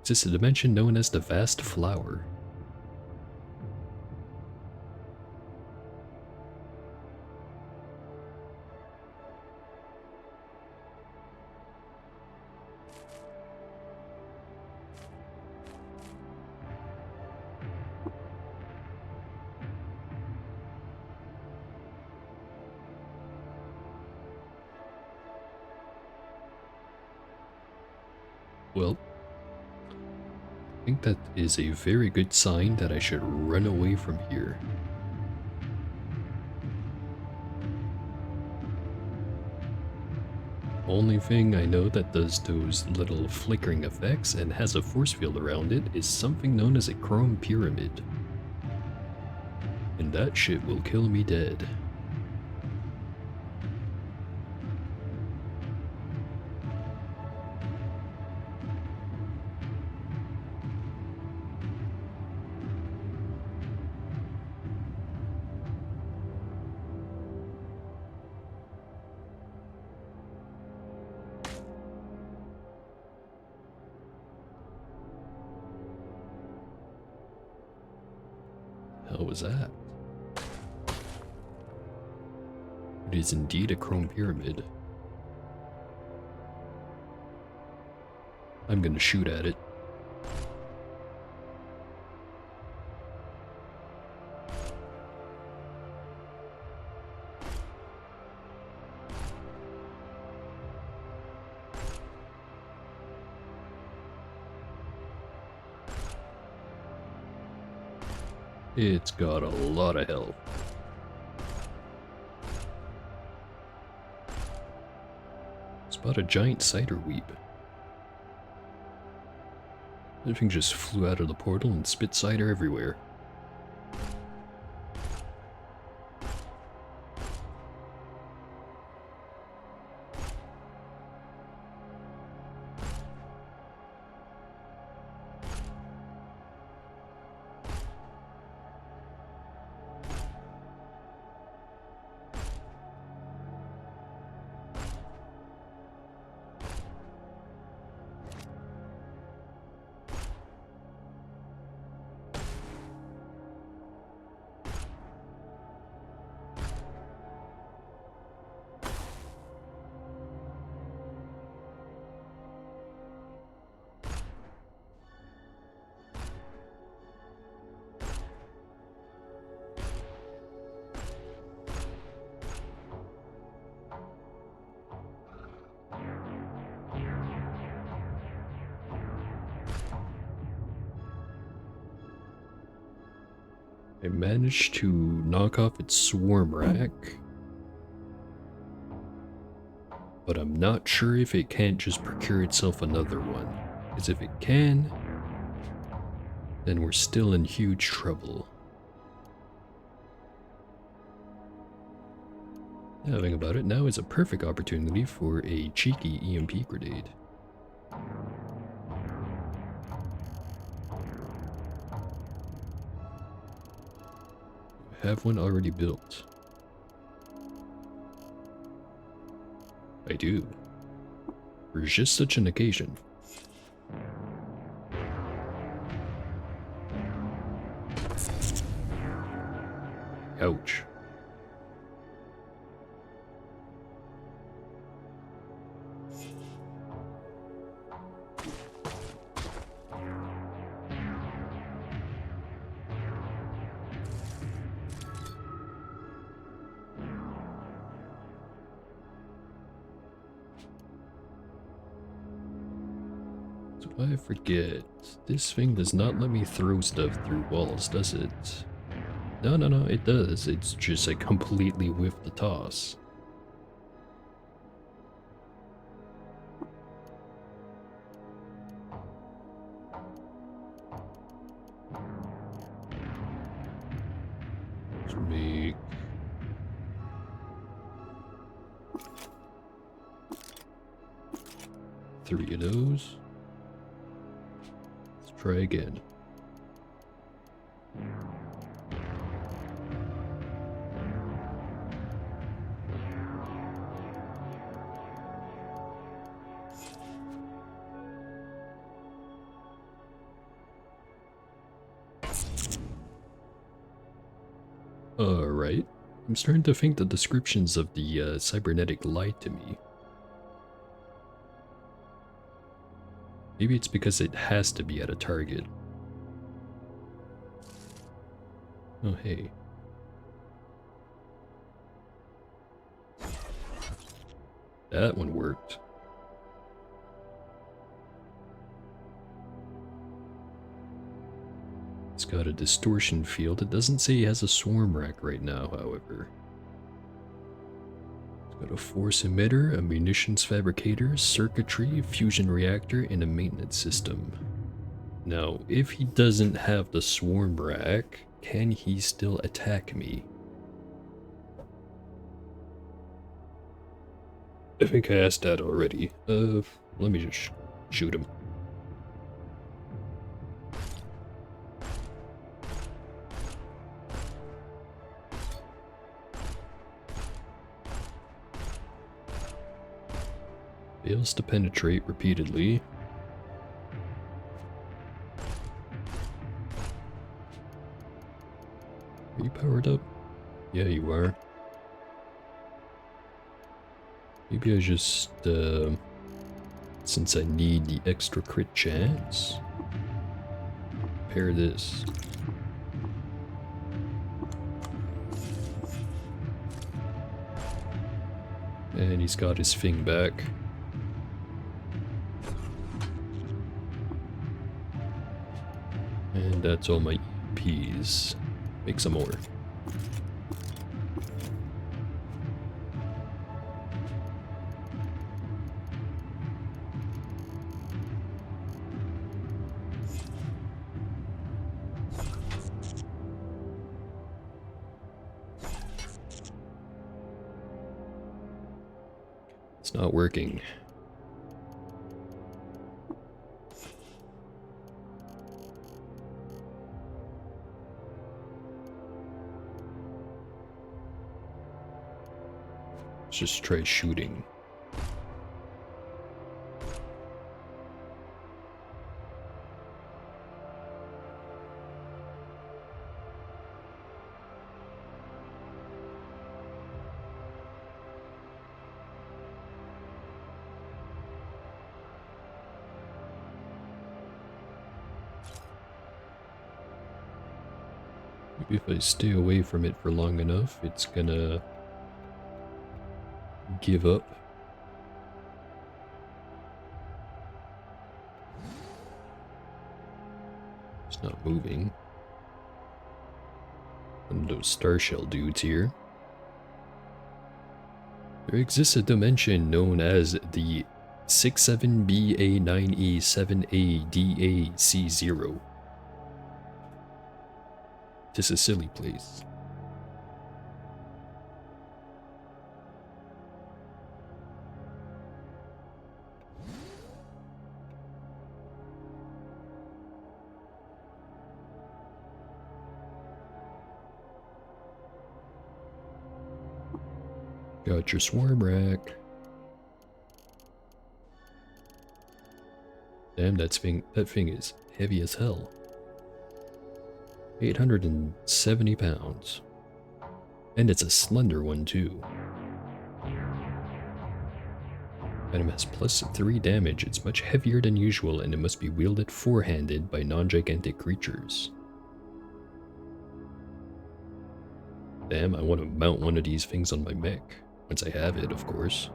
Exists a dimension known as the vast flower. Well, I think that is a very good sign that I should run away from here. Only thing I know that does those little flickering effects and has a force field around it is something known as a chrome pyramid. And that shit will kill me dead. Hell was that? It is indeed a chrome pyramid. I'm gonna shoot at it. It's got a lot of health. Spot a giant cider weep. That thing just flew out of the portal and spit cider everywhere. I managed to knock off its swarm rack, but I'm not sure if it can't just procure itself another one, because if it can, then we're still in huge trouble. Having about it, now is a perfect opportunity for a cheeky EMP grenade. Have one already built? I do. For just such an occasion. Ouch. I forget. This thing does not let me throw stuff through walls, does it? No, it does. It's just I completely whiffed the toss. Let's make... 3 of those. Let's try again. Alright. I'm starting to think the descriptions of the cybernetic lied to me. Maybe it's because it has to be at a target. Oh, hey. That one worked. It's got a distortion field. It doesn't say he has a swarm rack right now, however. It's got a force emitter, a munitions fabricator, circuitry, fusion reactor, and a maintenance system. Now, if he doesn't have the swarm rack, can he still attack me? I think I asked that already. Let me just shoot him. Fails to penetrate repeatedly. Are you powered up? Yeah, you are. Maybe I just, since I need the extra crit chance, pair this. And he's got his thing back. And that's all my EMPs. Make some more. It's not working. Let's just try shooting. Maybe if I stay away from it for long enough, it's gonna give up. It's not moving. One of those star shell dudes here. There exists a dimension known as the 67BA9E7ADAC0. This is a silly place. Got your swarm rack. Damn, that thing is heavy as hell. 870 pounds. And it's a slender one too. Item has +3 damage. It's much heavier than usual and it must be wielded four-handed by non-gigantic creatures. Damn, I want to mount one of these things on my mech. Once I have it, of course.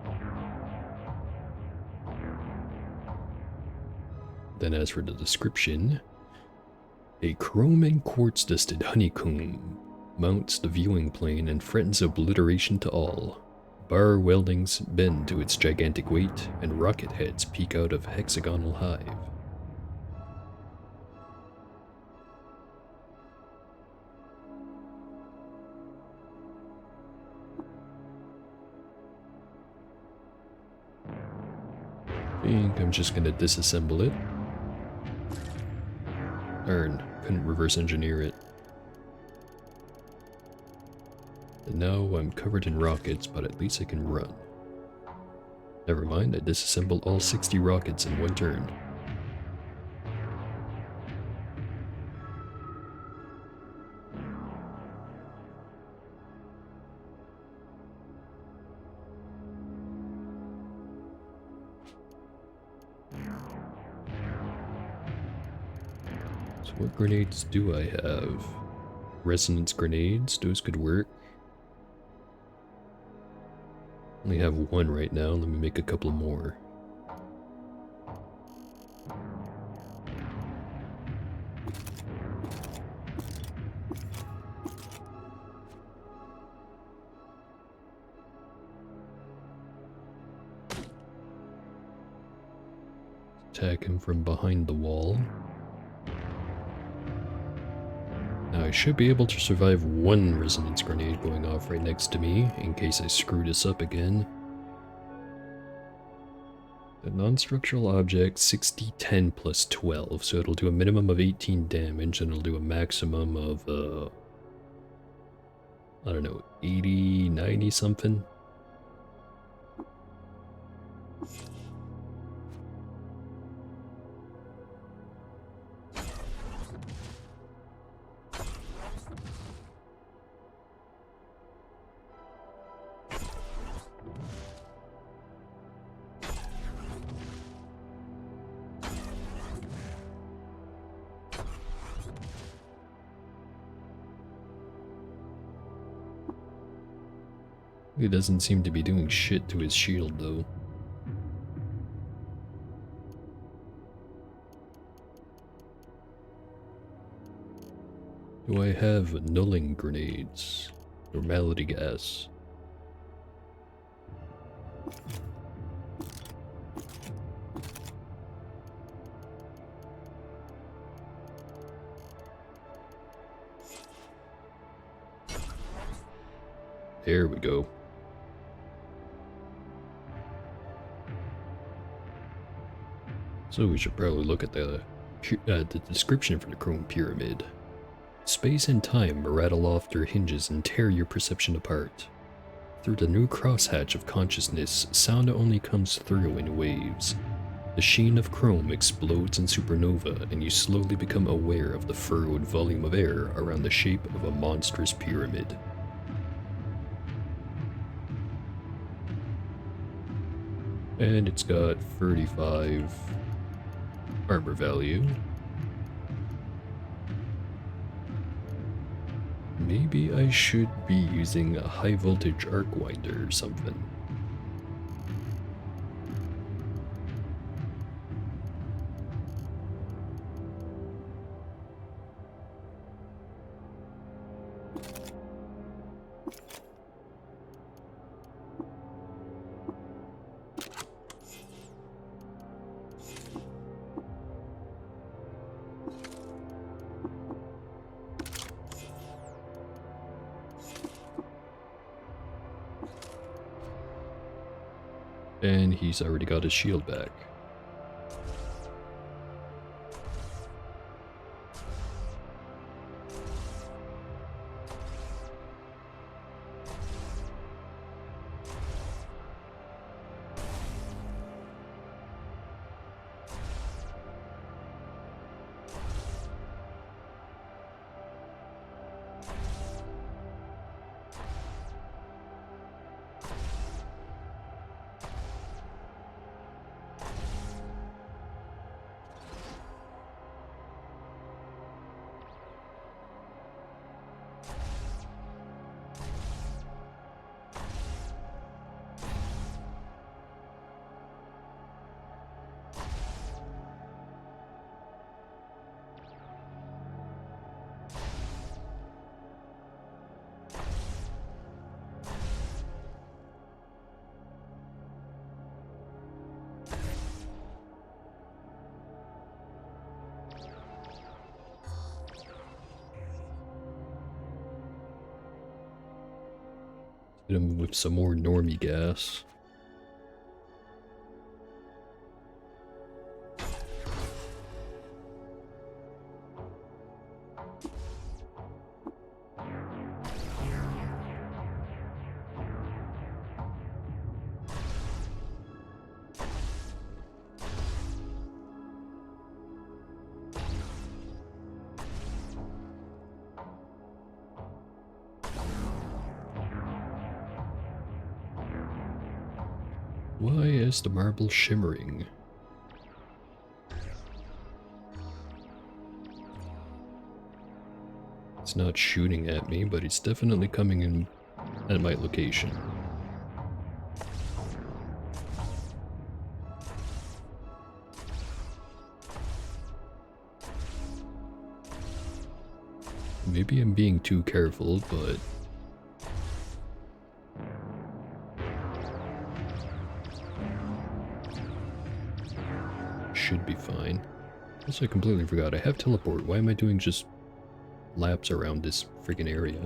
Then as for the description, a chrome and quartz dusted honeycomb mounts the viewing plane and threatens obliteration to all. Bar weldings bend to its gigantic weight, and rocket heads peek out of hexagonal hive. think I'm just gonna disassemble it. Darn, couldn't reverse engineer it. And now I'm covered in rockets, but at least I can run. Never mind, I disassembled all 60 rockets in one turn. So what grenades do I have? Resonance grenades, those could work. Only have one right now, let me make a couple more. Attack him from behind the wall. Now I should be able to survive one resonance grenade going off right next to me, in case I screw this up again. The non-structural object, 60, 10 plus 12, so it'll do a minimum of 18 damage, and it'll do a maximum of, I don't know, 80, 90 something? He doesn't seem to be doing shit to his shield, though. Do I have nulling grenades? Normality gas. There we go. So we should probably look at the description for the Chrome Pyramid. Space and time rattle off their hinges and tear your perception apart. Through the new crosshatch of consciousness, sound only comes through in waves. The sheen of chrome explodes in supernova, and you slowly become aware of the furrowed volume of air around the shape of a monstrous pyramid. And it's got 35 armor value. Maybe I should be using a high voltage arc winder or something. And he's already got his shield back. Hit him with some more normie gas. Why is the marble shimmering? It's not shooting at me, but it's definitely coming in at my location. Maybe I'm being too careful, but should be fine. Also, I completely forgot I have teleport. Why am I doing just laps around this freaking area?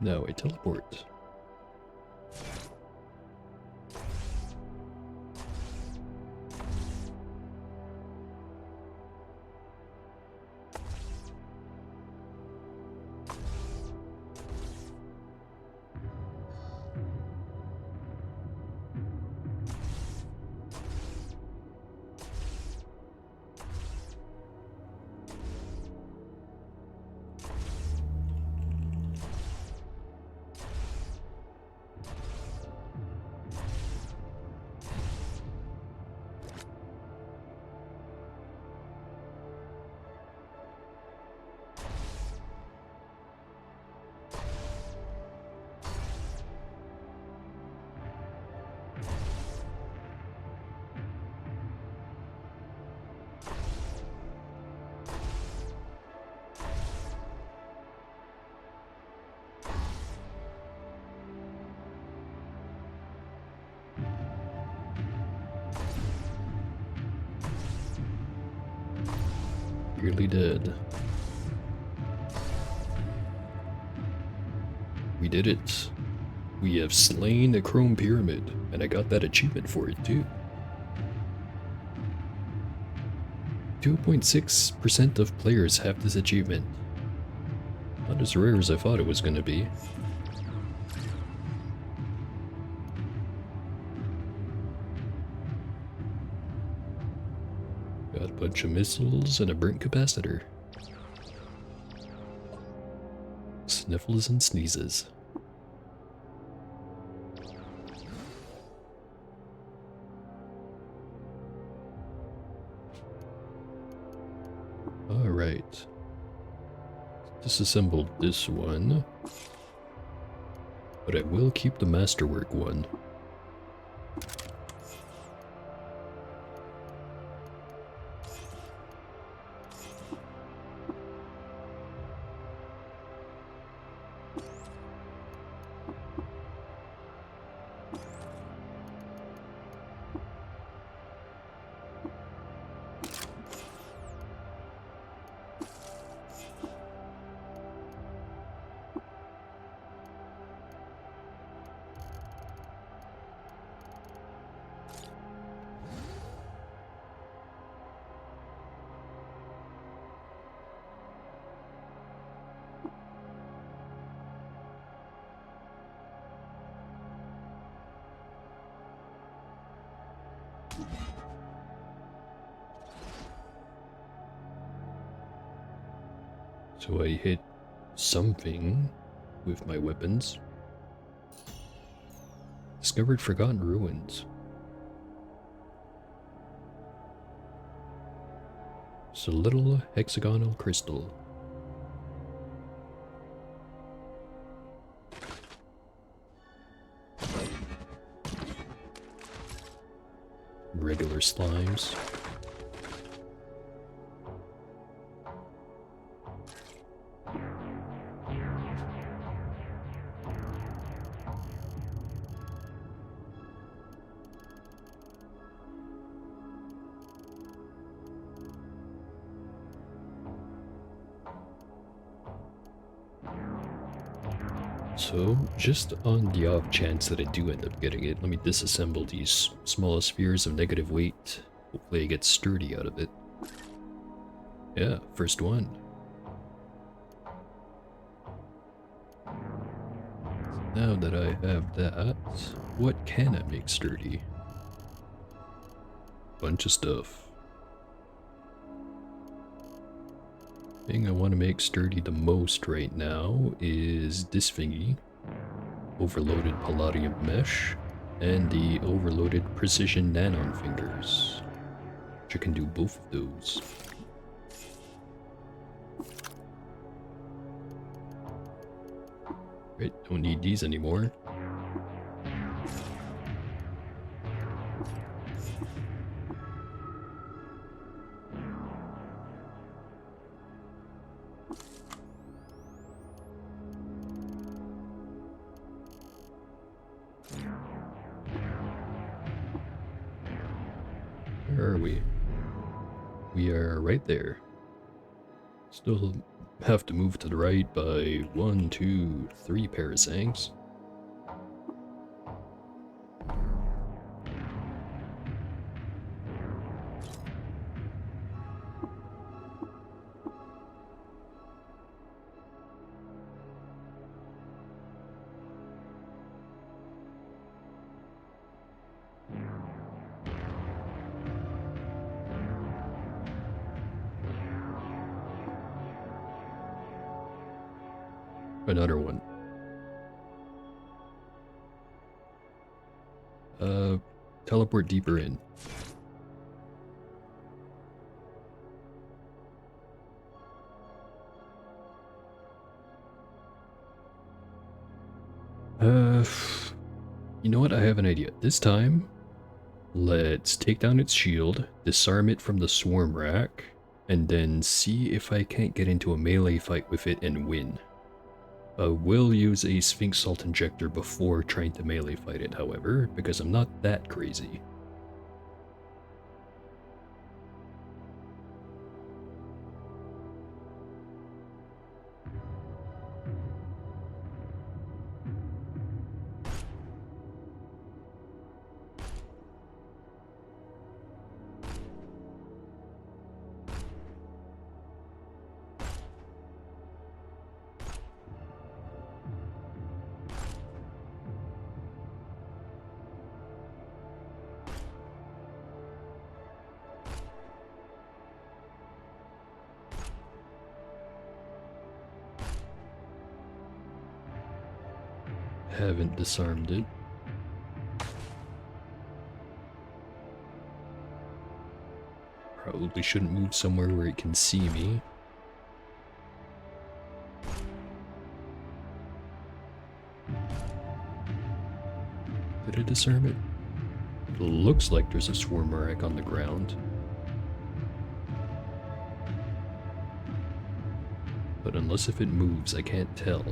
No, I teleport. Nearly dead. We did it. We have slain a chrome pyramid, and I got that achievement for it too. 2.6% of players have this achievement. Not as rare as I thought it was gonna be. Got a bunch of missiles and a burnt capacitor. Sniffles and sneezes. Alright. Disassembled this one. But I will keep the masterwork one. So I hit something with my weapons. Discovered forgotten ruins. It's a little hexagonal crystal. Regular slimes. So, just on the off chance that I do end up getting it, let me disassemble these small spheres of negative weight. Hopefully I get sturdy out of it. Yeah, first one. Now that I have that, what can I make sturdy? Bunch of stuff. Thing I want to make sturdy the most right now is this thingy. Overloaded palladium mesh and the overloaded precision nanon fingers. Which I can do both of those. Right, don't need these anymore. Where are we? We are right there. Still have to move to the right by 1, 2, 3 parasangs. Another one. Teleport deeper in. You know what? I have an idea. This time, let's take down its shield, disarm it from the swarm rack, and then see if I can't get into a melee fight with it and win. I will use a Sphinx Salt Injector before trying to melee fight it, however, because I'm not that crazy. Haven't disarmed it. Probably shouldn't move somewhere where it can see me. Did I disarm it? It looks like there's a swarm rack on the ground. But unless if it moves, I can't tell.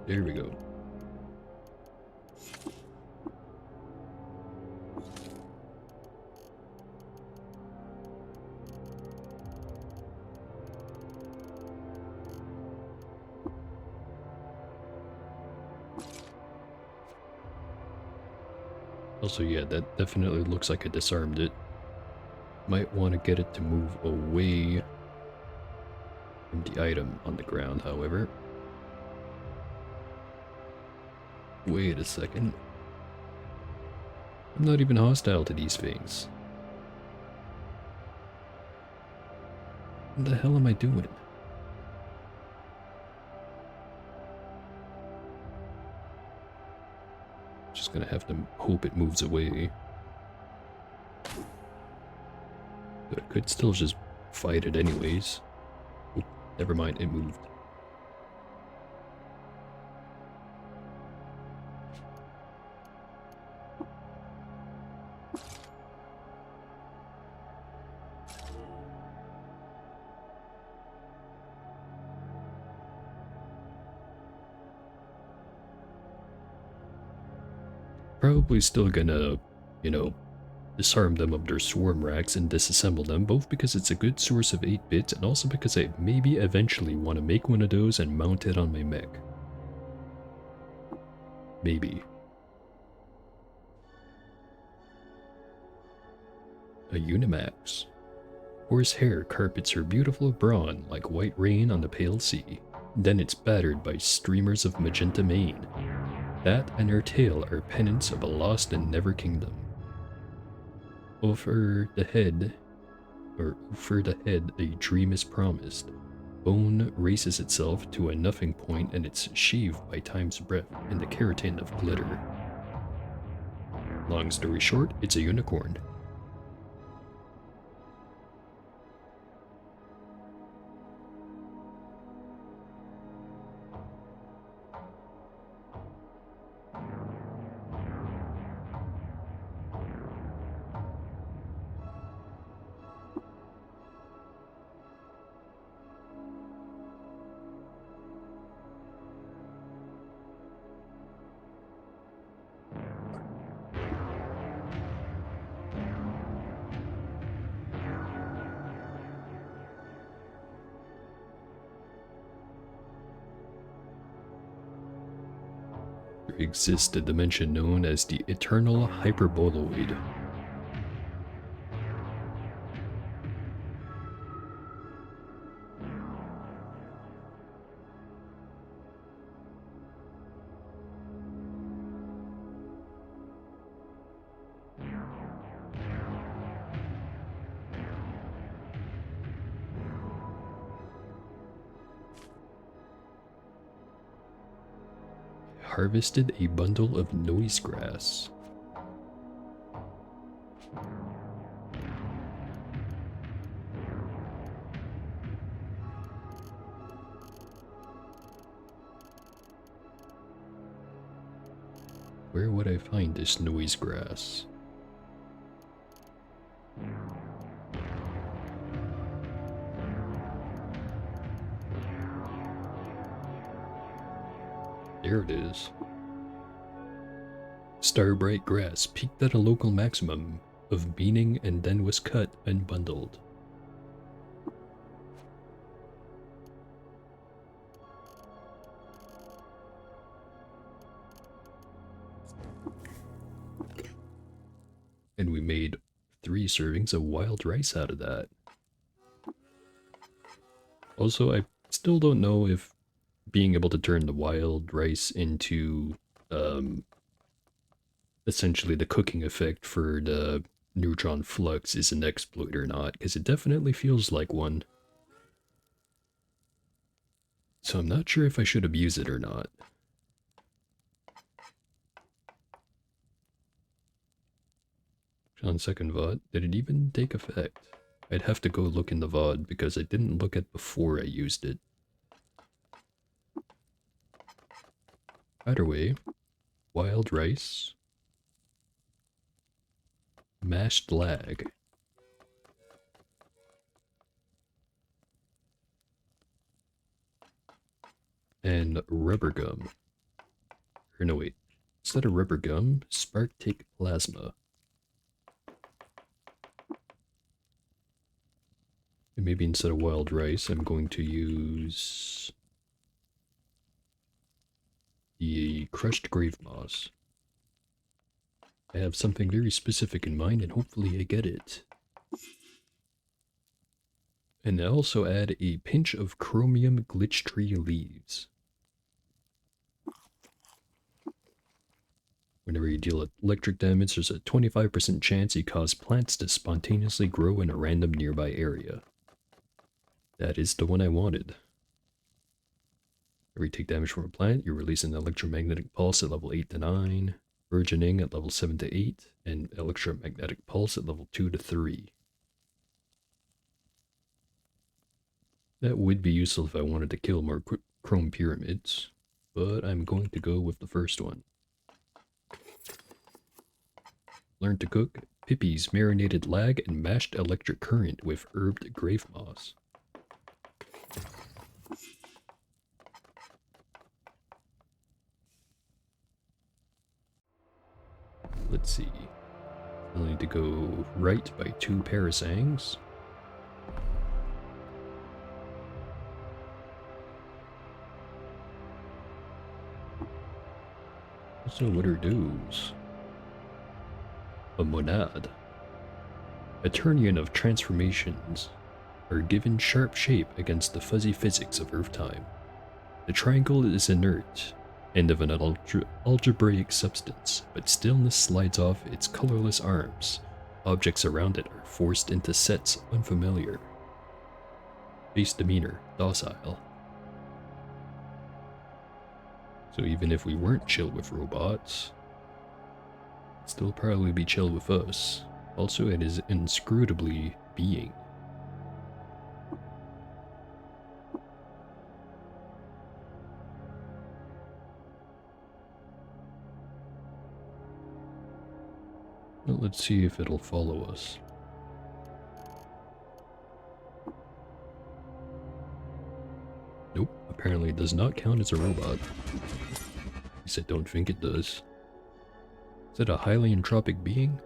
There we go. Also, yeah, that definitely looks like I disarmed it. Might want to get it to move away from the item on the ground, however. Wait a second. I'm not even hostile to these things. What the hell am I doing? Just gonna have to hope it moves away. But I could still just fight it anyways. Oh, never mind, it moved. Probably still gonna, you know, disarm them of their swarm racks and disassemble them, both because it's a good source of 8-bit and also because I maybe eventually want to make one of those and mount it on my mech. Maybe. A Unimax. Horsehair carpets her beautiful brawn like white rain on the pale sea. Then it's battered by streamers of magenta mane. That and her tail are pennants of a lost and never kingdom. Over the head a dream is promised. Bone races itself to a nothing point and it's sheathed by time's breath in the keratin of glitter. Long story short, it's a unicorn. There exists a dimension known as the Eternal Hyperboloid. Harvested a bundle of noise grass. Where would I find this noise grass? There it is. Starbright grass peaked at a local maximum of meaning and then was cut and bundled. And we made 3 servings of wild rice out of that. Also, I still don't know if being able to turn the wild rice into essentially the cooking effect for the neutron flux is an exploit or not, because it definitely feels like one. So I'm not sure if I should abuse it or not. On second VOD, did it even take effect? I'd have to go look in the VOD because I didn't look at before I used it. Either way, wild rice, mashed lag, and rubber gum. Or no wait, instead of rubber gum, spark take plasma. And maybe instead of wild rice, I'm going to use the crushed grave moss. I have something very specific in mind and hopefully I get it. And I also add a pinch of chromium glitch tree leaves. Whenever you deal electric damage, there's a 25% chance you cause plants to spontaneously grow in a random nearby area. That is the one I wanted. Whenever you take damage from a plant, you release an electromagnetic pulse at level 8 to 9, burgeoning at level 7 to 8, and electromagnetic pulse at level 2 to 3. That would be useful if I wanted to kill more chrome pyramids, but I'm going to go with the first one. Learn to cook Pippi's marinated lag and mashed electric current with herbed grave moss. Let's see. I'll need to go right by 2 parasangs. So what are those? A monad. Eternian of transformations are given sharp shape against the fuzzy physics of Earth time. The triangle is inert, end of an algebraic substance, but stillness slides off its colorless arms. Objects around it are forced into sets unfamiliar. Base demeanor, docile. So even if we weren't chill with robots, it'd still probably be chill with us. Also, it is inscrutably being. Well, let's see if it'll follow us. Nope, apparently it does not count as a robot. At least I don't think it does. Is it a highly entropic being?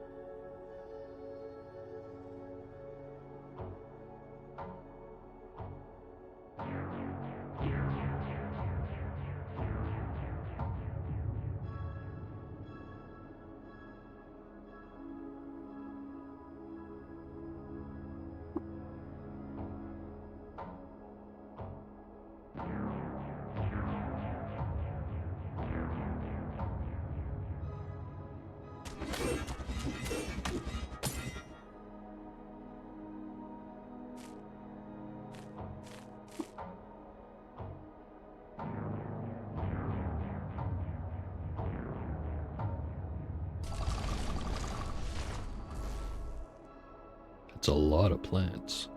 It's a lot of plants.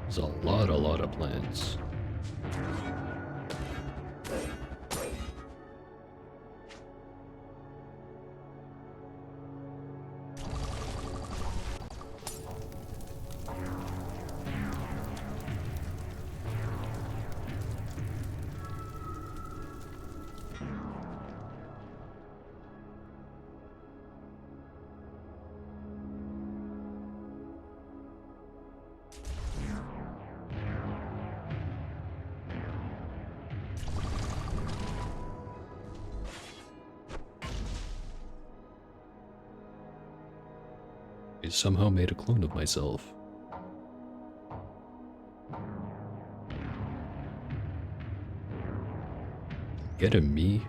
There's a lot of plants. I somehow made a clone of myself. Get him, me.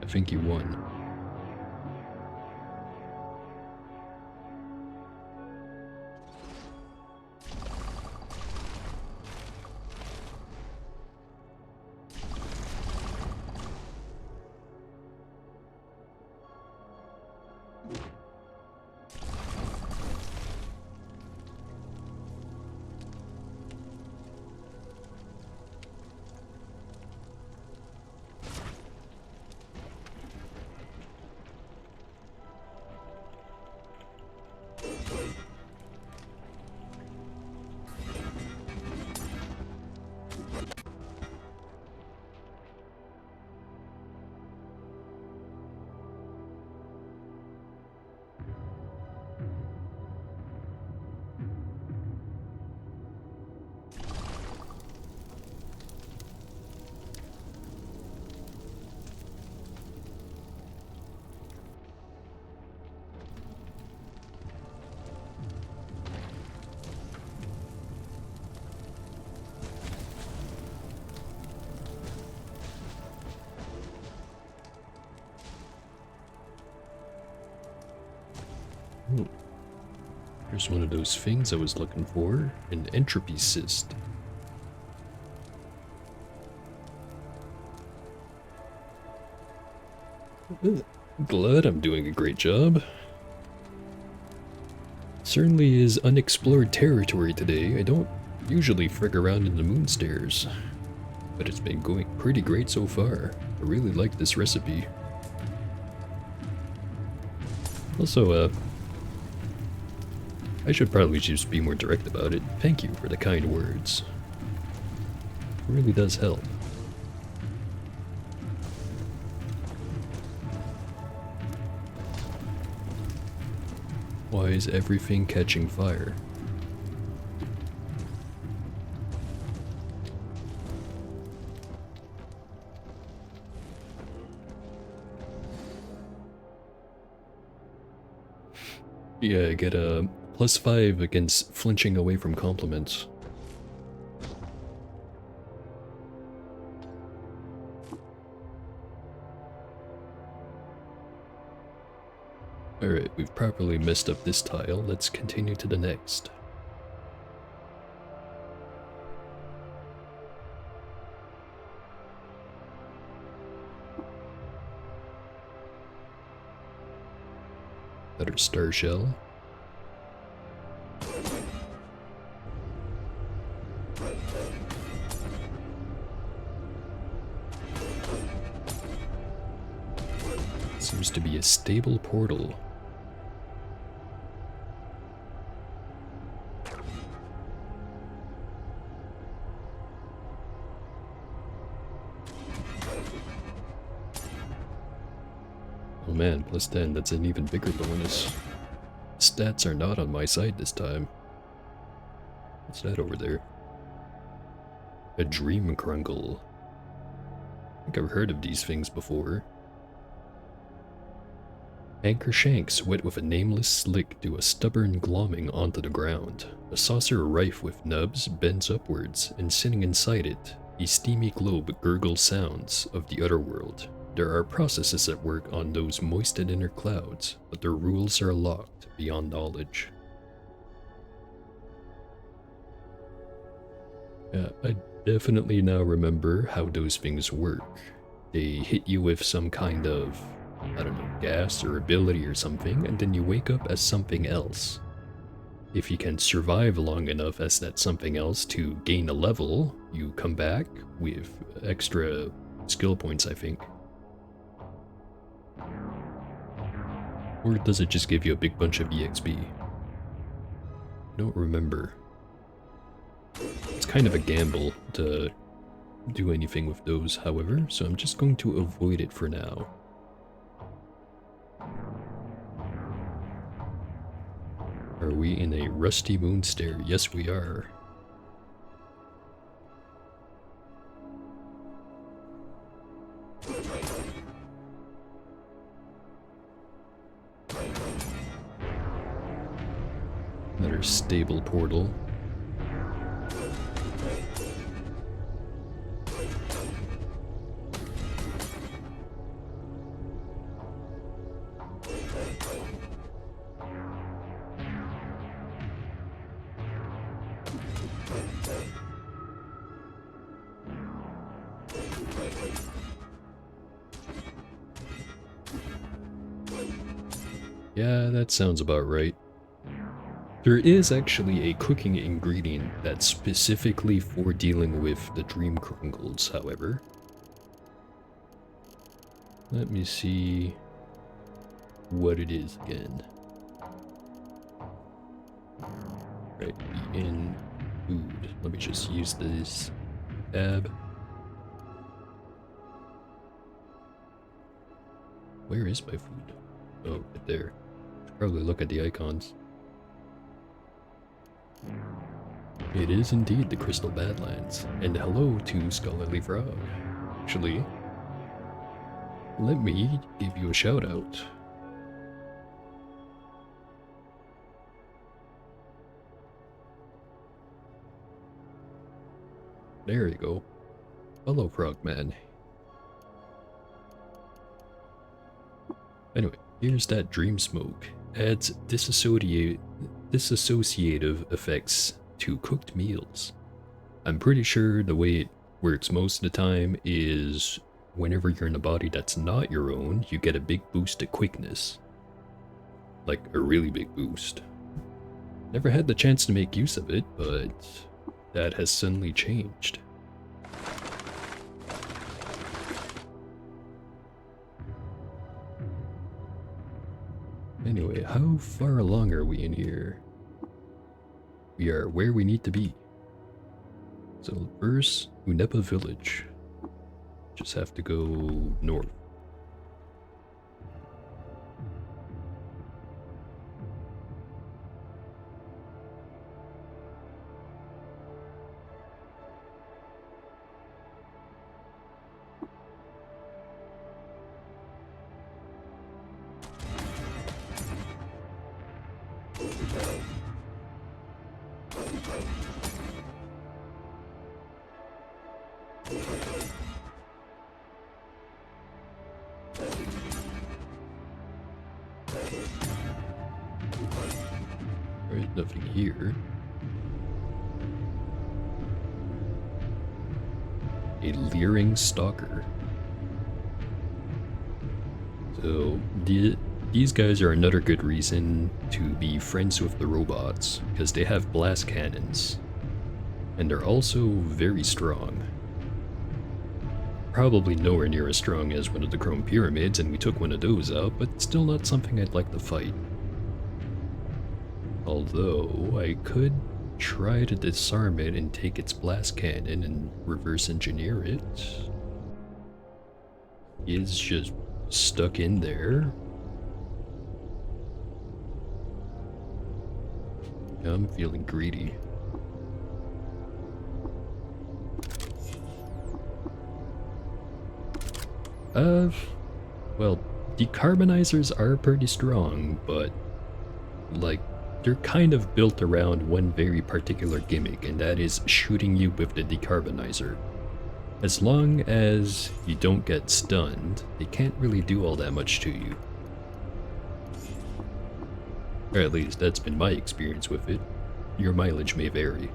I think you won. Here's one of those things I was looking for, an entropy cyst. Glad I'm doing a great job. Certainly is unexplored territory today. I don't usually frig around in the Moonstairs, but it's been going pretty great so far. I really like this recipe. Also, I should probably just be more direct about it. Thank you for the kind words. It really does help. Why is everything catching fire? Yeah, I get a +5 against flinching away from compliments. Alright, we've properly messed up this tile. Let's continue to the next. Another star shell. Seems to be a stable portal. Oh man, +10, that's an even bigger bonus. Stats are not on my side this time. What's that over there? A dream krungle. I think I've heard of these things before. Anchor shanks wet with a nameless slick do a stubborn glomming onto the ground. A saucer rife with nubs bends upwards, and sitting inside it, a steamy globe gurgles sounds of the other world. There are processes at work on those moisted inner clouds, but their rules are locked beyond knowledge. Yeah, I definitely now remember how those things work. They hit you with some kind of, I don't know, gas or ability or something, and then you wake up as something else. If you can survive long enough as that something else to gain a level, you come back with extra skill points, I think. Or does it just give you a big bunch of EXP? I don't remember. It's kind of a gamble to do anything with those, however, so I'm just going to avoid it for now. Are we in a rusty moonstair? Yes, we are. Another stable portal. Yeah, that sounds about right. There is actually a cooking ingredient that's specifically for dealing with the dream krungles, however. Let me see what it is again. Right, in food. Let me just use this tab. Where is my food? Oh, right there. Should probably look at the icons. It is indeed the Crystal Badlands, and hello to Scholarly Frog. Actually, let me give you a shout out. There you go. Hello, Frogman. Anyway, here's that dream smoke. Adds dissociative effects to cooked meals. I'm pretty sure the way it works most of the time is whenever you're in a body that's not your own, you get a big boost to quickness. Like a really big boost. Never had the chance to make use of it, but that has suddenly changed. Anyway, how far along are we in here? We are where we need to be. So first, Unepa Village. Just have to go north. There's nothing here. A leering stalker. So, these guys are another good reason to be friends with the robots, because they have blast cannons. And they're also very strong. Probably nowhere near as strong as one of the Chrome Pyramids, and we took one of those out, but still not something I'd like to fight. Although, I could try to disarm it and take its blast cannon and reverse engineer it. It's just stuck in there. I'm feeling greedy. Well, decarbonizers are pretty strong, but, like, they're kind of built around one very particular gimmick, and that is shooting you with the decarbonizer. As long as you don't get stunned, they can't really do all that much to you. Or at least that's been my experience with it. Your mileage may vary.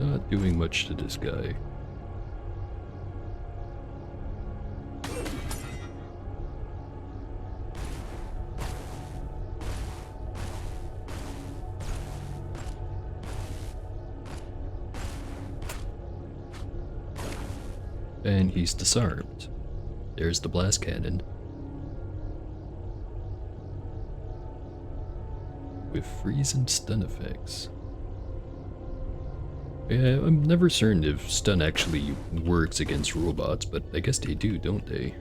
Not doing much to this guy. And he's disarmed. There's the blast cannon. With freeze and stun effects. Yeah, I'm never certain if stun actually works against robots, but I guess they do, don't they?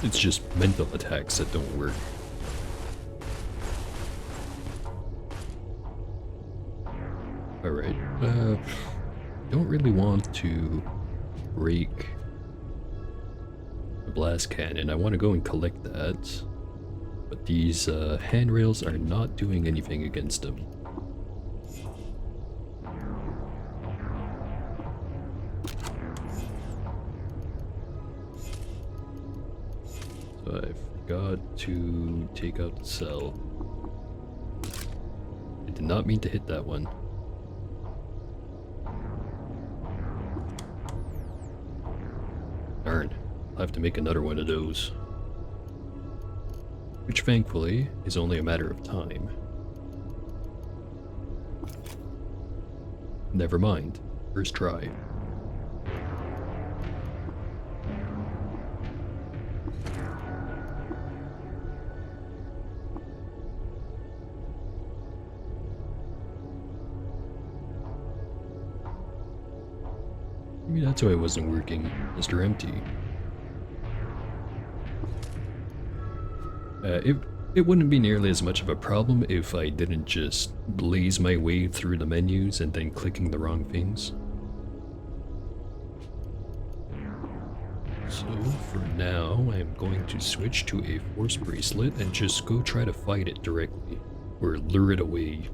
It's just mental attacks that don't work. Alright, don't really want to break the blast cannon. I want to go and collect that. But these handrails are not doing anything against them. So I forgot to take out the cell. I did not mean to hit that one. Darn, I'll have to make another one of those. Which thankfully is only a matter of time. Never mind, first try. Maybe that's why it wasn't working, Mr. Empty. It wouldn't be nearly as much of a problem if I didn't just blaze my way through the menus and then clicking the wrong things. So, for now, I'm going to switch to a force bracelet and just go try to fight it directly, or lure it away.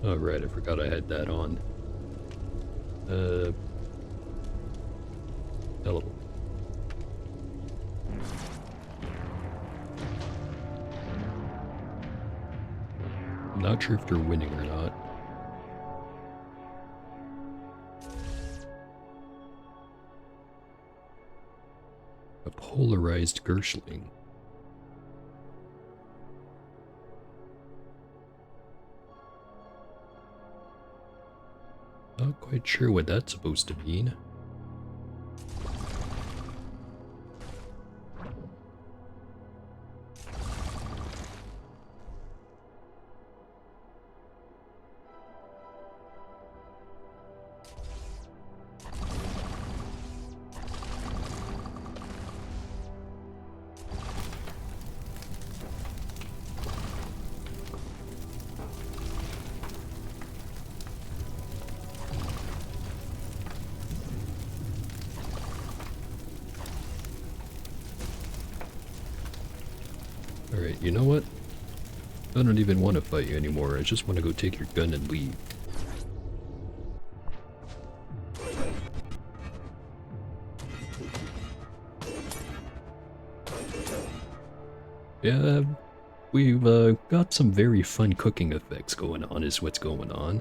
Oh right, I forgot I had that on. Hello. I'm not sure if they're winning or not. A polarized Gershling. Not quite sure what that's supposed to mean. Alright, you know what? I don't even want to fight you anymore, I just want to go take your gun and leave. Yeah, we've got some very fun cooking effects going on is what's going on.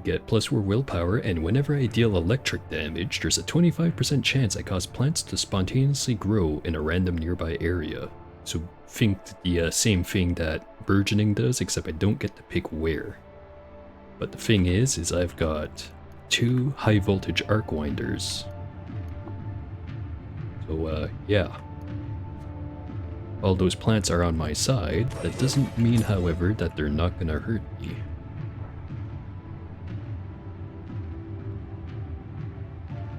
Get +4 willpower, and whenever I deal electric damage, there's a 25% chance I cause plants to spontaneously grow in a random nearby area. So think the same thing that burgeoning does, except I don't get to pick where. But the thing is I've got 2 high voltage arc winders. So yeah. All those plants are on my side. That doesn't mean, however, that they're not gonna hurt me.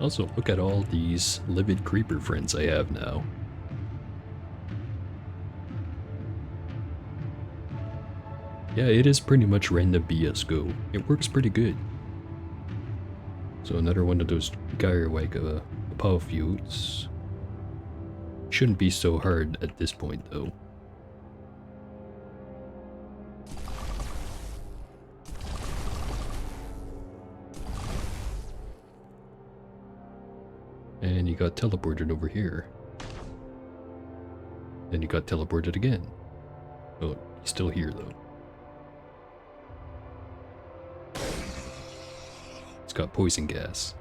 Also, look at all these livid creeper friends I have now. Yeah, it is pretty much random BS Go. It works pretty good. So another one of those Gyrowaga Apofutes. Shouldn't be so hard at this point though. And you got teleported over here. Then you got teleported again. Oh, he's still here though. It's got poison gas.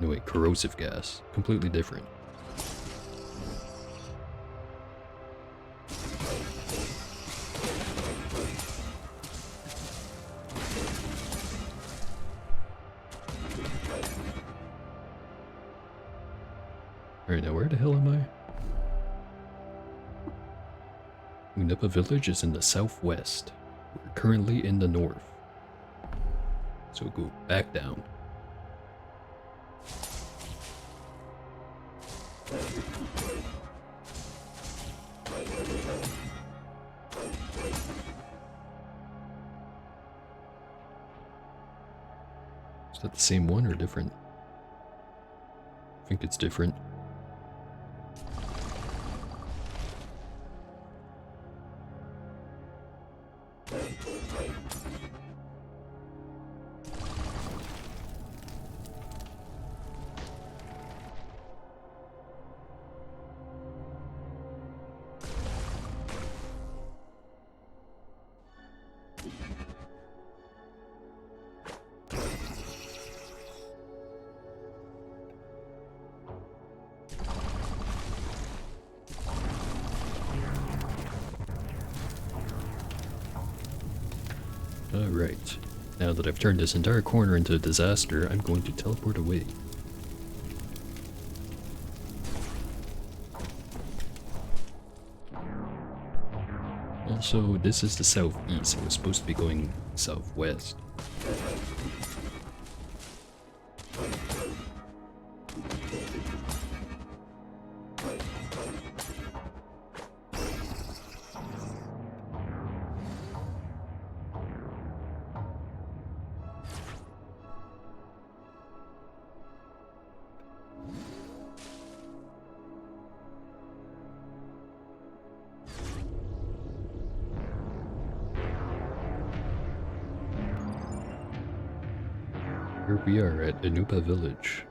No wait, corrosive gas. Completely different. Alright, now where the hell am I? Unipa village is in the southwest. We're currently in the north. So go back down. Is that the same one or different? I think it's different. Alright, now that I've turned this entire corner into a disaster, I'm going to teleport away. Also, this is the southeast, I was supposed to be going southwest. Here we are at Anupa village.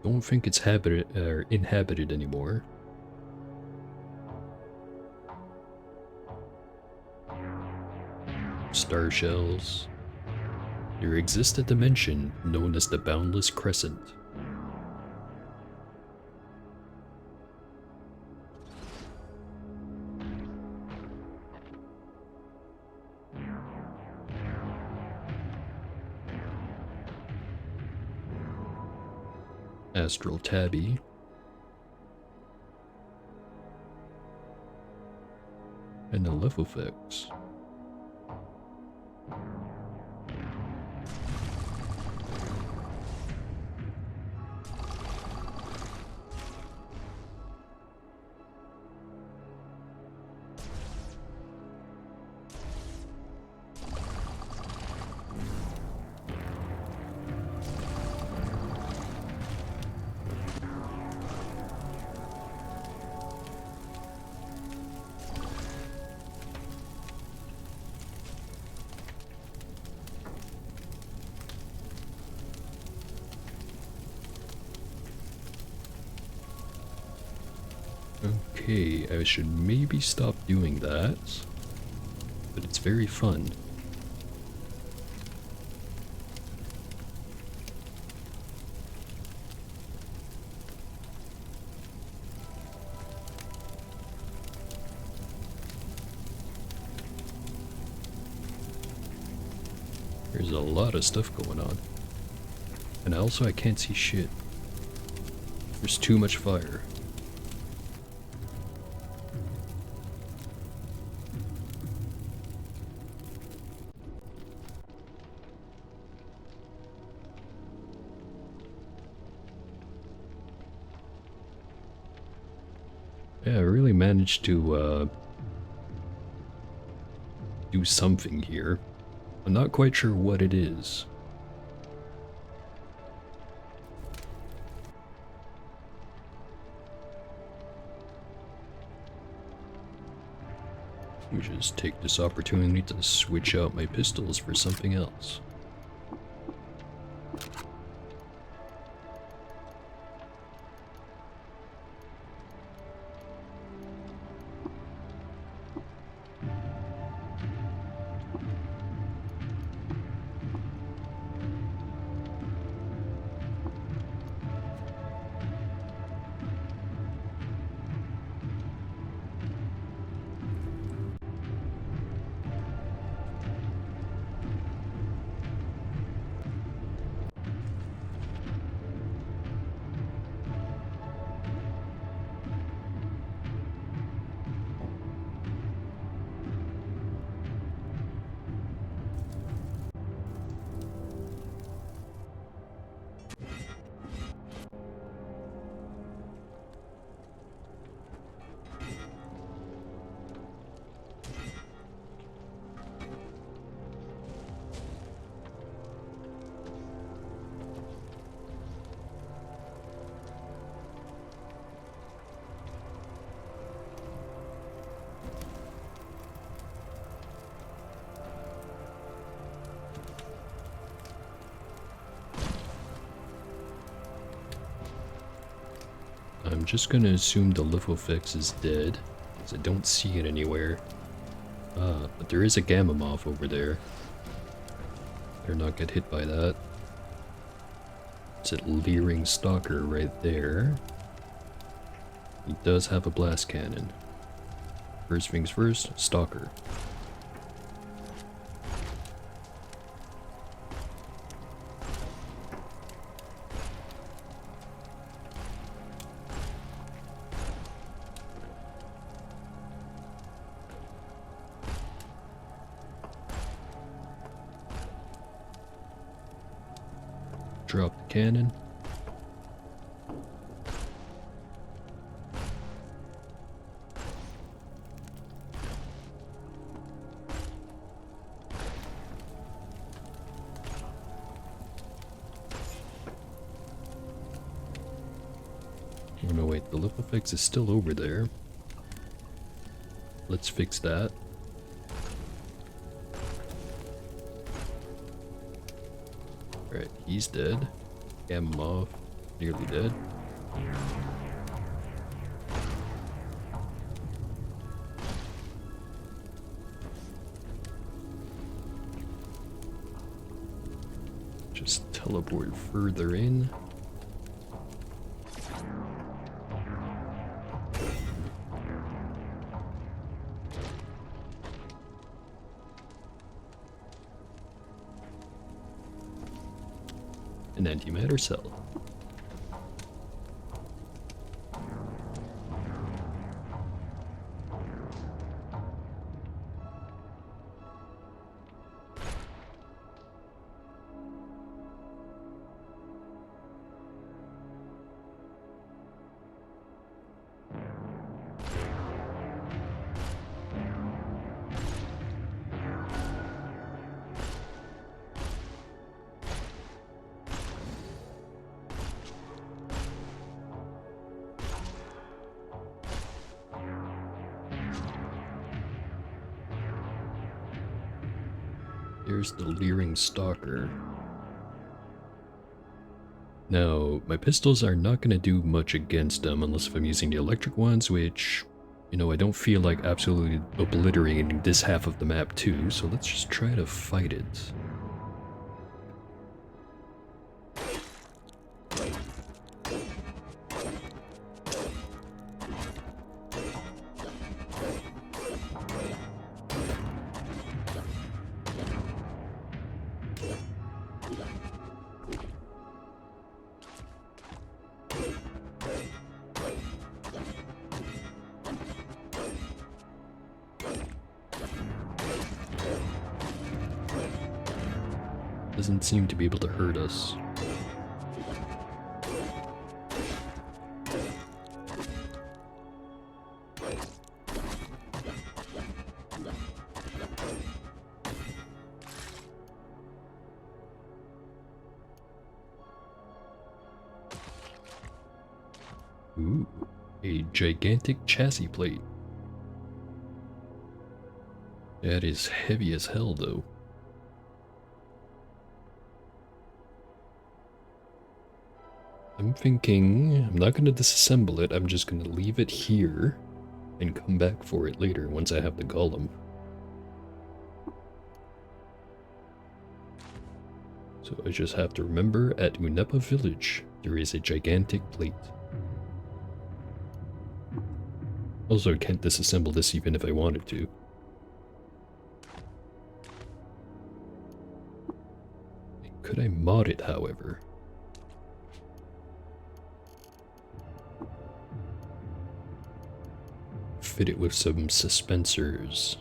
Don't think it's inhabited anymore. Star shells. There exists a dimension known as the Boundless Crescent. Astral Tabby. And the Lefofix. Okay, I should maybe stop doing that, but it's very fun. There's a lot of stuff going on. And also I can't see shit. There's too much fire. Yeah, I really managed to do something here. I'm not quite sure what it is. Let me just take this opportunity to switch out my pistols for something else. I'm just gonna assume the Lefofix is dead, because I don't see it anywhere. But there is a Gamma Moth over there. Better not get hit by that. It's a leering stalker right there. He does have a blast cannon. First things first, stalker. Drop the cannon. Oh no, wait, the Lefofix is still over there. Let's fix that. Alright, he's dead. Gamma nearly dead. Just teleport further in. An antimatter cell. Here's the leering stalker. Now, my pistols are not going to do much against them unless if I'm using the electric ones, which, you know, I don't feel like absolutely obliterating this half of the map too, so let's just try to fight it. Doesn't seem to be able to hurt us. Ooh, a gigantic chassis plate. That is heavy as hell, though. I'm thinking I'm not going to disassemble it, I'm just going to leave it here and come back for it later once I have the golem. So I just have to remember at Unepa Village there is a gigantic plate. Also, I can't disassemble this even if I wanted to. Could I mod it, however? Fit it with some suspensors.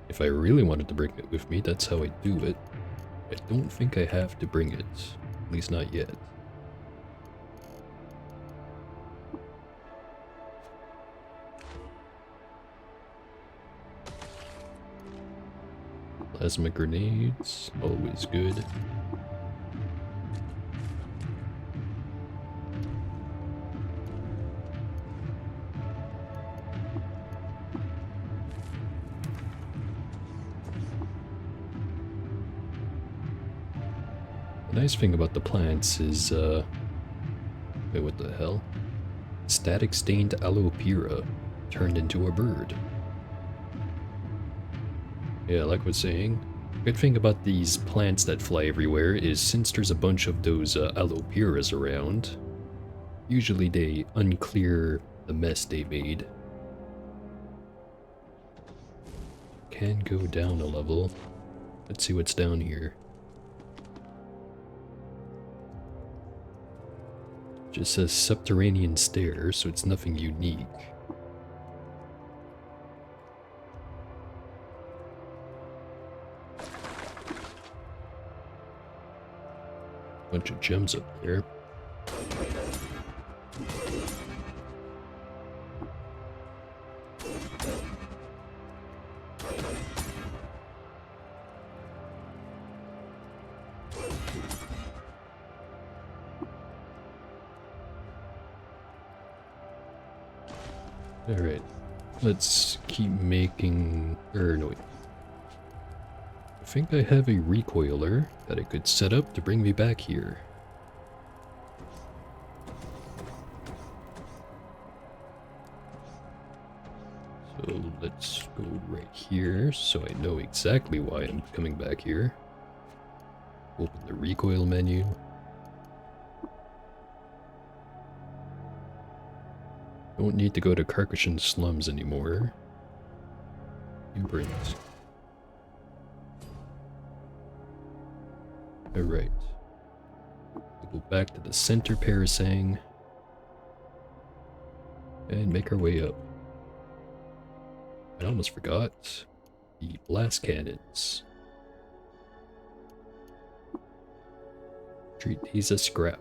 If I really wanted to bring it with me, that's how I do it. I don't think I have to bring it, at least not yet. Plasma grenades, always good. The nice thing about the plants is, wait, what the hell? Static stained aloe vera turned into a bird. Yeah, like I was saying, good thing about these plants that fly everywhere is since there's a bunch of those aloe veras around, usually they unclear the mess they made. Can go down a level. Let's see what's down here. Just says subterranean stairs, so it's nothing unique. Bunch of gems up there. Alright, Let's keep making... no, wait. I think I have a recoiler that I could set up to bring me back here. So let's go right here so I know exactly why I'm coming back here. Open the recoil menu. Don't need to go to Carcassion Slums anymore. Imprint. Alright. We'll go back to the center parasang. And make our way up. I almost forgot the blast cannons. Treat these as scrap.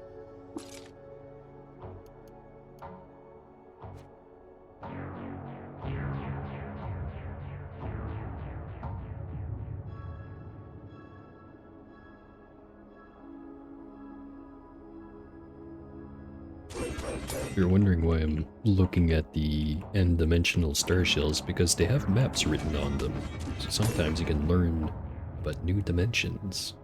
If you're wondering why I'm looking at the n-dimensional star shells, because they have maps written on them, so sometimes you can learn about new dimensions.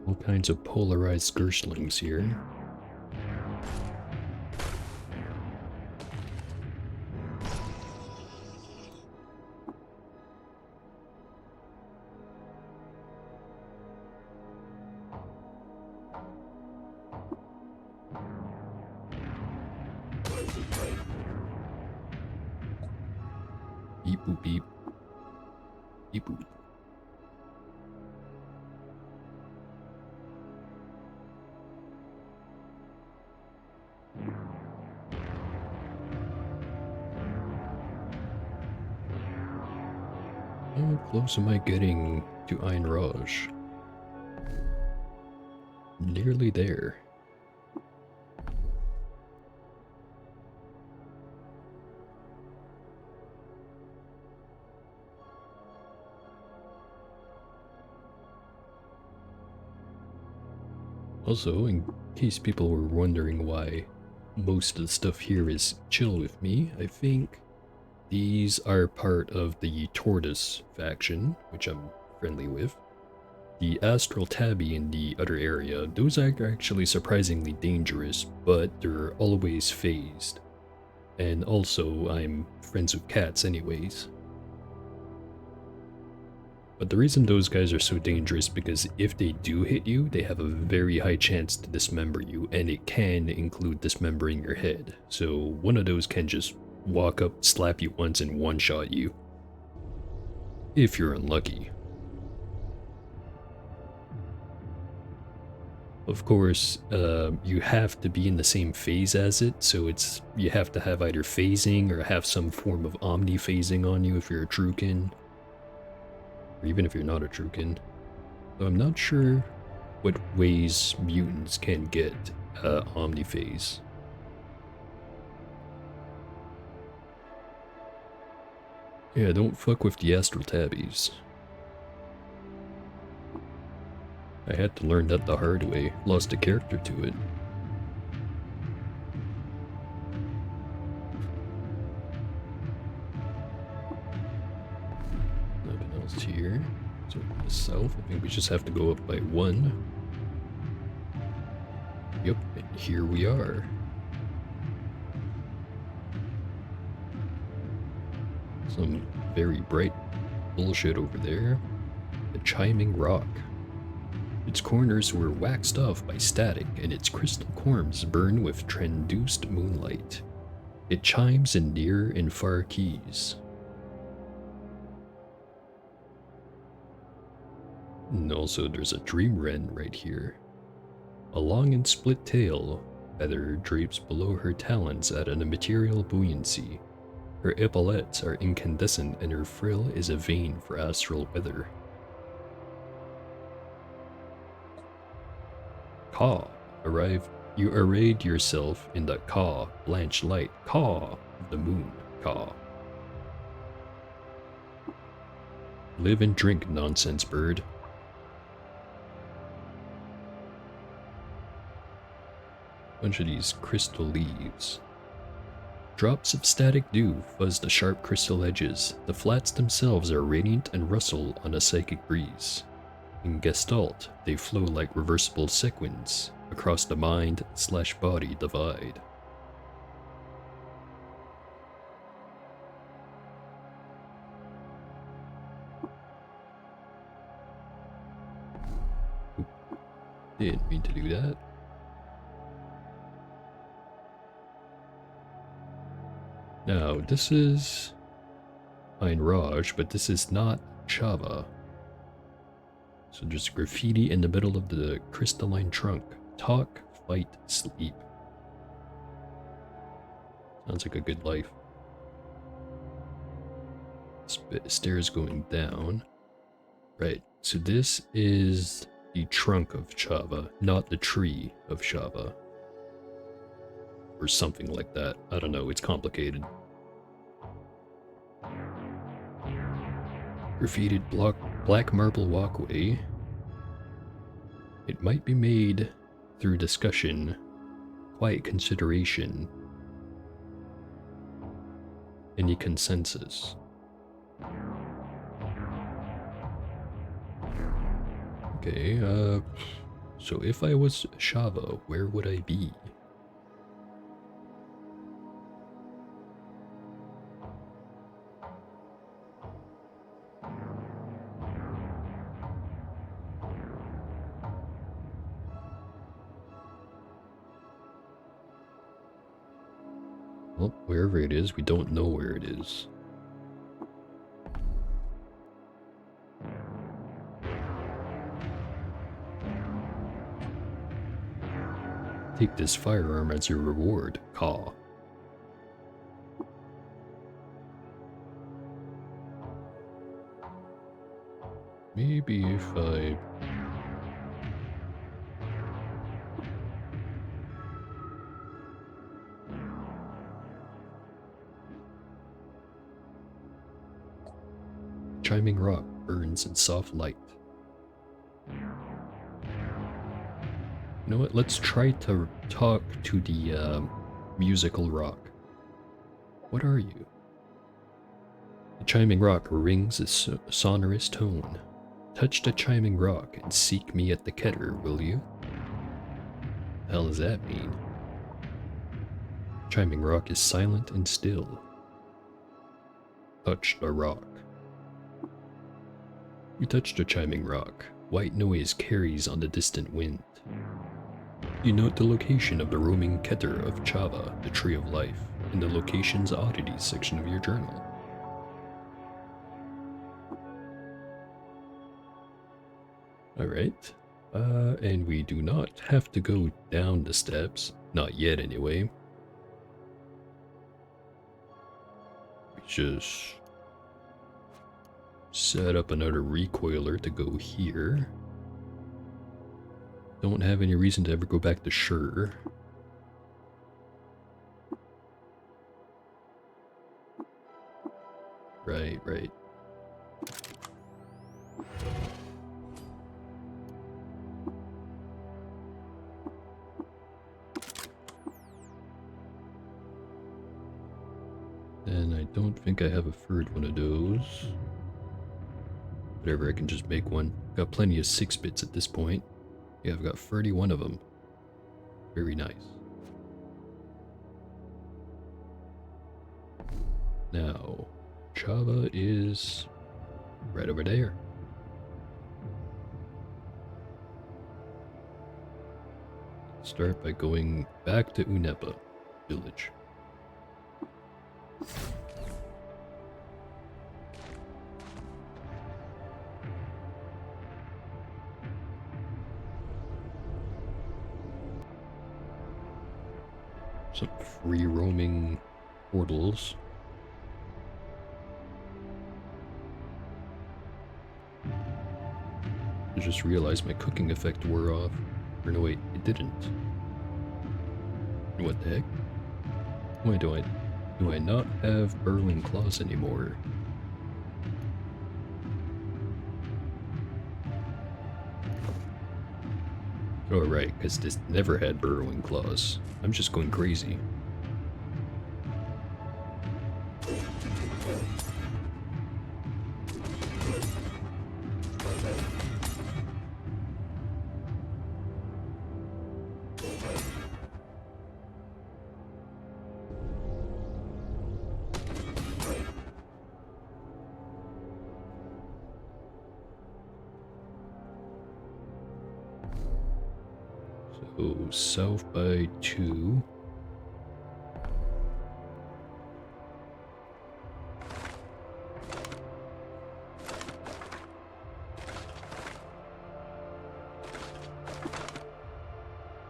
All kinds of polarized Gershlings here. Beep boop beep. Beep boop. How close am I getting to Ain Raj? Nearly there. Also, in case people were wondering why most of the stuff here is chill with me, I think these are part of the Tortoise faction, which I'm friendly with. The Astral Tabby in the other area, those are actually surprisingly dangerous, but they're always phased. And also, I'm friends with cats anyways. But the reason those guys are so dangerous because if they do hit you, they have a very high chance to dismember you, and it can include dismembering your head. So one of those can just walk up, slap you once, and one-shot you. If you're unlucky. Of course, you have to be in the same phase as it, so you have to have either phasing or have some form of omni-phasing on you if you're a Trukin. Or even if you're not a Trukin. So I'm not sure what ways mutants can get omniphase. Yeah, don't fuck with the Astral Tabbies. I had to learn that the hard way. Lost a character to it. Nothing else here. So to the south, I think we just have to go up by one. Yep, and here we are. Some very bright bullshit over there. the Chiming Rock. Its corners were waxed off by static, and its crystal corms burn with transduced moonlight. It chimes in near and far keys. And also there's a dream wren right here. A long and split tail feather drapes below her talons at an immaterial buoyancy. Her epaulets are incandescent and her frill is a vane for astral weather. Ka, you arrayed yourself in the Ka, blanched light, Ka of the moon, Ka. Live and drink, nonsense bird. Bunch of these crystal leaves. Drops of static dew fuzz the sharp crystal edges. The flats themselves are radiant and rustle on a psychic breeze. In Gestalt, they flow like reversible sequins across the mind/body divide. Oop. Didn't mean to do that. Now, this is Ain Raj, but this is not Chava. So there's graffiti in the middle of the crystalline trunk. Talk, fight, sleep. Sounds like a good life. Stairs going down. Right, so this is the trunk of Chava, not the tree of Chava. Or something like that. I don't know, it's complicated. Graffitied black marble walkway. It might be made through discussion, quiet consideration, any consensus. Okay, so if I was Chava, where would I be? Well, wherever it is, we don't know where it is. Take this firearm as your reward, Ka. Maybe if I... Chiming rock burns in soft light. You know what, let's try to talk to the musical rock. What are you? The chiming rock rings a sonorous tone. Touch the chiming rock and seek me at the Keter, will you? The hell does that mean? Chiming rock is silent and still. Touch the rock. You touch the chiming rock. White noise carries on the distant wind. You note the location of the roaming Keter of Chava, the Tree of Life, in the Locations Oddities section of your journal. Alright, and we do not have to go down the steps, not yet anyway. We just set up another recoiler to go here. Don't have any reason to ever go back to Shur. Right. And I don't think I have a third one of those. Whatever, I can just make one. Got plenty of 6-bits at this point. Yeah, I've got 31 of them. Very nice. Now, Chava is right over there. Start by going back to Unepa village. Some free roaming portals. I just realized my cooking effect wore off. Or no, wait, it didn't. What the heck? Why do I not have burrowing claws anymore? Oh right, because this never had burrowing claws. I'm just going crazy. So south by 2.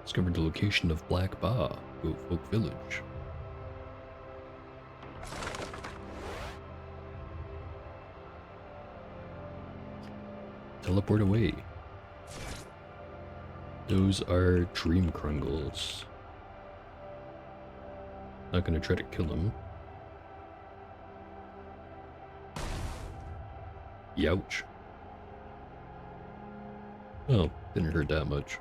Discovered the location of Black Ba, Goat Folk Village. Teleport away. Those are Dream Krungles. Not gonna try to kill them. Youch. Oh, didn't hurt that much.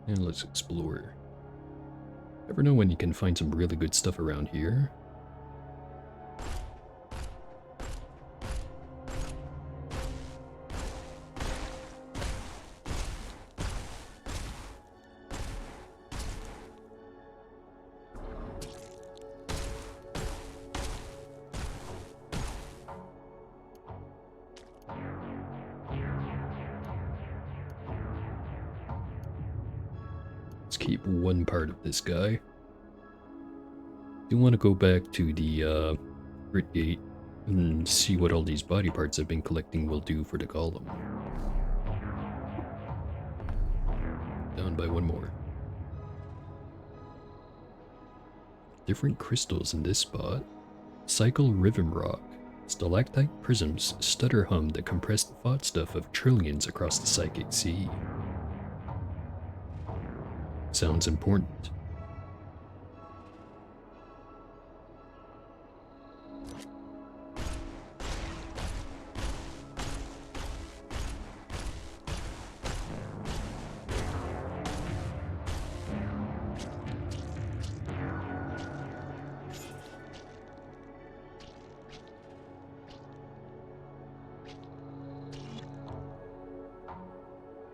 And let's explore. Never know when you can find some really good stuff around here. Let's keep one part of this guy. Do want to go back to the Crit Gate and see what all these body parts I've been collecting will do for the golem. Down by one more. Different crystals in this spot. Cycle Rhythm Rock. Stalactite prisms stutter hum the compressed thought stuff of trillions across the psychic sea. Sounds important.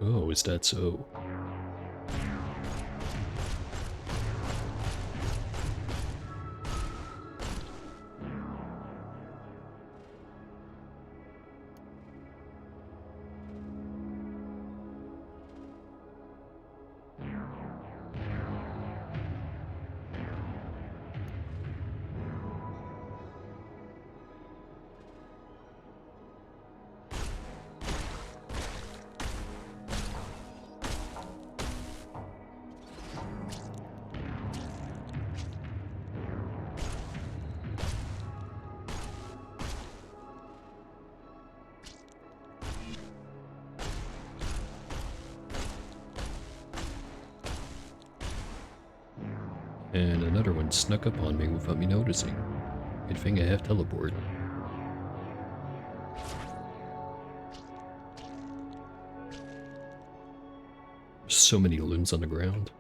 Oh, is that so? And another one snuck up on me without me noticing. Good thing I have teleport. So many limbs on the ground.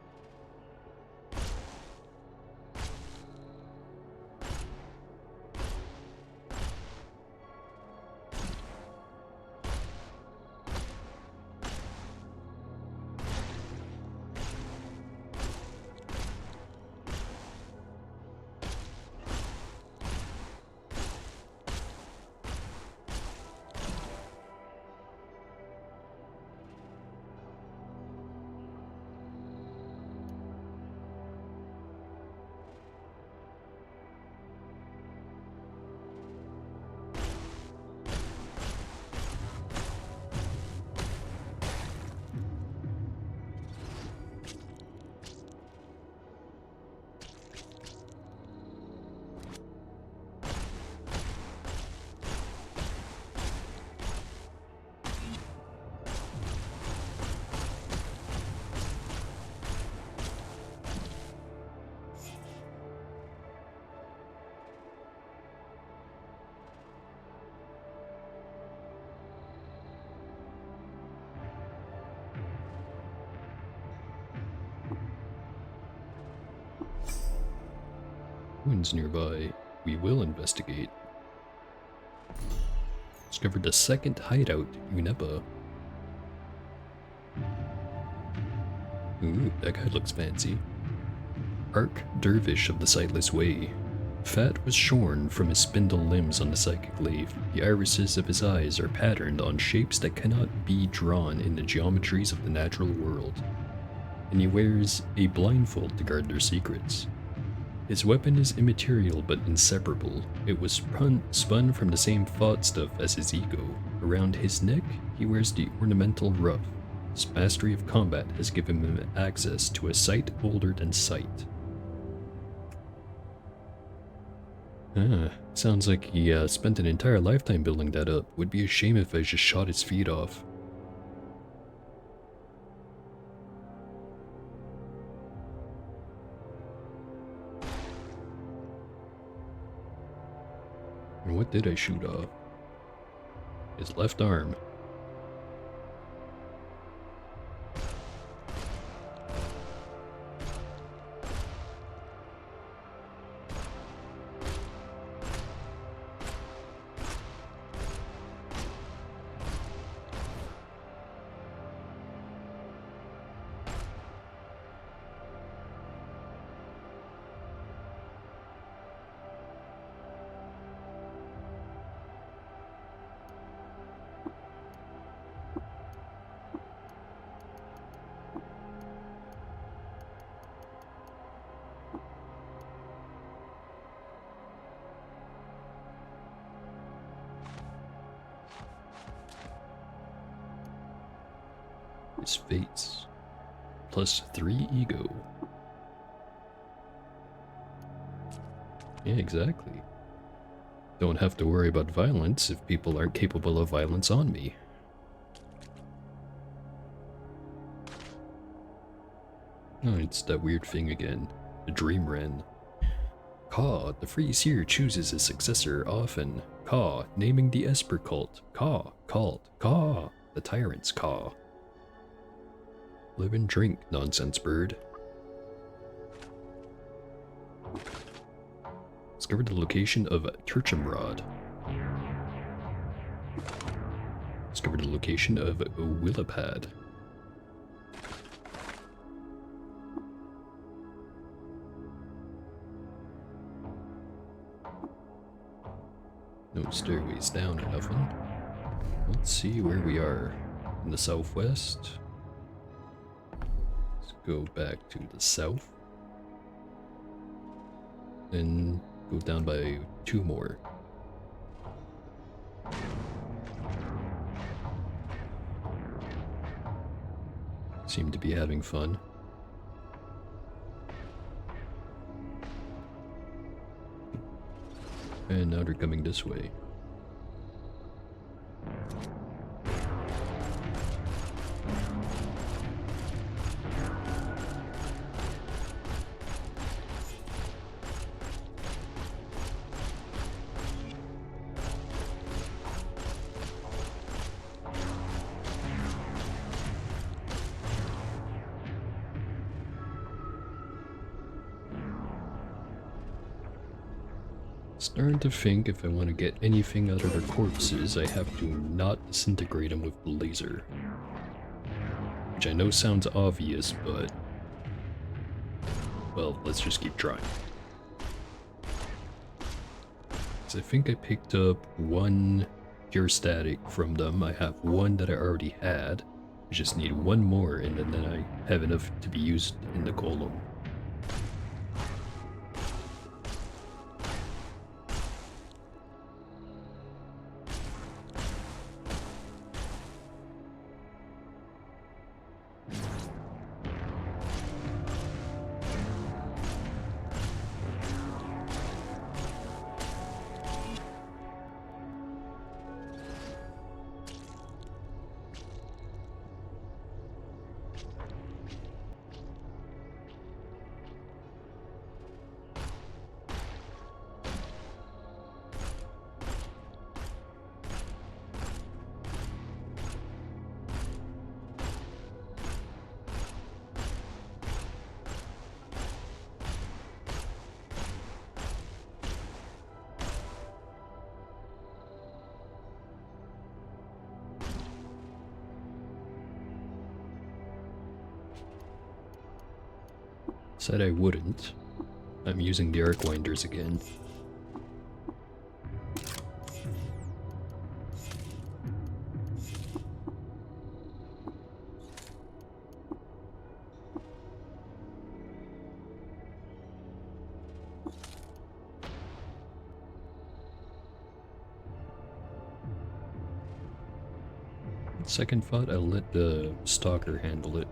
ruins nearby. We will investigate. Discovered the second hideout, Unepa. Ooh, that guy looks fancy. Ark Dervish of the Sightless Way. Fat was shorn from his spindle limbs on the psychic glaive. The irises of his eyes are patterned on shapes that cannot be drawn in the geometries of the natural world. And he wears a blindfold to guard their secrets. His weapon is immaterial but inseparable. It was spun from the same thought stuff as his ego. Around his neck, he wears the ornamental ruff. His mastery of combat has given him access to a sight older than sight. Sounds like he spent an entire lifetime building that up. Would be a shame if I just shot his feet off. And what did I shoot off? His left arm. His face. +3 ego. Yeah, exactly. Don't have to worry about violence if people aren't capable of violence on me. Oh, it's that weird thing again. The Dream Wren. Ka, the Free Seer chooses a successor often. Ka, naming the Esper cult. Ka, cult. Ka, the tyrant's Ka. Live and drink, nonsense bird. Discovered the location of Turchamrod. Discovered the location of Willipad. No stairways down or nothing. Let's see where we are. In the southwest. Let's go back to the south. Then go down by 2 more. Seem to be having fun. And now they're coming this way. Starting to think if I want to get anything out of their corpses, I have to not disintegrate them with the laser. Which I know sounds obvious, but... well, let's just keep trying. So I think I picked up 1 pure static from them. I have 1 that I already had. I just need 1 more, and then I have enough to be used in the golem. Said I wouldn't. I'm using the arc winders again. Second thought, I'll let the stalker handle it.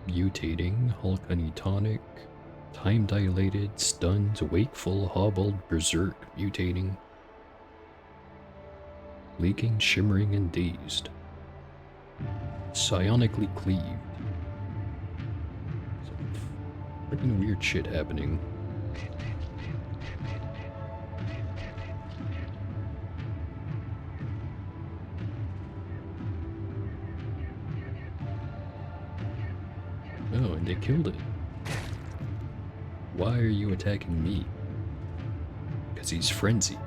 Mutating, Hulkani tonic, time dilated, stunned, wakeful, hobbled, berserk, mutating, leaking, shimmering, and dazed. Psionically cleaved. Some freaking weird shit happening. Oh, and they killed it. Why are you attacking me? Because he's frenzied.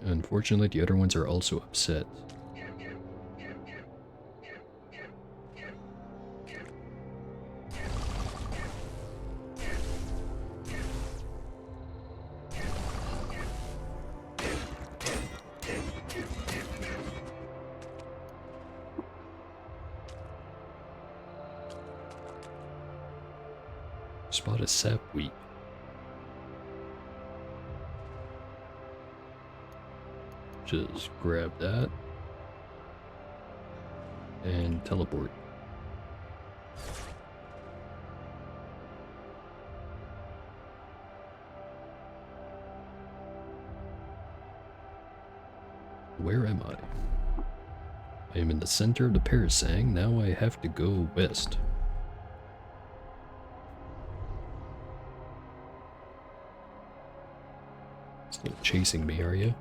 Unfortunately, the other ones are also upset. Spot a sapweed. Just grab that and teleport. Where am I? I am in the center of the Parasang. Now I have to go west. Still chasing me, are you?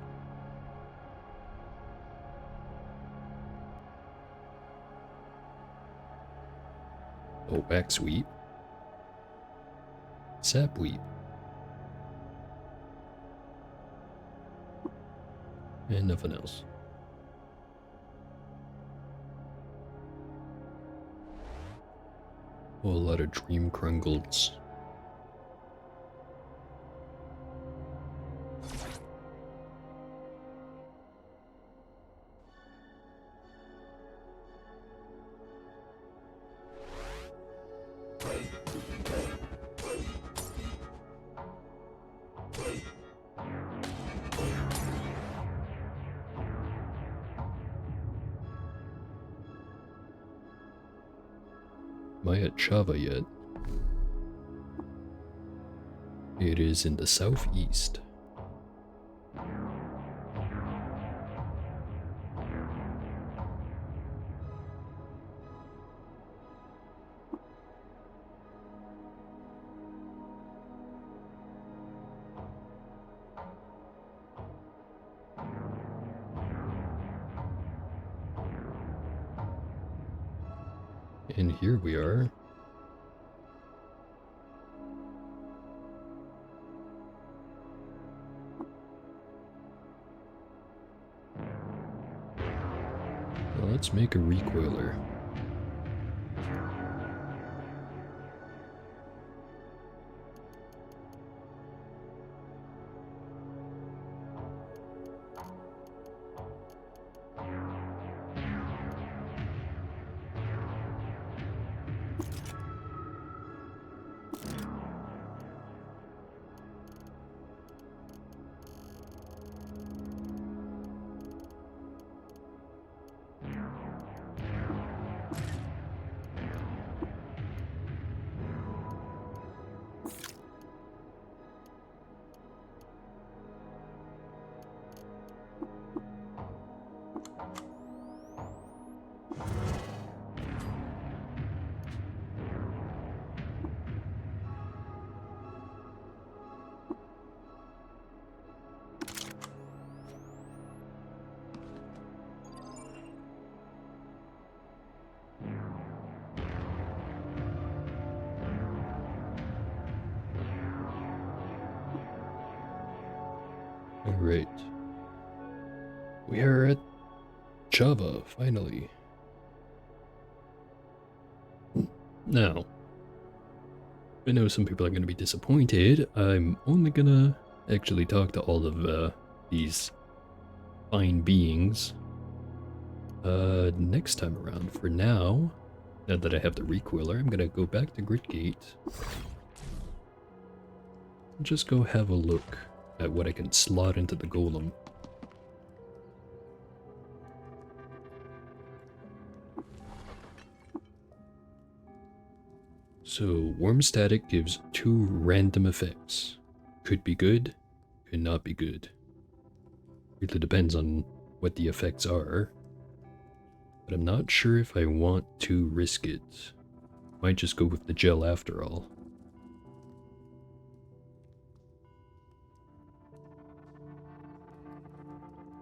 Oh, Waxweep. Sapweep. And nothing else. Oh, a lot of dream crungles. Am I at Chava yet? It is in the southeast. And here we are. Well, let's make a recoiler. Alright. We are at Java, finally. Now, I know some people are going to be disappointed. I'm only gonna actually talk to all of these fine beings next time around. For now, now that I have the recoiler, I'm gonna go back to Gridgate. Just go have a look at what I can slot into the golem. So, Warm Static gives 2 random effects. Could be good, could not be good. Really depends on what the effects are. But I'm not sure if I want to risk it. Might just go with the gel after all.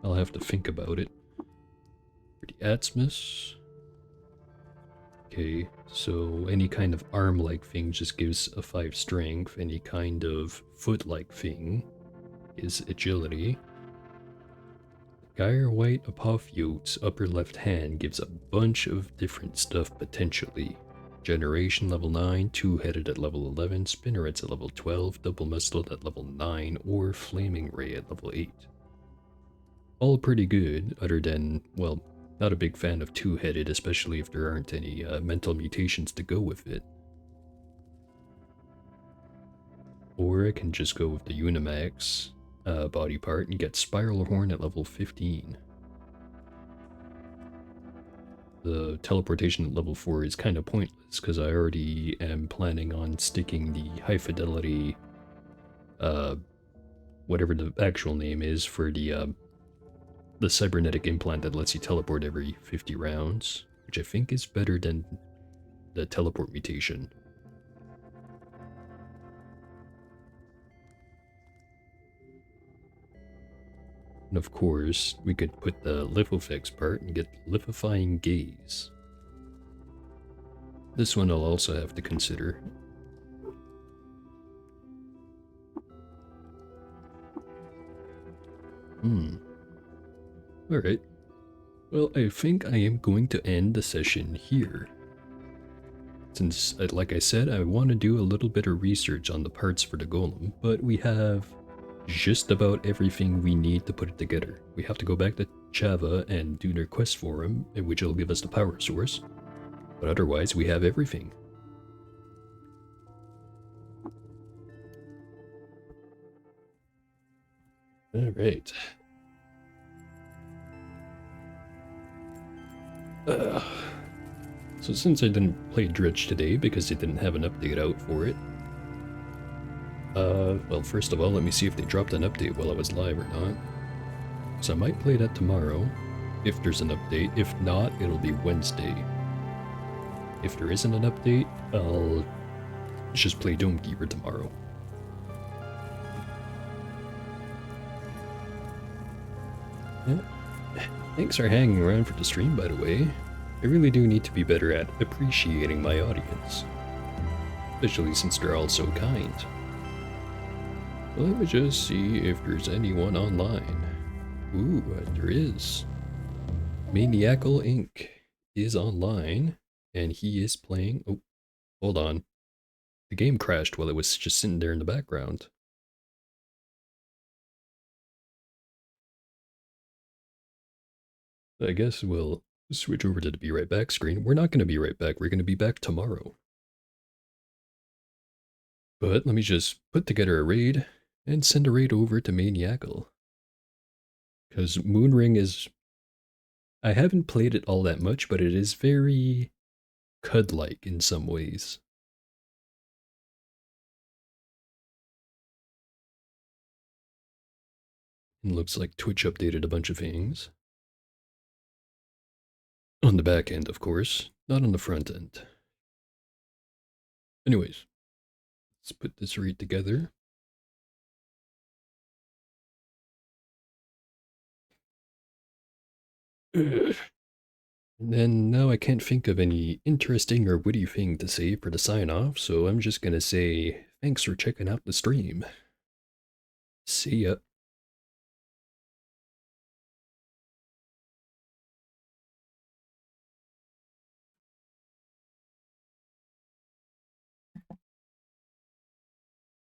I'll have to think about it. For the Atmos. Okay, so any kind of arm-like thing just gives a 5 strength. Any kind of foot-like thing is agility. Gyre White Apophiote's upper left hand gives a bunch of different stuff potentially. Generation level 9, Two-Headed at level 11, Spinnerets at level 12, Double Muscled at level 9, or Flaming Ray at level 8. All pretty good, other than, well, not a big fan of Two-Headed, especially if there aren't any mental mutations to go with it. Or I can just go with the Unimax body part and get Spiral Horn at level 15. The teleportation at level 4 is kind of pointless because I already am planning on sticking the high fidelity, whatever the actual name is for the cybernetic implant that lets you teleport every 50 rounds, which I think is better than the teleport mutation. And of course, we could put the Lithofix part and get Lithifying Gaze. This one I'll also have to consider. Alright. Well, I think I am going to end the session here. Since, like I said, I want to do a little bit of research on the parts for the golem, but we have just about everything we need to put it together. We have to go back to Java and do their quest for him, which will give us the power source. But otherwise, we have everything. Alright. So since I didn't play Dredge today because it didn't have an update out for it, well, first of all, let me see if they dropped an update while I was live or not. So I might play that tomorrow, if there's an update. If not, it'll be Wednesday. If there isn't an update, I'll just play Domekeeper tomorrow. Yeah. Thanks for hanging around for the stream, by the way. I really do need to be better at appreciating my audience. Especially since they're all so kind. Let me just see if there's anyone online. Ooh, there is. Maniacal Inc. is online, and he is playing... Oh, hold on. The game crashed while it was just sitting there in the background. I guess we'll switch over to the Be Right Back screen. We're not going to be right back. We're going to be back tomorrow. But let me just put together a raid and send a raid over to Maniacal. Because Moonring is... I haven't played it all that much, but it is very CUD-like in some ways. It looks like Twitch updated a bunch of things. On the back end, of course, not on the front end. Anyways, let's put this raid together. And then now I can't think of any interesting or witty thing to say for the sign off, so I'm just gonna say thanks for checking out the stream. See ya.